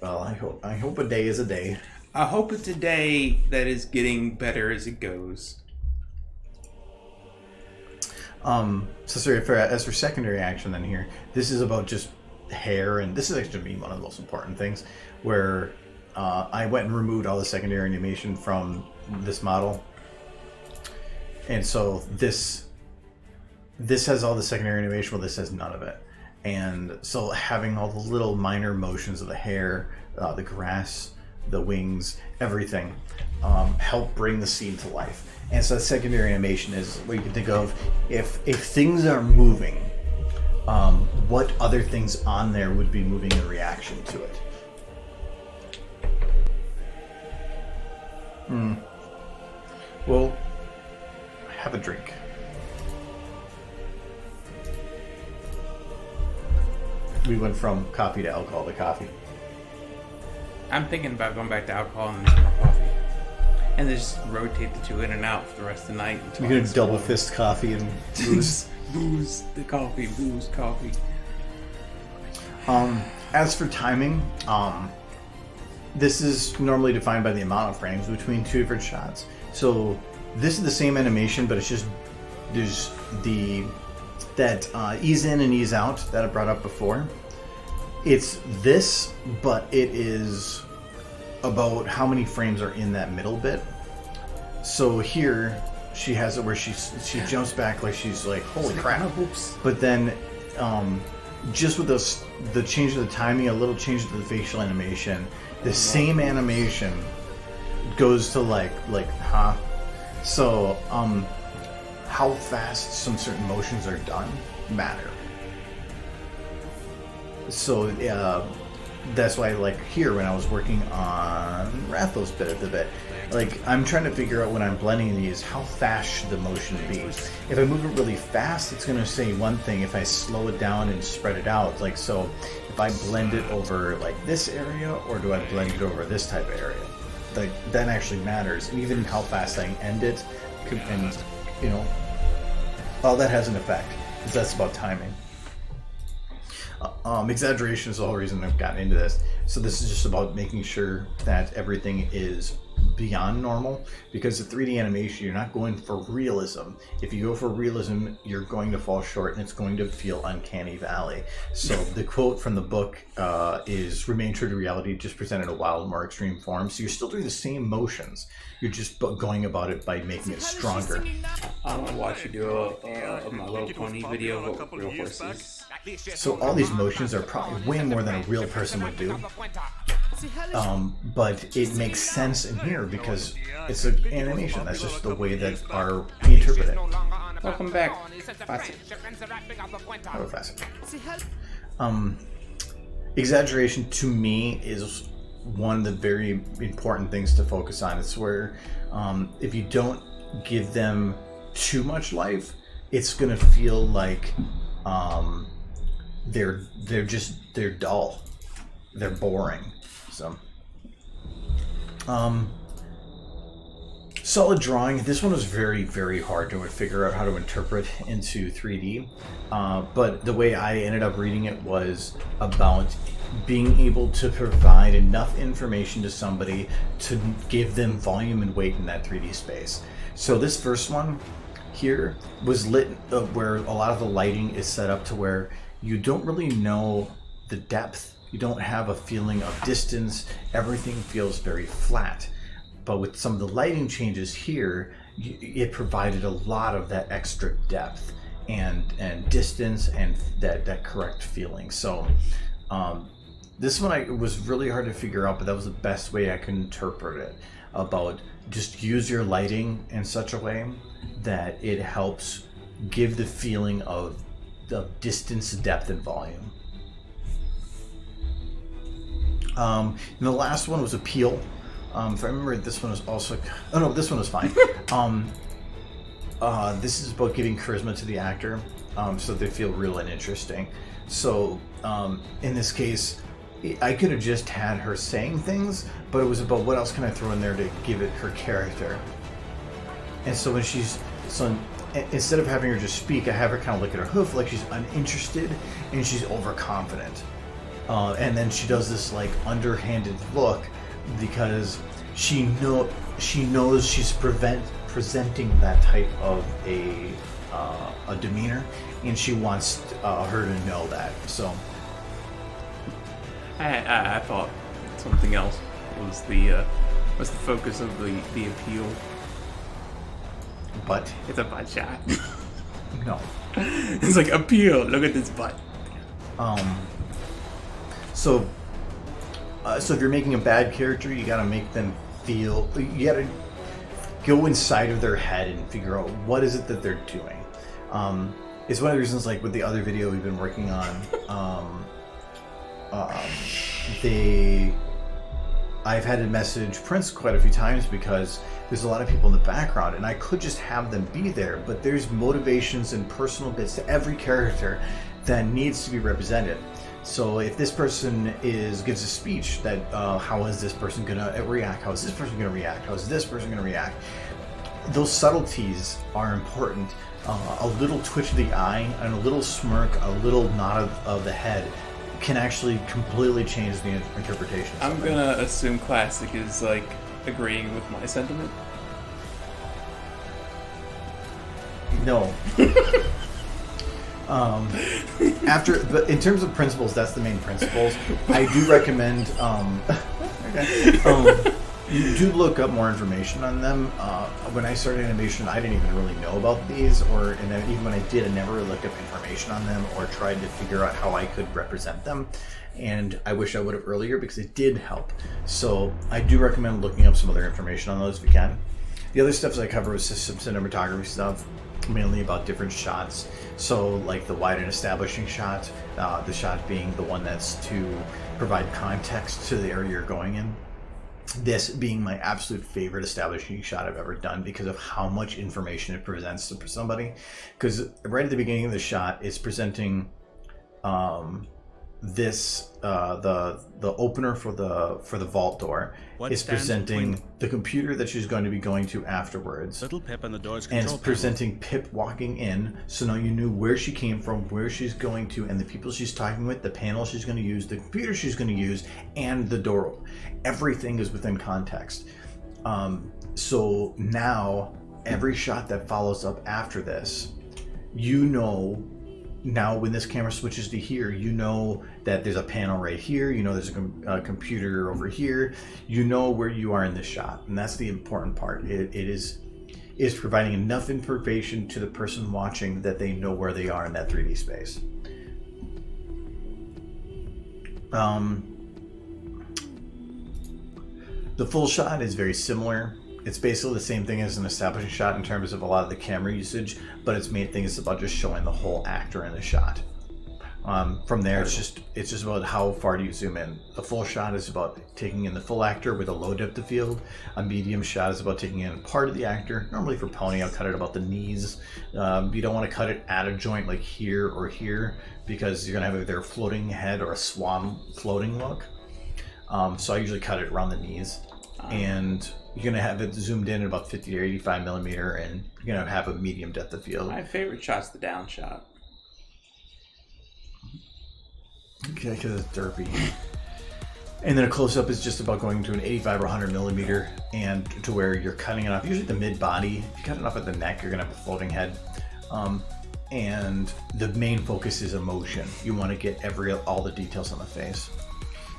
Well, I hope a day is a day. I hope it's a day that is getting better as it goes. So sorry, as for secondary action then here, this is about just hair, and this is actually one of the most important things, where I went and removed all the secondary animation from this model, And so this has all the secondary animation, well, this has none of it. And so having all the little minor motions of the hair, the grass, the wings, everything, help bring the scene to life. And so secondary animation is what you can think of if things are moving, what other things on there would be moving in reaction to it. Well, have a drink. We went from coffee to alcohol to coffee. I'm thinking about going back to alcohol and then more coffee. And then just rotate the two in and out for the rest of the night. You're going to double fist coffee and booze. Booze coffee. As for timing, this is normally defined by the amount of frames between two different shots. So this is the same animation, but it's just there's that ease in and ease out that I brought up before. It's this, but it is about how many frames are in that middle bit. So here she has it where she jumps back like she's like, holy crap. But then just with the change of the timing, a little change to the facial animation, the same animation goes to like huh. So how fast some certain motions are done matter. So that's why, like here, when I was working on Ratho's bit of the bit, like I'm trying to figure out when I'm blending these, how fast should the motion be? If I move it really fast, it's going to say one thing. If I slow it down and spread it out, like so, if I blend it over like this area, or do I blend it over this type of area? Like that actually matters, and even how fast I end it, and you know, all that has an effect. Because that's about timing. Exaggeration is the whole reason I've gotten into this. So this is just about making sure that everything is beyond normal, because the 3D animation, you're not going for realism. If you go for realism, you're going to fall short, and it's going to feel uncanny valley. So the quote from the book is, remain true to reality, just presented a wild, more extreme form. So you're still doing the same motions, you're just going about it by making it stronger. I want to watch you do a My Little Pony video of real horses. So all these motions are probably way more than a real person would do. But it makes sense in here because it's an animation. That's just the way that we interpret it. Welcome back, Facet. Hello, Facet. Exaggeration to me is one of the very important things to focus on. It's where if you don't give them too much life, it's gonna feel like they're dull, they're boring. So solid drawing. This one was very, very hard to figure out how to interpret into 3D, but the way I ended up reading it was about being able to provide enough information to somebody to give them volume and weight in that 3D space. So this first one here was lit where a lot of the lighting is set up to where you don't really know the depth. You don't have a feeling of distance. Everything feels very flat. But with some of the lighting changes here, it provided a lot of that extra depth and distance and that correct feeling. So this one was really hard to figure out, but that was the best way I could interpret it. About just use your lighting in such a way that it helps give the feeling of the distance, depth, and volume. And the last one was Appeal. If I remember, this one was also... Oh no, this one was fine. This is about giving charisma to the actor, so they feel real and interesting. So in this case, I could have just had her saying things, but it was about what else can I throw in there to give it her character. And so when instead of having her just speak, I have her kind of look at her hoof like she's uninterested and she's overconfident. And then she does this like underhanded look because she knows she's presenting that type of a demeanor, and she wants her to know that. So I thought something else was the focus of the appeal. butt. It's a butt shot. No. It's like, appeal. Look at this butt. So if you're making a bad character, you gotta make them feel. You gotta go inside of their head and figure out what is it that they're doing. It's one of the reasons, like with the other video we've been working on. I've had to message Prince quite a few times because there's a lot of people in the background, and I could just have them be there, but there's motivations and personal bits to every character that needs to be represented. So if this person gives a speech that how is this person gonna react? How is this person gonna react? How is this person gonna react? Those subtleties are important. A little twitch of the eye and a little smirk, a little nod of the head can actually completely change the interpretation. I'm gonna assume Classic is like agreeing with my sentiment. No. But in terms of principles, that's the main principles. I do recommend you do look up more information on them. When I started animation, I didn't even really know about these, and then even when I did, I never really looked up information on them or tried to figure out how I could represent them. And I wish I would have earlier because it did help. So I do recommend looking up some other information on those if you can. The other stuff I cover was some cinematography stuff, mainly about different shots. So like the wide and establishing shot, the shot being the one that's to provide context to the area you're going in. This being my absolute favorite establishing shot I've ever done because of how much information it presents to somebody. Because right at the beginning of the shot, it's presenting the opener for the vault door. It's presenting the computer that she's going to be going to afterwards. Little Pip and the door's and it's control presenting Pip walking in, so now you knew where she came from, where she's going to, and the people she's talking with, the panel she's going to use, the computer she's going to use, and the door. Everything is within context. So now every shot that follows up after this, you know. Now when this camera switches to here, you know that there's a panel right here, you know there's a computer over here, you know where you are in this shot, and that's the important part. It is providing enough information to the person watching that they know where they are in that 3D space. The full shot is very similar. It's basically the same thing as an establishing shot in terms of a lot of the camera usage, but its main thing is about just showing the whole actor in the shot. From there, it's just about how far do you zoom in. A full shot is about taking in the full actor with a low depth of field. A medium shot is about taking in part of the actor. Normally for Pony, I'll cut it about the knees. You don't want to cut it at a joint like here or here because you're going to have either a floating head or a swan floating look. So I usually cut it around the knees. And you're going to have it zoomed in at about 50 or 85 millimeter, and you're going to have a medium depth of field. My favorite shot's the down shot. Okay, because it's derpy. And then a close-up is just about going to an 85 or 100 millimeter, and to where you're cutting it off, usually the mid-body. If you cut it off at the neck, you're going to have a floating head. And the main focus is emotion. You want to get all the details on the face.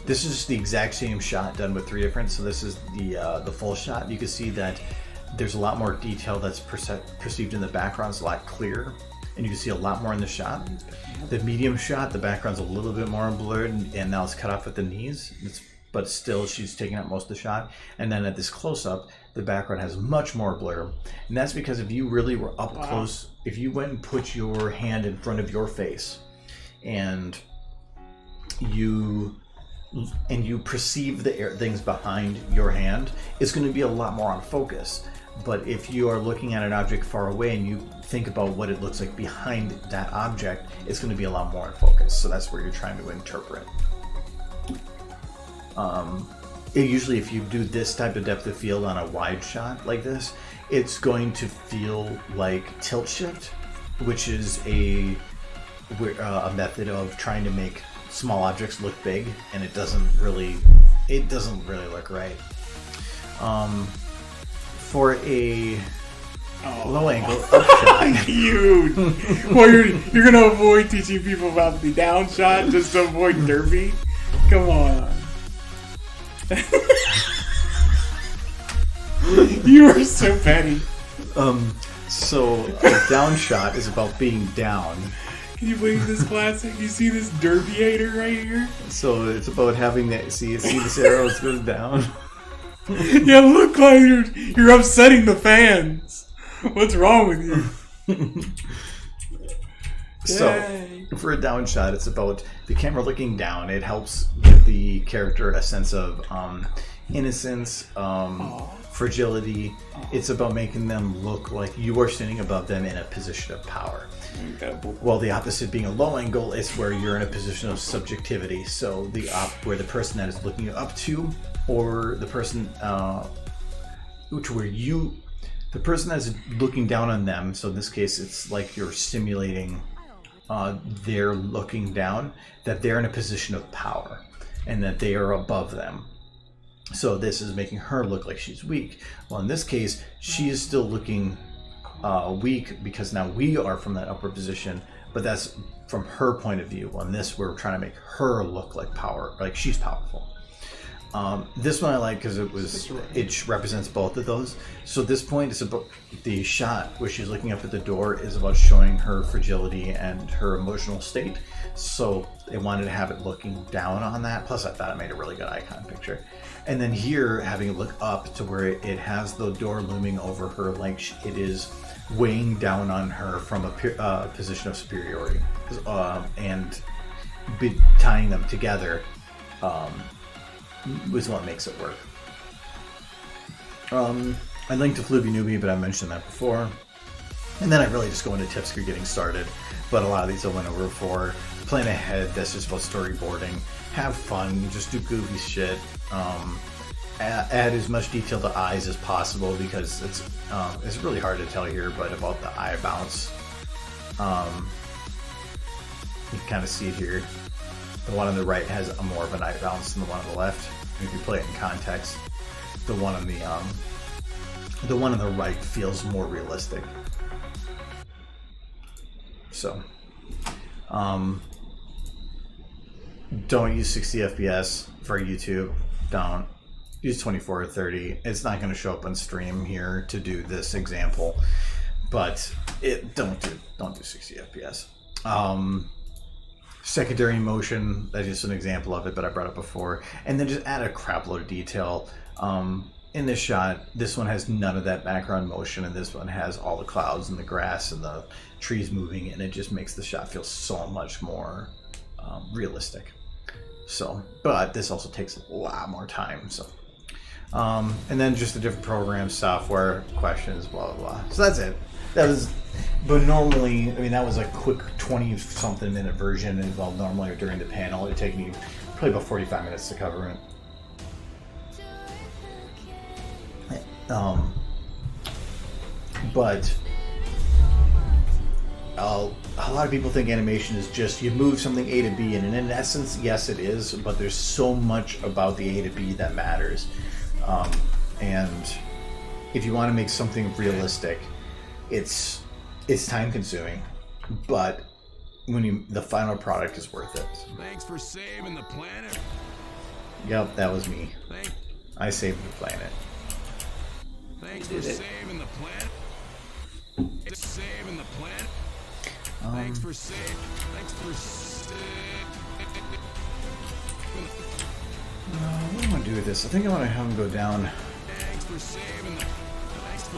This is the exact same shot done with 3 different. So this is the full shot. You can see that there's a lot more detail that's perceived in the background. It's a lot clearer, and you can see a lot more in the shot. The medium shot, the background's a little bit more blurred, and now it's cut off at the knees. But still, she's taking up most of the shot. And then at this close-up, the background has much more blur, and that's because if you really were up close, if you went and put your hand in front of your face, and you perceive the things behind your hand, it's going to be a lot more on focus. But if you are looking at an object far away and you think about what it looks like behind that object, it's going to be a lot more in focus. So that's where you're trying to interpret. Usually if you do this type of depth of field on a wide shot like this, it's going to feel like tilt shift, which is a method of trying to make small objects look big, and it doesn't really look right. For a low angle up shot, Huge. Well, you're gonna avoid teaching people about the down shot just to avoid derpy. Come on. You are so petty. So a down shot is about being down. Can you believe this classic? You see this derbiator right here? So it's about having that. See this arrow goes down. Yeah, look like you're upsetting the fans. What's wrong with you? So Yay. for a down shot, it's about the camera looking down. It helps give the character a sense of innocence, fragility. It's about making them look like you are standing above them in a position of power. Well, the opposite being a low angle is where you're in a position of subjectivity. So where the person that is looking up to, or the person the person that's looking down on them. So in this case, it's like you're simulating they're looking down, that they're in a position of power, and that they are above them. So this is making her look like she's weak. Well, in this case, she is still looking weak because now we are from that upper position, but that's from her point of view. On this, we're trying to make her look like she's powerful. This one I like because it represents both of those. So this point is about the shot where she's looking up at the door is about showing her fragility and her emotional state. So they wanted to have it looking down on that. Plus I thought it made a really good icon picture. And then here having it look up to where it has the door looming over her like it is weighing down on her from a position of superiority, and tying them together was what makes it work. I linked to Floopy Newbie, but I mentioned that before. And then I really just go into tips for getting started. But a lot of these I went over before. Plan ahead, that's just about storyboarding. Have fun, just do goofy shit. Add as much detail to eyes as possible because it's really hard to tell here, but about the eye bounce. You can kind of see it here. The one on the right has more of an eye bounce than the one on the left. If you play it in context, the one on the right feels more realistic. So, don't use 60 FPS for YouTube. Don't use 24 or 30. It's not going to show up on stream here to do this example, but don't do 60 FPS. Secondary motion, that's just an example of it, but I brought it before. And then just add a crap load of detail. In this shot, this one has none of that background motion, and this one has all the clouds and the grass and the trees moving, and it just makes the shot feel so much more realistic. So, but this also takes a lot more time. So, and then just the different programs, software, questions, blah blah blah. So that's it. But normally, I mean, that was a quick 20-something minute version, and well, normally during the panel, it'd take me probably about 45 minutes to cover it. But a lot of people think animation is just you move something A to B, and in essence, yes, it is. But there's so much about the A to B that matters, and if you want to make something realistic, it's time consuming, but when the final product is worth it. Thanks for saving the planet. Yep, that was me. I saved the planet. Thanks for saving the planet. Saving the planet. Thanks for saving. What do I want to do with this? I think I want to have him go down. Thanks for saving the. Thanks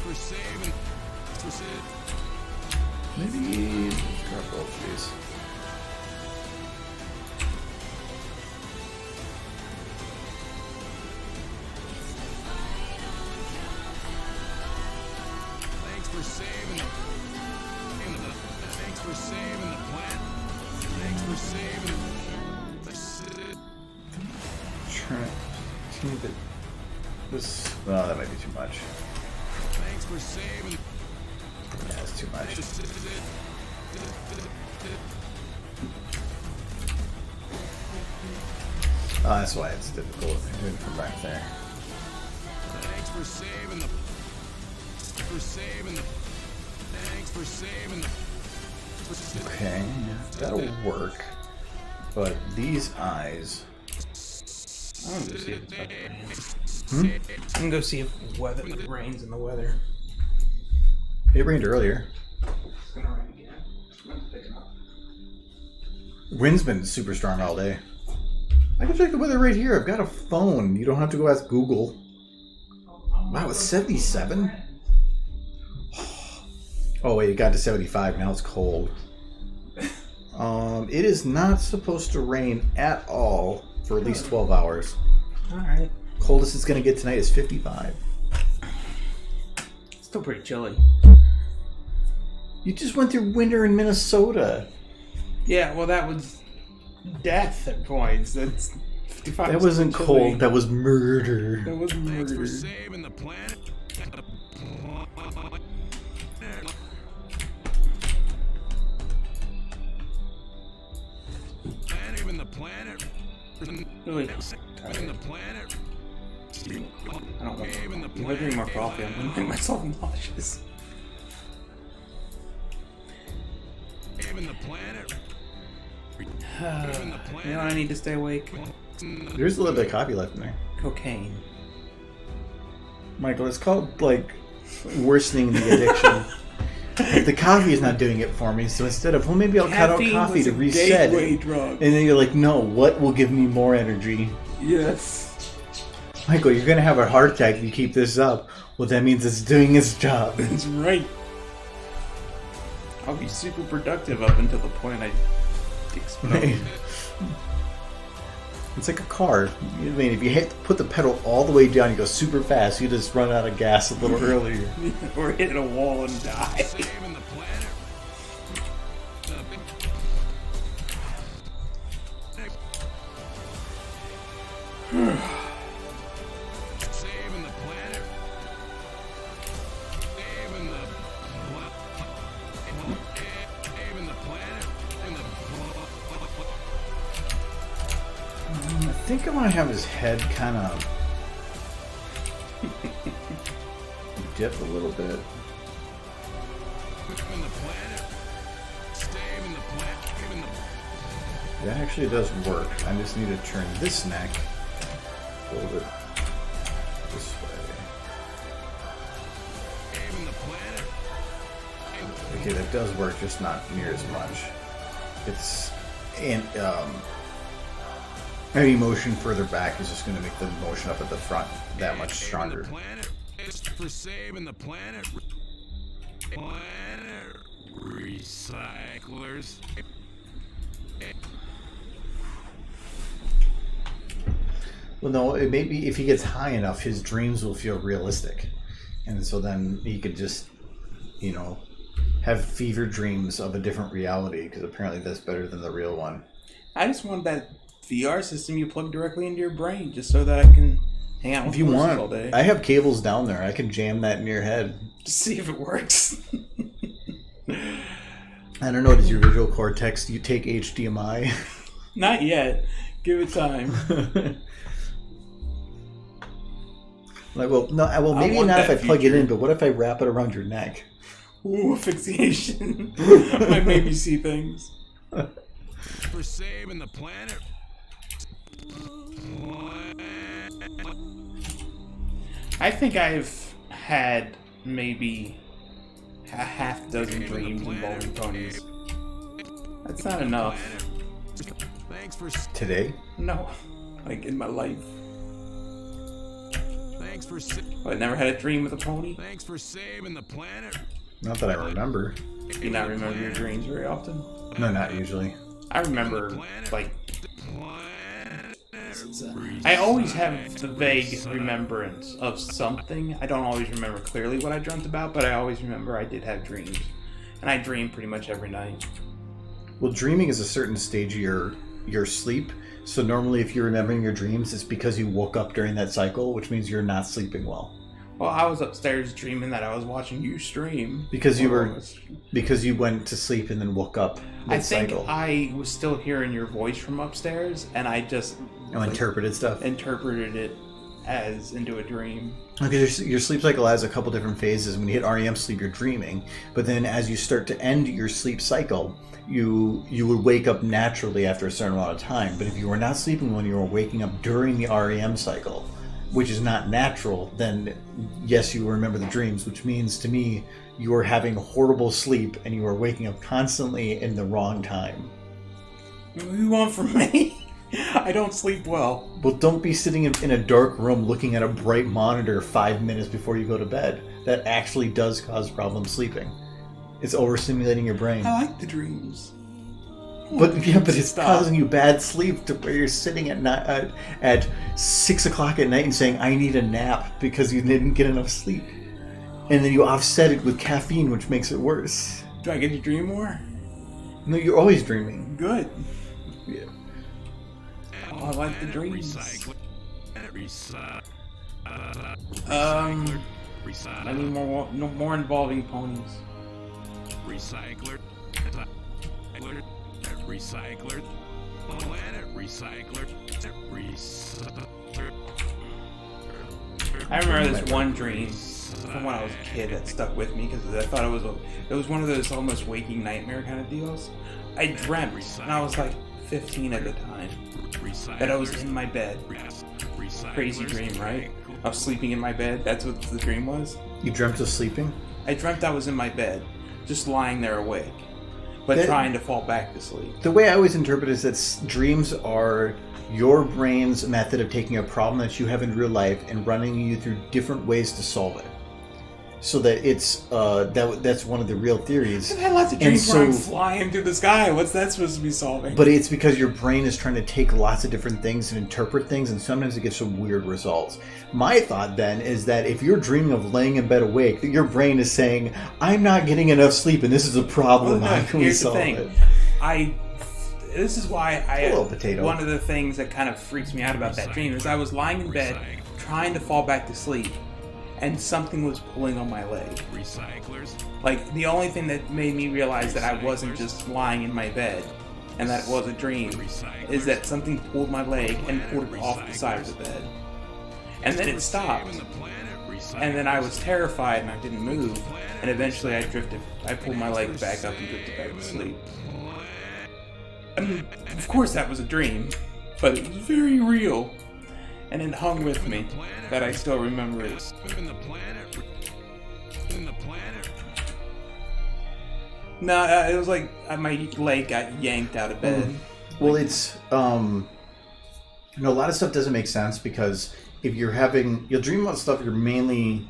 for saving. Maybe grab both of these. Thanks for saving the. Thanks for saving the planet. Thanks for saving. Try to this. Well, that might be too much. Thanks for saving. Yeah, it's too much. Oh, that's why it's difficult doing from back there. Thanks for saving the. For saving the. Thanks for saving the. Okay, that'll work. But these eyes. I don't see it. Save. I can go see if it rains in the weather. It rained earlier. It's gonna rain again. It's picking up. Wind's been super strong all day. I can check the weather right here. I've got a phone. You don't have to go ask Google. Wow, it's 77? Oh wait, it got to 75. Now it's cold. It is not supposed to rain at all for at least 12 hours. Alright. Coldest it's going to get tonight is 55. Still pretty chilly. You just went through winter in Minnesota. Yeah, well, that was death at points. That's 55. That wasn't chilly. cold. That was murder. That was Thanks for murder. saving the planet. Saving the planet. Really? Saving the planet. I don't want Saving the to. If I drink more planet. coffee, I'm going to make myself nauseous. Saving the planet. Saving the You know what I need to stay awake? There's a little bit of coffee left in there. Cocaine. Michael, it's called, like, worsening the addiction. The coffee is not doing it for me, so instead of, well, maybe I'll cut out Caffeine coffee was to a reset gateway it. drug. And then you're like, no, what will give me more energy? Yes. Michael, you're going to have a heart attack if you keep this up. Well, that means it's doing its job. That's right. I'll be super productive up until the point I explode. It's like a car. I mean, if you put the pedal all the way down, you go super fast, you just run out of gas a little earlier. Or hit a wall and die. Saving the planet. Saving the planet. Saving the Saving the planet. I think I want to have his head kind of dip a little bit. Saving the planet. Saving the planet. Saving the That actually does work. I just need to turn this neck a little bit this way. Saving the planet. Okay, that does work, just not near as much. It's any motion further back is just going to make the motion up at the front that much stronger. The planet is for saving the planet. Planet recyclers. Well, no, it maybe if he gets high enough, his dreams will feel realistic, and so then he could just, have fever dreams of a different reality. Because apparently that's better than the real one. I just want that VR system you plug directly into your brain, just so that I can hang out with If you horses want, all day. I have cables down there. I can jam that in your head. Just see if it works. I don't know. Does your visual cortex? Do you take HDMI? Not yet. Give it time. Like, well, no. Well, maybe want not if I that plug it feature. in. But what if I wrap it around your neck? Ooh, asphyxiation. Might make me see things. For saving the planet. I think I've had maybe a half dozen dreams involving ponies. That's not enough. Thanks for Today? No. Like in my life. thanks for I never had a dream with a pony. thanks for saving the planet. Not that I remember. Do you not remember your dreams very often? No, not usually. I remember, like, I always have the vague remembrance of something. I don't always remember clearly what I dreamt about, but I always remember I did have dreams. And I dream pretty much every night. Well, dreaming is a certain stage of your sleep. So normally if you're remembering your dreams, it's because you woke up during that cycle, which means you're not sleeping well. Well, I was upstairs dreaming that I was watching you stream. Because you went to sleep and then woke up I think mid-cycle. I was still hearing your voice from upstairs, and I just Interpreted stuff. interpreted it as into a dream. Because your sleep cycle has a couple different phases. When you hit REM sleep, you're dreaming. But then as you start to end your sleep cycle, you would wake up naturally after a certain amount of time. But if you were not sleeping when you were waking up during the REM cycle, which is not natural, then yes, you remember the dreams, which means to me you are having horrible sleep and you are waking up constantly in the wrong time. What do you want from me? I don't sleep well. Well, don't be sitting in a dark room looking at a bright monitor 5 minutes before you go to bed. That actually does cause problems sleeping. It's overstimulating your brain. I like the dreams. But it's causing you bad sleep to where you're sitting at 6 o'clock at night and saying, I need a nap because you didn't get enough sleep. And then you offset it with caffeine, which makes it worse. Do I get to dream more? No, you're always dreaming. Good. Yeah. Oh, I like the dreams. I need more involving ponies. Recycler. Recycler. Planet recycler. I remember this one dream from when I was a kid that stuck with me because I thought it was one of those almost waking nightmare kind of deals. I dreamt, and I was like 15 at the time, that I was in my bed. Crazy dream, right? I was sleeping in my bed. That's what the dream was. You dreamt of sleeping? I dreamt I was in my bed, just lying there awake, but trying to fall back to sleep. The way I always interpret it is that dreams are your brain's method of taking a problem that you have in real life and running you through different ways to solve it. So that it's that's one of the real theories. I've had lots of dreams where I'm flying through the sky. What's that supposed to be solving? But it's because your brain is trying to take lots of different things and interpret things, and sometimes it gets some weird results. My thought then is that if you're dreaming of laying in bed awake, that your brain is saying, "I'm not getting enough sleep, and this is a problem. Well, no, How can we solve it?" This is why one of the things that kind of freaks me out about that dream is I was lying in bed trying to fall back to sleep, and something was pulling on my leg. Like, the only thing that made me realize that I wasn't just lying in my bed and that it was a dream is that something pulled my leg and pulled it off the side of the bed. And then it stopped. And then I was terrified and I didn't move. And eventually I pulled my leg back up and drifted back to sleep. I mean, of course that was a dream, but it was very real. And it hung with me that I still remember it. No, it was like my leg got yanked out of bed. Well, it's a lot of stuff doesn't make sense because if you'll dream about stuff you're mainly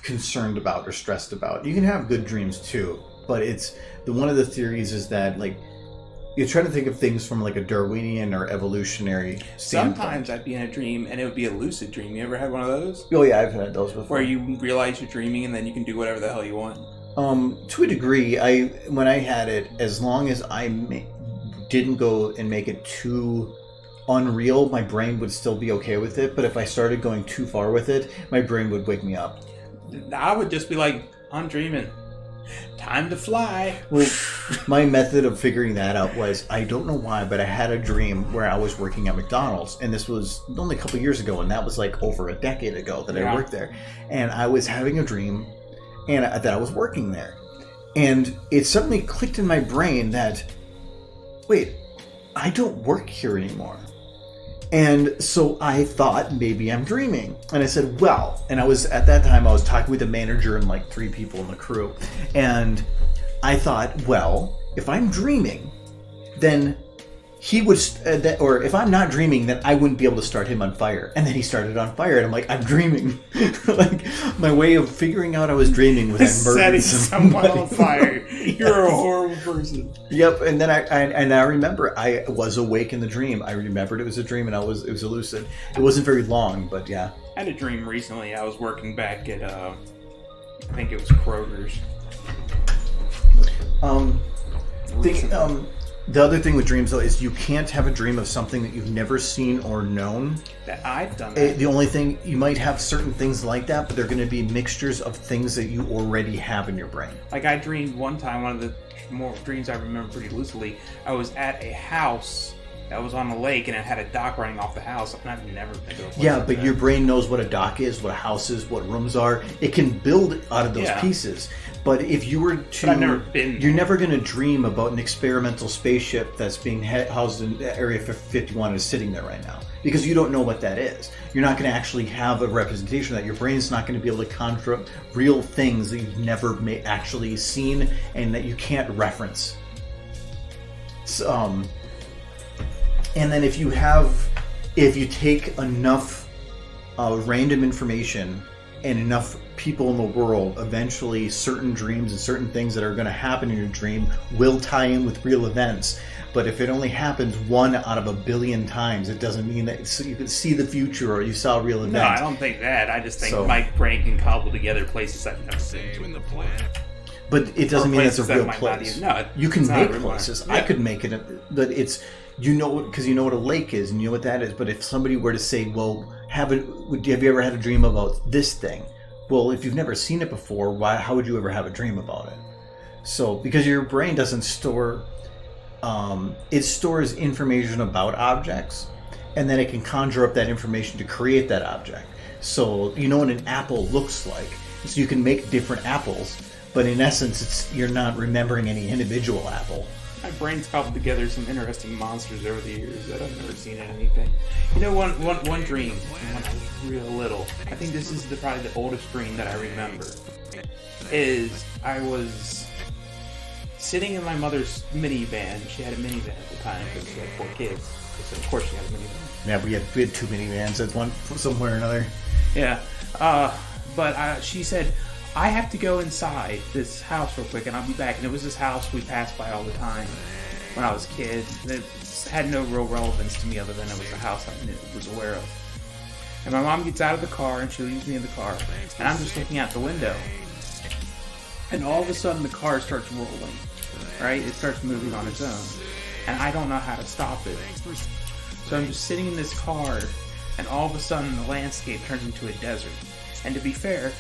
concerned about or stressed about. You can have good dreams too, but one of the theories is that like you're trying to think of things from like a Darwinian or evolutionary standpoint. Sometimes I'd be in a dream and it would be a lucid dream. You ever had one of those? Oh yeah, I've had those before. Where you realize you're dreaming and then you can do whatever the hell you want. To a degree, when I had it, as long as I didn't go and make it too unreal, my brain would still be okay with it. But if I started going too far with it, my brain would wake me up. I would just be like, I'm dreaming. Time to fly. Well, my method of figuring that out was, I don't know why, but I had a dream where I was working at McDonald's, and this was only a couple years ago, and that was like over a decade ago that I worked there. And I was having a dream and that I was working there. And it suddenly clicked in my brain that, wait, I don't work here anymore. And so I thought maybe I'm dreaming. And I said, well, and at that time I was talking with the manager and like 3 people in the crew. And I thought, well, if I'm dreaming, then he would, or if I'm not dreaming, then I wouldn't be able to start him on fire. And then he started on fire, and I'm like, I'm dreaming. Like, my way of figuring out I was dreaming was I murdered someone on fire. You're a horrible person. Yep, and then I remember I was awake in the dream. I remembered it was a dream, and it was a lucid. It wasn't very long, but yeah. I had a dream recently. I was working back at, I think it was Kroger's. The other thing with dreams, though, is you can't have a dream of something that you've never seen or known. That I've done that. The only thing, you might have certain things like that, but they're going to be mixtures of things that you already have in your brain. Like I dreamed one time, one of the more dreams I remember pretty lucidly, I was at a house I was on a lake and it had a dock running off the house, and I've never been to a place Yeah, like but that. your brain knows what a dock is, what a house is, what rooms are. It can build out of those Yeah. pieces. But if you were to... But I've never been You're there. never going to dream about an experimental spaceship that's being housed in Area 51 and is sitting there right now. Because you don't know what that is. You're not going to actually have a representation of that. Your brain's not going to be able to conjure up real things that you've never actually seen and that you can't reference. So, and then if you take enough random information and enough people in the world, eventually certain dreams and certain things that are going to happen in your dream will tie in with real events. But if it only happens 1 out of 1 billion times, it doesn't mean that you can see the future or you saw a real event. No, I don't think that. I just think So- my brain can cobble together places I've never been to. Saving the planet. But it doesn't Or mean it's a places that real might not place. even- no, You can it's not make a real places. one. I Yeah. could make it, but it's because you know what a lake is and you know what that is. But if somebody were to say, "Well, have you ever had a dream about this thing?" Well, if you've never seen it before, how would you ever have a dream about it? So because your brain doesn't store, it stores information about objects, and then it can conjure up that information to create that object. So you know what an apple looks like. So you can make different apples. But in essence, you're not remembering any individual apple. My brain's cobbled together some interesting monsters over the years that I've never seen in anything. You know, one dream from when I was real little, I think this is probably the oldest dream that I remember, is I was sitting in my mother's minivan. She had a minivan at the time because she had 4 kids. So of course she had a minivan. Yeah, we had too many vans at one somewhere or another. Yeah. But she said, I have to go inside this house real quick and I'll be back. And it was this house we passed by all the time when I was a kid. It had no real relevance to me other than it was a house I was aware of. And my mom gets out of the car and she leaves me in the car. And I'm just looking out the window. And all of a sudden the car starts rolling. Right? It starts moving on its own. And I don't know how to stop it. So I'm just sitting in this car and all of a sudden the landscape turns into a desert. And to be fair,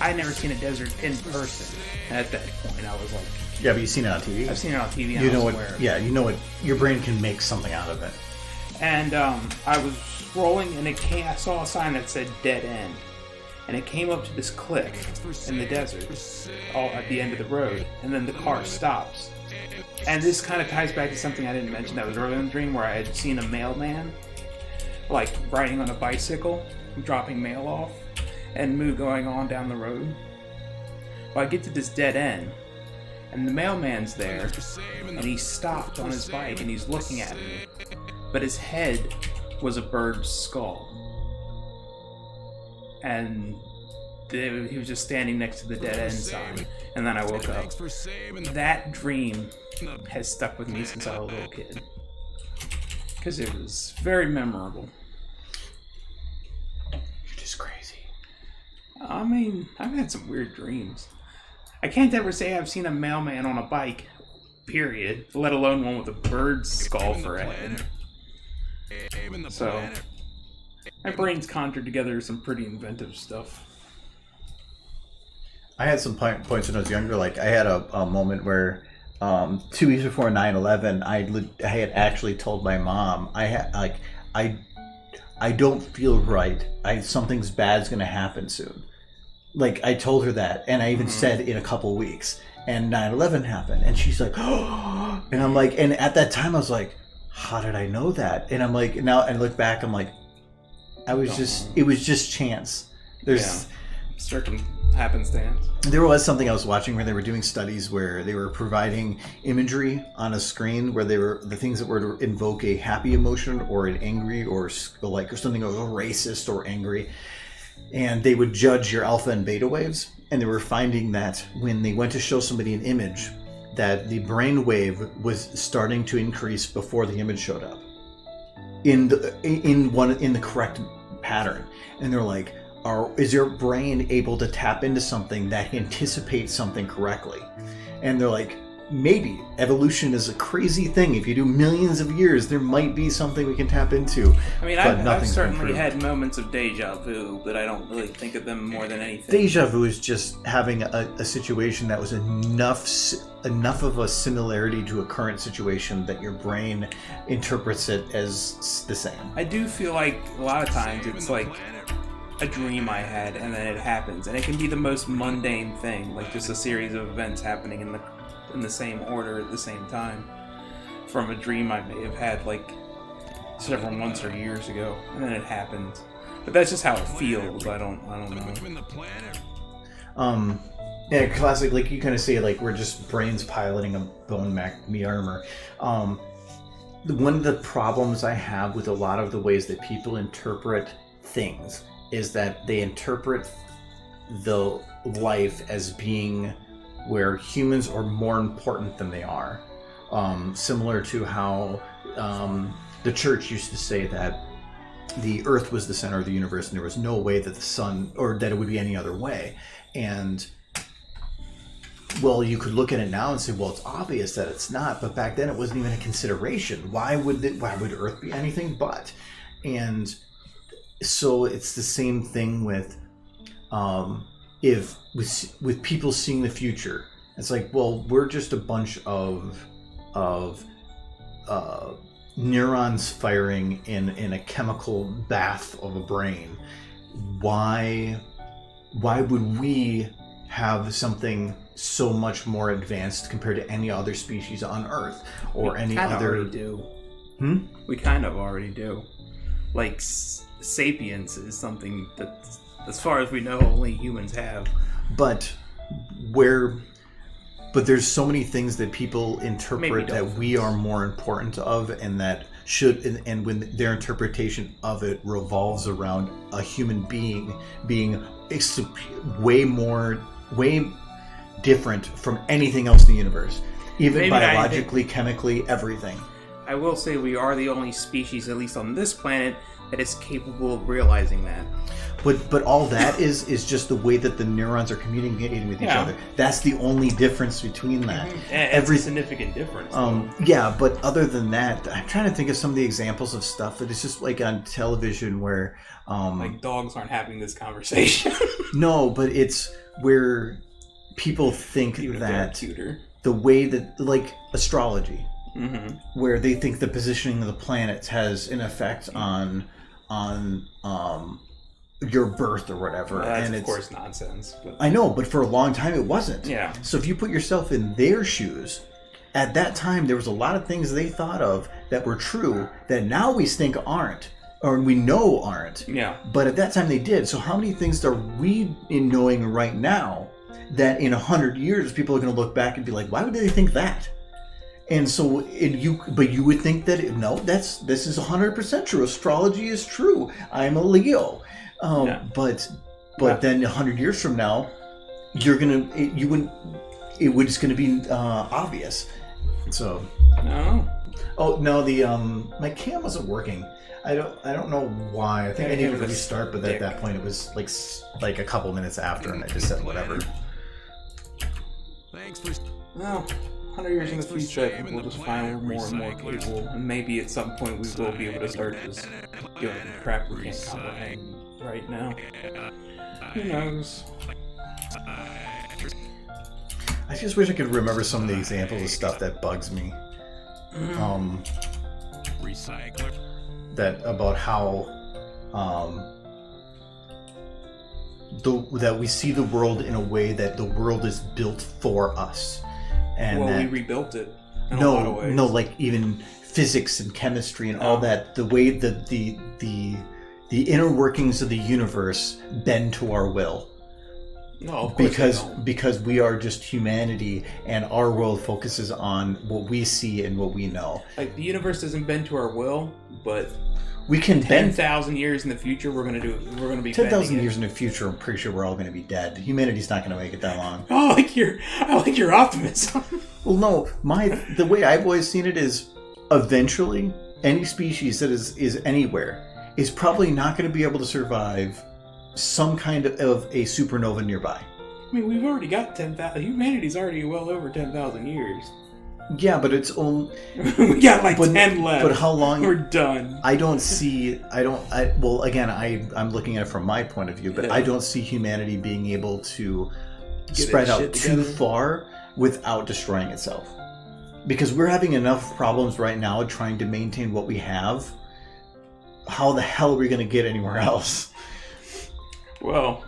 I'd never seen a desert in person. And at that point, I was like, Yeah, but you've seen it on TV. I've seen it on TV and You I know was what? aware. Yeah, you know what? Your brain can make something out of it. And I was rolling and I saw a sign that said dead end. And it came up to this cliff in the desert, all at the end of the road. And then the car stops. And this kind of ties back to something I didn't mention that was earlier in the dream where I had seen a mailman, like riding on a bicycle, dropping mail off, and going on down the road. Well, I get to this dead end, and the mailman's there, and he stopped on his bike, and he's looking at me. But his head was a bird's skull. And he was just standing next to the dead end sign. And then I woke up. That dream has stuck with me since I was a little kid. Because it was very memorable. You're just crazy. I mean, I've had some weird dreams. I can't ever say I've seen a mailman on a bike, period, let alone one with a bird's skull for a head. So, my brain's conjured together some pretty inventive stuff. I had some points when I was younger. Like I had a moment where 2 weeks before 9/11, I had actually told my mom I don't feel right. Something's bad's gonna happen soon. Like I told her that, and I even said in a couple weeks. And 9/11 happened, and she's like, "Oh!" And I'm like, and at that time I was like, "How did I know that?" And I'm like, now and look back, I'm like, it was just chance. There's certain happenstance. There was something I was watching where they were doing studies where they were providing imagery on a screen where they were the things that were to invoke a happy emotion or an angry or something or racist or angry, and they would judge your alpha and beta waves, and they were finding that when they went to show somebody an image, that the brain wave was starting to increase before the image showed up in the correct pattern, and they're like, is your brain able to tap into something that anticipates something correctly? And they're like, maybe. Evolution is a crazy thing. If you do millions of years, there might be something we can tap into. I mean, I've certainly had moments of deja vu, but I don't really think of them more than anything. Deja vu is just having a situation that was enough of a similarity to a current situation that your brain interprets it as the same. I do feel like a lot of times it's like a dream I had, and then it happens, and it can be the most mundane thing, like just a series of events happening in the same order at the same time, from a dream I may have had like several months or years ago, and then it happens. But that's just how it feels. I don't know. Yeah, classic. Like you kind of say, like we're just brains piloting a bone me armor. One of the problems I have with a lot of the ways that people interpret things is that they interpret the life as being where humans are more important than they are. Similar to how the church used to say that the earth was the center of the universe and there was no way that the sun, or that it would be any other way. And well, you could look at it now and say, well, it's obvious that it's not, but back then it wasn't even a consideration. Why would Earth be anything but? And so it's the same thing with with people seeing the future. It's like, well, we're just a bunch of neurons firing in a chemical bath of a brain. Why would we have something so much more advanced compared to any other species on Earth or any other? Already do. We kind of already do. Like sapience is something that, as far as we know, only humans have. But there's so many things that people interpret that we are more important of, and that should, and when their interpretation of it revolves around a human being being way different from anything else in the universe, even biologically, chemically, everything. I will say we are the only species, at least on this planet, that is capable of realizing that. But all that is just the way that the neurons are communicating with each other. That's the only difference between that. Every significant difference. Yeah, but other than that, I'm trying to think of some of the examples of stuff that it's just like on television where like dogs aren't having this conversation. No, but it's where people think that the way that, like astrology, where they think the positioning of the planets has an effect on your birth or whatever. Well, that's and of course nonsense. But... I know, but for a long time it wasn't. Yeah. So if you put yourself in their shoes, at that time there was a lot of things they thought of that were true that now we think aren't, or we know aren't. Yeah. But at that time they did. So how many things are we knowing right now that in 100 years people are going to look back and be like, why would they think that? And so, you would think that this is 100% true. Astrology is true. I'm a Leo, but then 100 years from now, it was going to be obvious. So no. Oh no, the my cam wasn't working. I don't know why. I think I needed to restart, but at that point it was like a couple minutes after, and I just said whatever. Thanks for. Well, 100 years in the future, I think we'll just find more and more people, and maybe at some point we will be able to start just doing crap we can't comprehend right now. Who knows? I just wish I could remember some of the examples of stuff that bugs me. Recycler. That about how that we see the world in a way that the world is built for us. And we rebuilt it in a lot of ways. No, like even physics and chemistry and all that, the way that the inner workings of the universe bend to our will. No, of course because we are just humanity, and our world focuses on what we see and what we know. Like the universe doesn't bend to our will, but we can 10,000 years in the future, we're gonna be 10,000 years in the future. I'm pretty sure we're all gonna be dead. Humanity's not gonna make it that long. Oh, I like your optimism. Well, no, the way I've always seen it is, eventually, any species that is anywhere is probably not going to be able to survive some kind of a supernova nearby. I mean, we've already got 10,000. Humanity's already well over 10,000 years. Yeah, but it's only we got 10 left. But how long? We're done. Well, again, I'm looking at it from my point of view, but I don't see humanity being able to spread out too far without destroying itself. Because we're having enough problems right now trying to maintain what we have. How the hell are we going to get anywhere else? Well,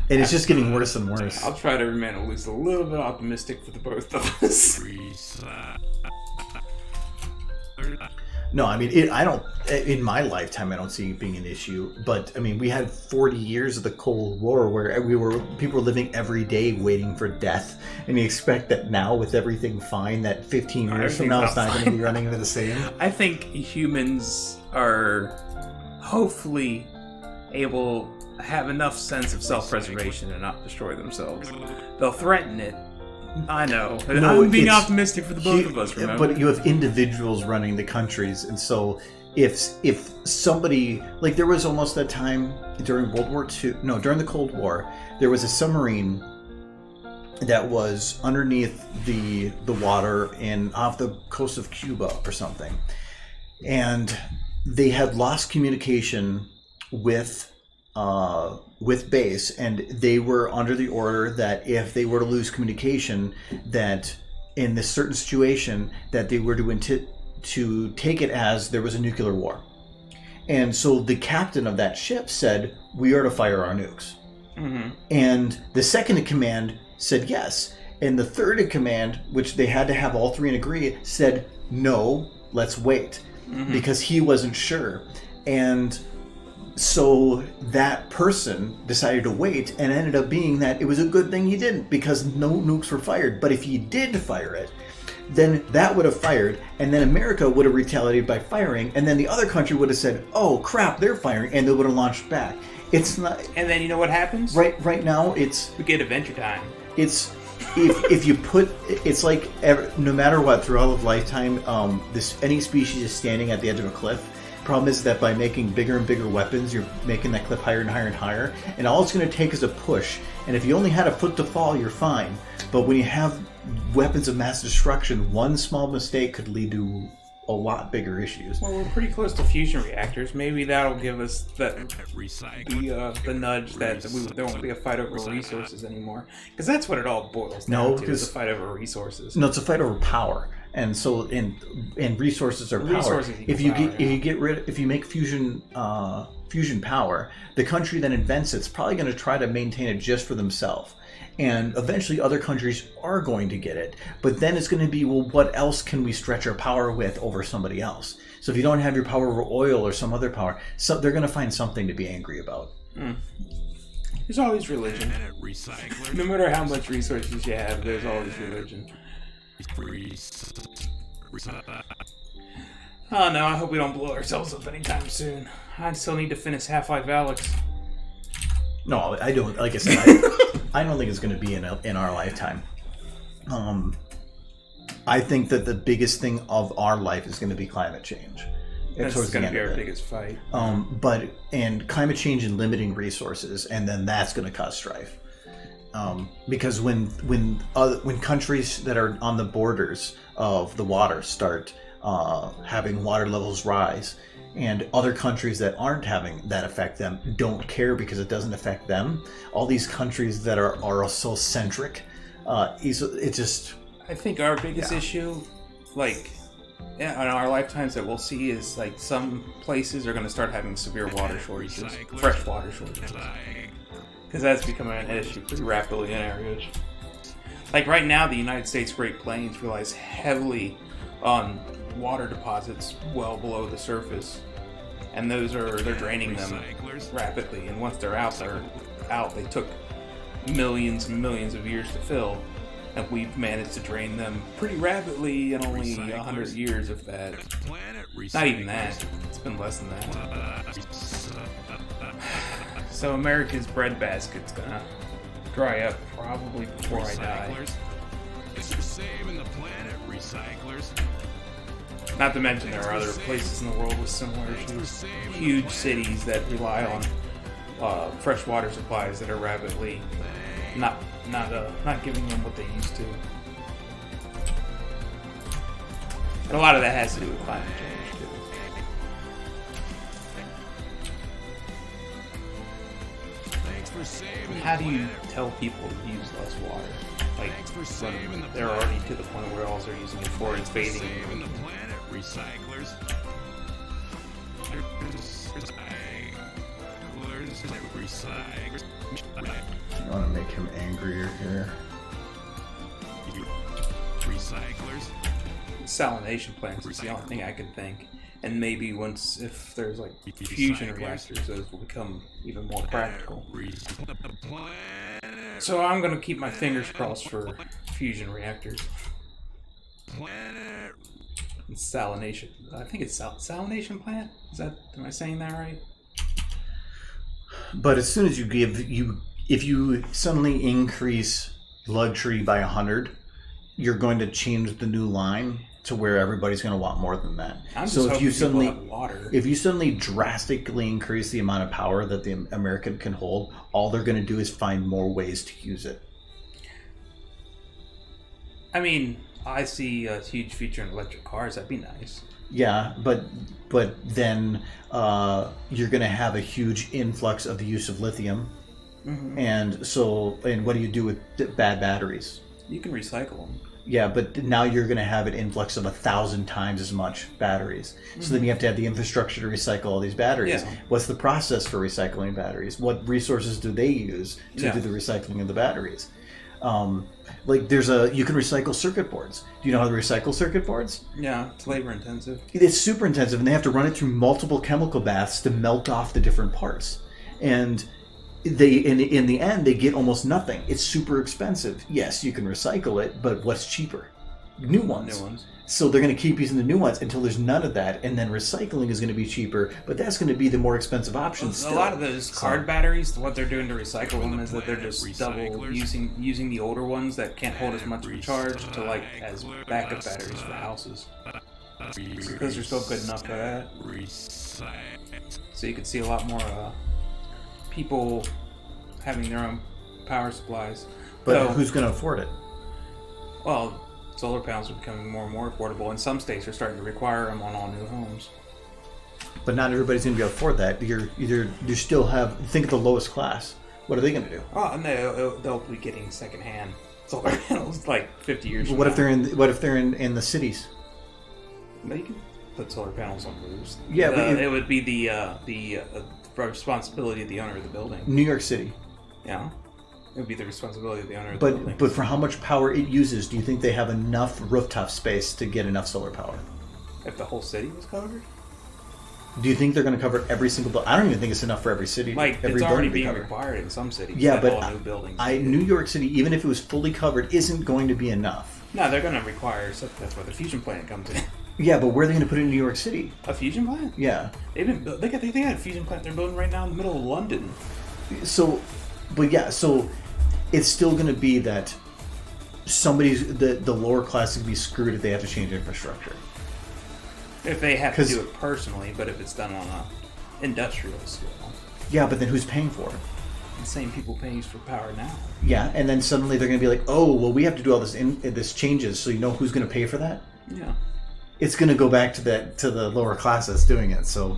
and it's just getting worse and worse. I'll try to remain at least a little bit optimistic for the both of us. No, I mean, I don't. In my lifetime, I don't see it being an issue. But I mean, we had 40 years of the Cold War where people were living every day waiting for death, and you expect that now, with everything fine, that 15 years from now, it's not going to be running into the same. I think humans are hopefully able to have enough sense of self-preservation and not destroy themselves. They'll threaten it. I know. No, I'm being optimistic for the both of us, remember? But you have individuals running the countries, and so if somebody, like, there was almost that time during during the Cold War, there was a submarine that was underneath the water off the coast of Cuba or something, and they had lost communication with base, and they were under the order that if they were to lose communication, that in this certain situation that they were to take it as there was a nuclear war. And so the captain of that ship said, we are to fire our nukes. Mm-hmm. And the second in command said yes. And the third in command, which they had to have all three in agree, said, no, let's wait. Mm-hmm. Because he wasn't sure. And so that person decided to wait, and ended up being that it was a good thing he didn't, because no nukes were fired. But if he did fire it, then that would have fired, and then America would have retaliated by firing, and then the other country would have said, oh crap, they're firing, and they would have launched back. It's not. And then you know what happens? Right now, it's we get Adventure Time. It's if you put, it's like no matter what, throughout a lifetime, any species is standing at the edge of a cliff. Problem is that by making bigger and bigger weapons, you're making that cliff higher and higher and higher, and all it's going to take is a push. And if you only had a foot to fall, you're fine. But when you have weapons of mass destruction, one small mistake could lead to a lot bigger issues. Well, we're pretty close to fusion reactors. Maybe that'll give us the nudge that there won't be a fight over resources anymore. Because that's what it all boils down to, is a fight over resources. No, it's a fight over power. And so, and resources are power. Resources if you make fusion power, the country that invents it's probably going to try to maintain it just for themselves. And eventually other countries are going to get it. But then it's going to be, well, what else can we stretch our power with over somebody else? So if you don't have your power over oil or some other power, they're going to find something to be angry about. Mm. There's always religion. No matter how much resources you have, there's always religion. Oh no, I hope we don't blow ourselves up anytime soon. I still need to finish Half-Life Alyx. No, I don't. Like I said, I don't think it's going to be in our lifetime. I think that the biggest thing of our life is going to be climate change. That's going to be our biggest fight. And climate change and limiting resources, and then that's going to cause strife. Because when countries that are on the borders of the water start having water levels rise, and other countries that aren't having that affect them don't care because it doesn't affect them. All these countries that are so centric, it just. I think our biggest issue, in our lifetimes that we'll see, is like some places are going to start having severe water shortages, fresh water shortages, because that's becoming an issue pretty rapidly in areas. Like right now, the United States Great Plains relies heavily on water deposits well below the surface, and they're draining them rapidly, and once they're out, they took millions and millions of years to fill, and we've managed to drain them pretty rapidly in only 100 years, if that. Not even that. It's been less than that. So America's breadbasket's gonna dry up probably before I die. You're saving the planet, recyclers. Not to mention there are other places in the world with similar issues. Huge cities that rely on fresh water supplies that are rapidly not giving them what they used to. And a lot of that has to do with climate change too. Thanks for for saving How the do you planet. tell people to use less water? Like, Thanks for when saving the they're planet. already to the point where all they're using it for is bathing. Saving the planet, recyclers. Recyclers. I want to make him angrier here. Recyclers. Salination plants is the only thing I can think. And maybe once, if there's like fusion reactors, those will become even more practical. The planet. So I'm gonna keep my fingers crossed for fusion reactors. Planet. And salination. I think it's salination plant. Am I saying that right? But as soon as if you suddenly increase luxury by 100, you're going to change the new line to where everybody's going to want more than that. I'm just So if hoping you people suddenly, have water. if you suddenly drastically increase the amount of power that the American can hold, all they're going to do is find more ways to use it. I mean, I see a huge future in electric cars. That'd be nice. Yeah, but then you're going to have a huge influx of the use of lithium, and what do you do with bad batteries? You can recycle them. Yeah, but now you're going to have an influx of 1,000 times as much batteries. So then you have to have the infrastructure to recycle all these batteries. Yeah. What's the process for recycling batteries? What resources do they use to do the recycling of the batteries? You can recycle circuit boards. Do you know how to recycle circuit boards? Yeah, it's labor intensive. It's super intensive, and they have to run it through multiple chemical baths to melt off the different parts. And they, in the end, they get almost nothing. It's super expensive. Yes, you can recycle it, but what's cheaper? New ones. New ones. So they're going to keep using the new ones until there's none of that, and then recycling is going to be cheaper, but that's going to be the more expensive option still. A lot of those card batteries, what they're doing to recycle them is that they're just double using the older ones that can't hold as much of a charge to as backup batteries for houses. Because they're still good enough for that. So you can see a lot more people having their own power supplies. But who's going to afford it? Well, solar panels are becoming more and more affordable, and some states are starting to require them on all new homes. But not everybody's going to be able to afford that. You still have, think of the lowest class. What are they going to do? Oh, no, they'll be getting secondhand solar panels like 50 years. What if they're in the cities? They can put solar panels on roofs. Yeah, but it would be the responsibility of the owner of the building. New York City. Yeah, it would be the responsibility of the owner of the building. But for how much power it uses, do you think they have enough rooftop space to get enough solar power? If the whole city was covered, Do you think they're going to cover every single building? I don't even think it's enough for every city. like every it's already building to being cover. required in some cities. Yeah, to but all new buildings. New York City, even if it was fully covered, isn't going to be enough. No, they're going to require. So that's where the fusion plant comes in. Yeah, but where are they going to put it in New York City? A fusion plant? Yeah. They got a fusion plant they're building right now in the middle of London. So it's still going to be that the lower class is going to be screwed if they have to change infrastructure. If they have to do it personally, but if it's done on a industrial scale. Yeah, but then who's paying for it? The same people paying for power now. Yeah, and then suddenly they're going to be like, oh, well, we have to do all this changes, so you know who's going to pay for that? Yeah. It's going to go back to the lower class that's doing it. So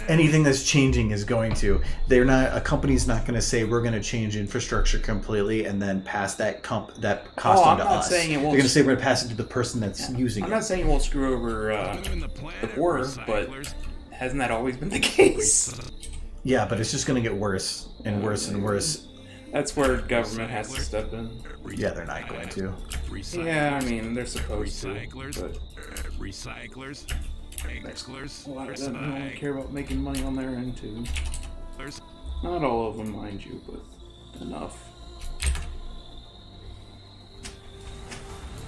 anything that's changing is going to. A company's not going to say we're going to change infrastructure completely and then pass that cost on to us. I'm not saying it won't. They're going to say we're going to pass it to the person that's using I'm it. not saying it won't screw over the poor, but hasn't that always been the case? Yeah, but it's just going to get worse and worse and worse. That's where government has to step in. Yeah, they're not going to. Yeah, I mean, they're supposed to. But Recyclers. a lot of them don't care about making money on their end, too. Not all of them, mind you, but enough.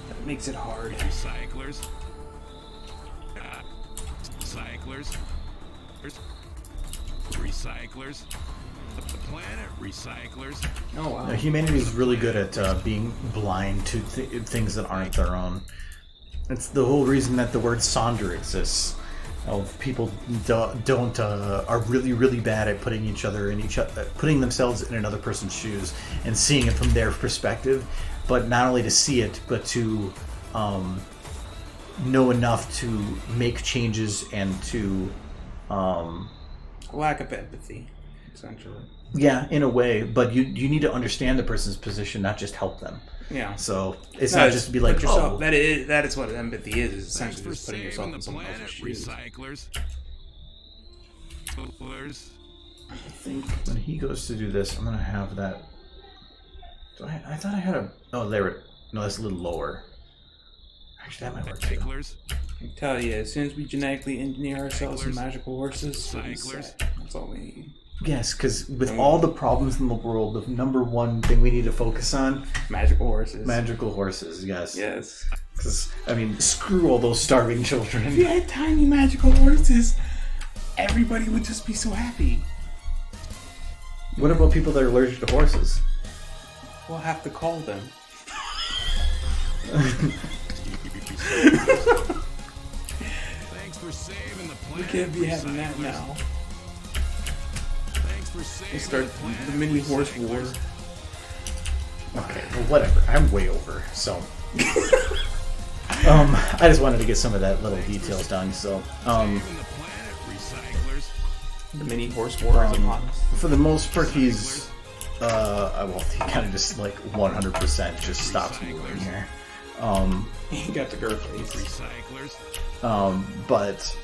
That makes it hard. Recyclers. Recyclers. The planet recyclers. Oh, wow. Humanity is really good at being blind to things that aren't their own. It's the whole reason that the word Sonder exists. People are really, really bad at putting themselves in another person's shoes and seeing it from their perspective. But not only to see it, but to know enough to make changes and to Lack of empathy, essentially. Yeah, in a way, but you need to understand the person's position, not just help them. Yeah. So it's not just to be like, put yourself, oh, that is what empathy is Thanks essentially for just putting yourself saving in the someone planet, else's shoes. recyclers. I think when he goes to do this, I'm gonna have that. I thought I had a. Oh, there. No, that's a little lower. Actually, that might work too. Recyclers. I can tell you, as soon as we genetically engineer ourselves some Cyclers. magical horses, we'll be Cyclers. set. That's all we need. Yes, because with all the problems in the world, the number one thing we need to focus on, Magical horses. magical horses. Yes. Yes. Because I mean, screw all those starving If you children. had tiny magical horses, everybody would just be so happy. What about people that are allergic to horses? We'll have to call them. Thanks for saving the We planet. can't be having that recyclers. now. Thanks for saving We'll start the planet. the mini horse recyclers. war. Okay, well, whatever. I'm way over. So, I just wanted to get some of that little details done. So, Saving the planet, recyclers. The mini horse war is upon us. for the most part, he's he kind of just like 100% just stops moving here. He got the girl face. Recyclers. But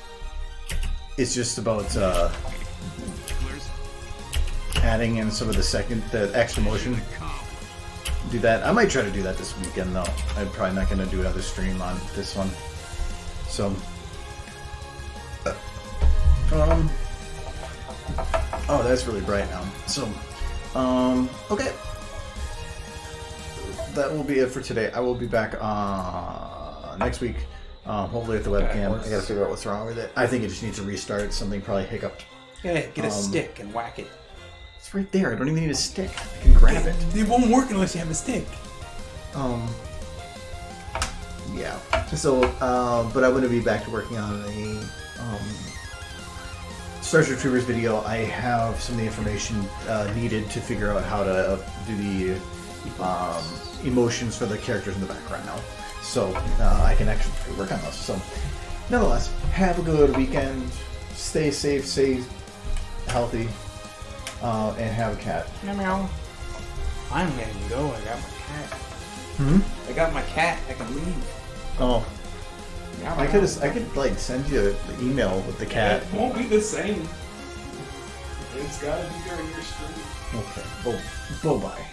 it's just about Recyclers. adding in some of the extra motion. Do that. I might try to do that this weekend though. I'm probably not going to do another stream on this one. So, oh, that's really bright now. So, okay. That will be it for today. I will be back next week. Hopefully with the webcam. I gotta figure out what's wrong with it. I think it just needs to restart. Something probably hiccuped. Yeah, get a stick and whack it. It's right there. I don't even need a stick. I can grab it. It won't work unless you have a stick. Yeah. So, but I'm going to be back to working on a Starship Troopers video. I have some of the information needed to figure out how to do the emotions for the characters in the background now. So I can actually work on those. So, nonetheless, have a good weekend. Stay safe, stay healthy, and have a cat. Meow meow. I'm letting you go. I got my cat. Hmm? I got my cat. I can leave. Oh, Meow, I meow. could like send you the email with the cat. It won't be the same. It's gotta be during your stream. Okay. Bye bye.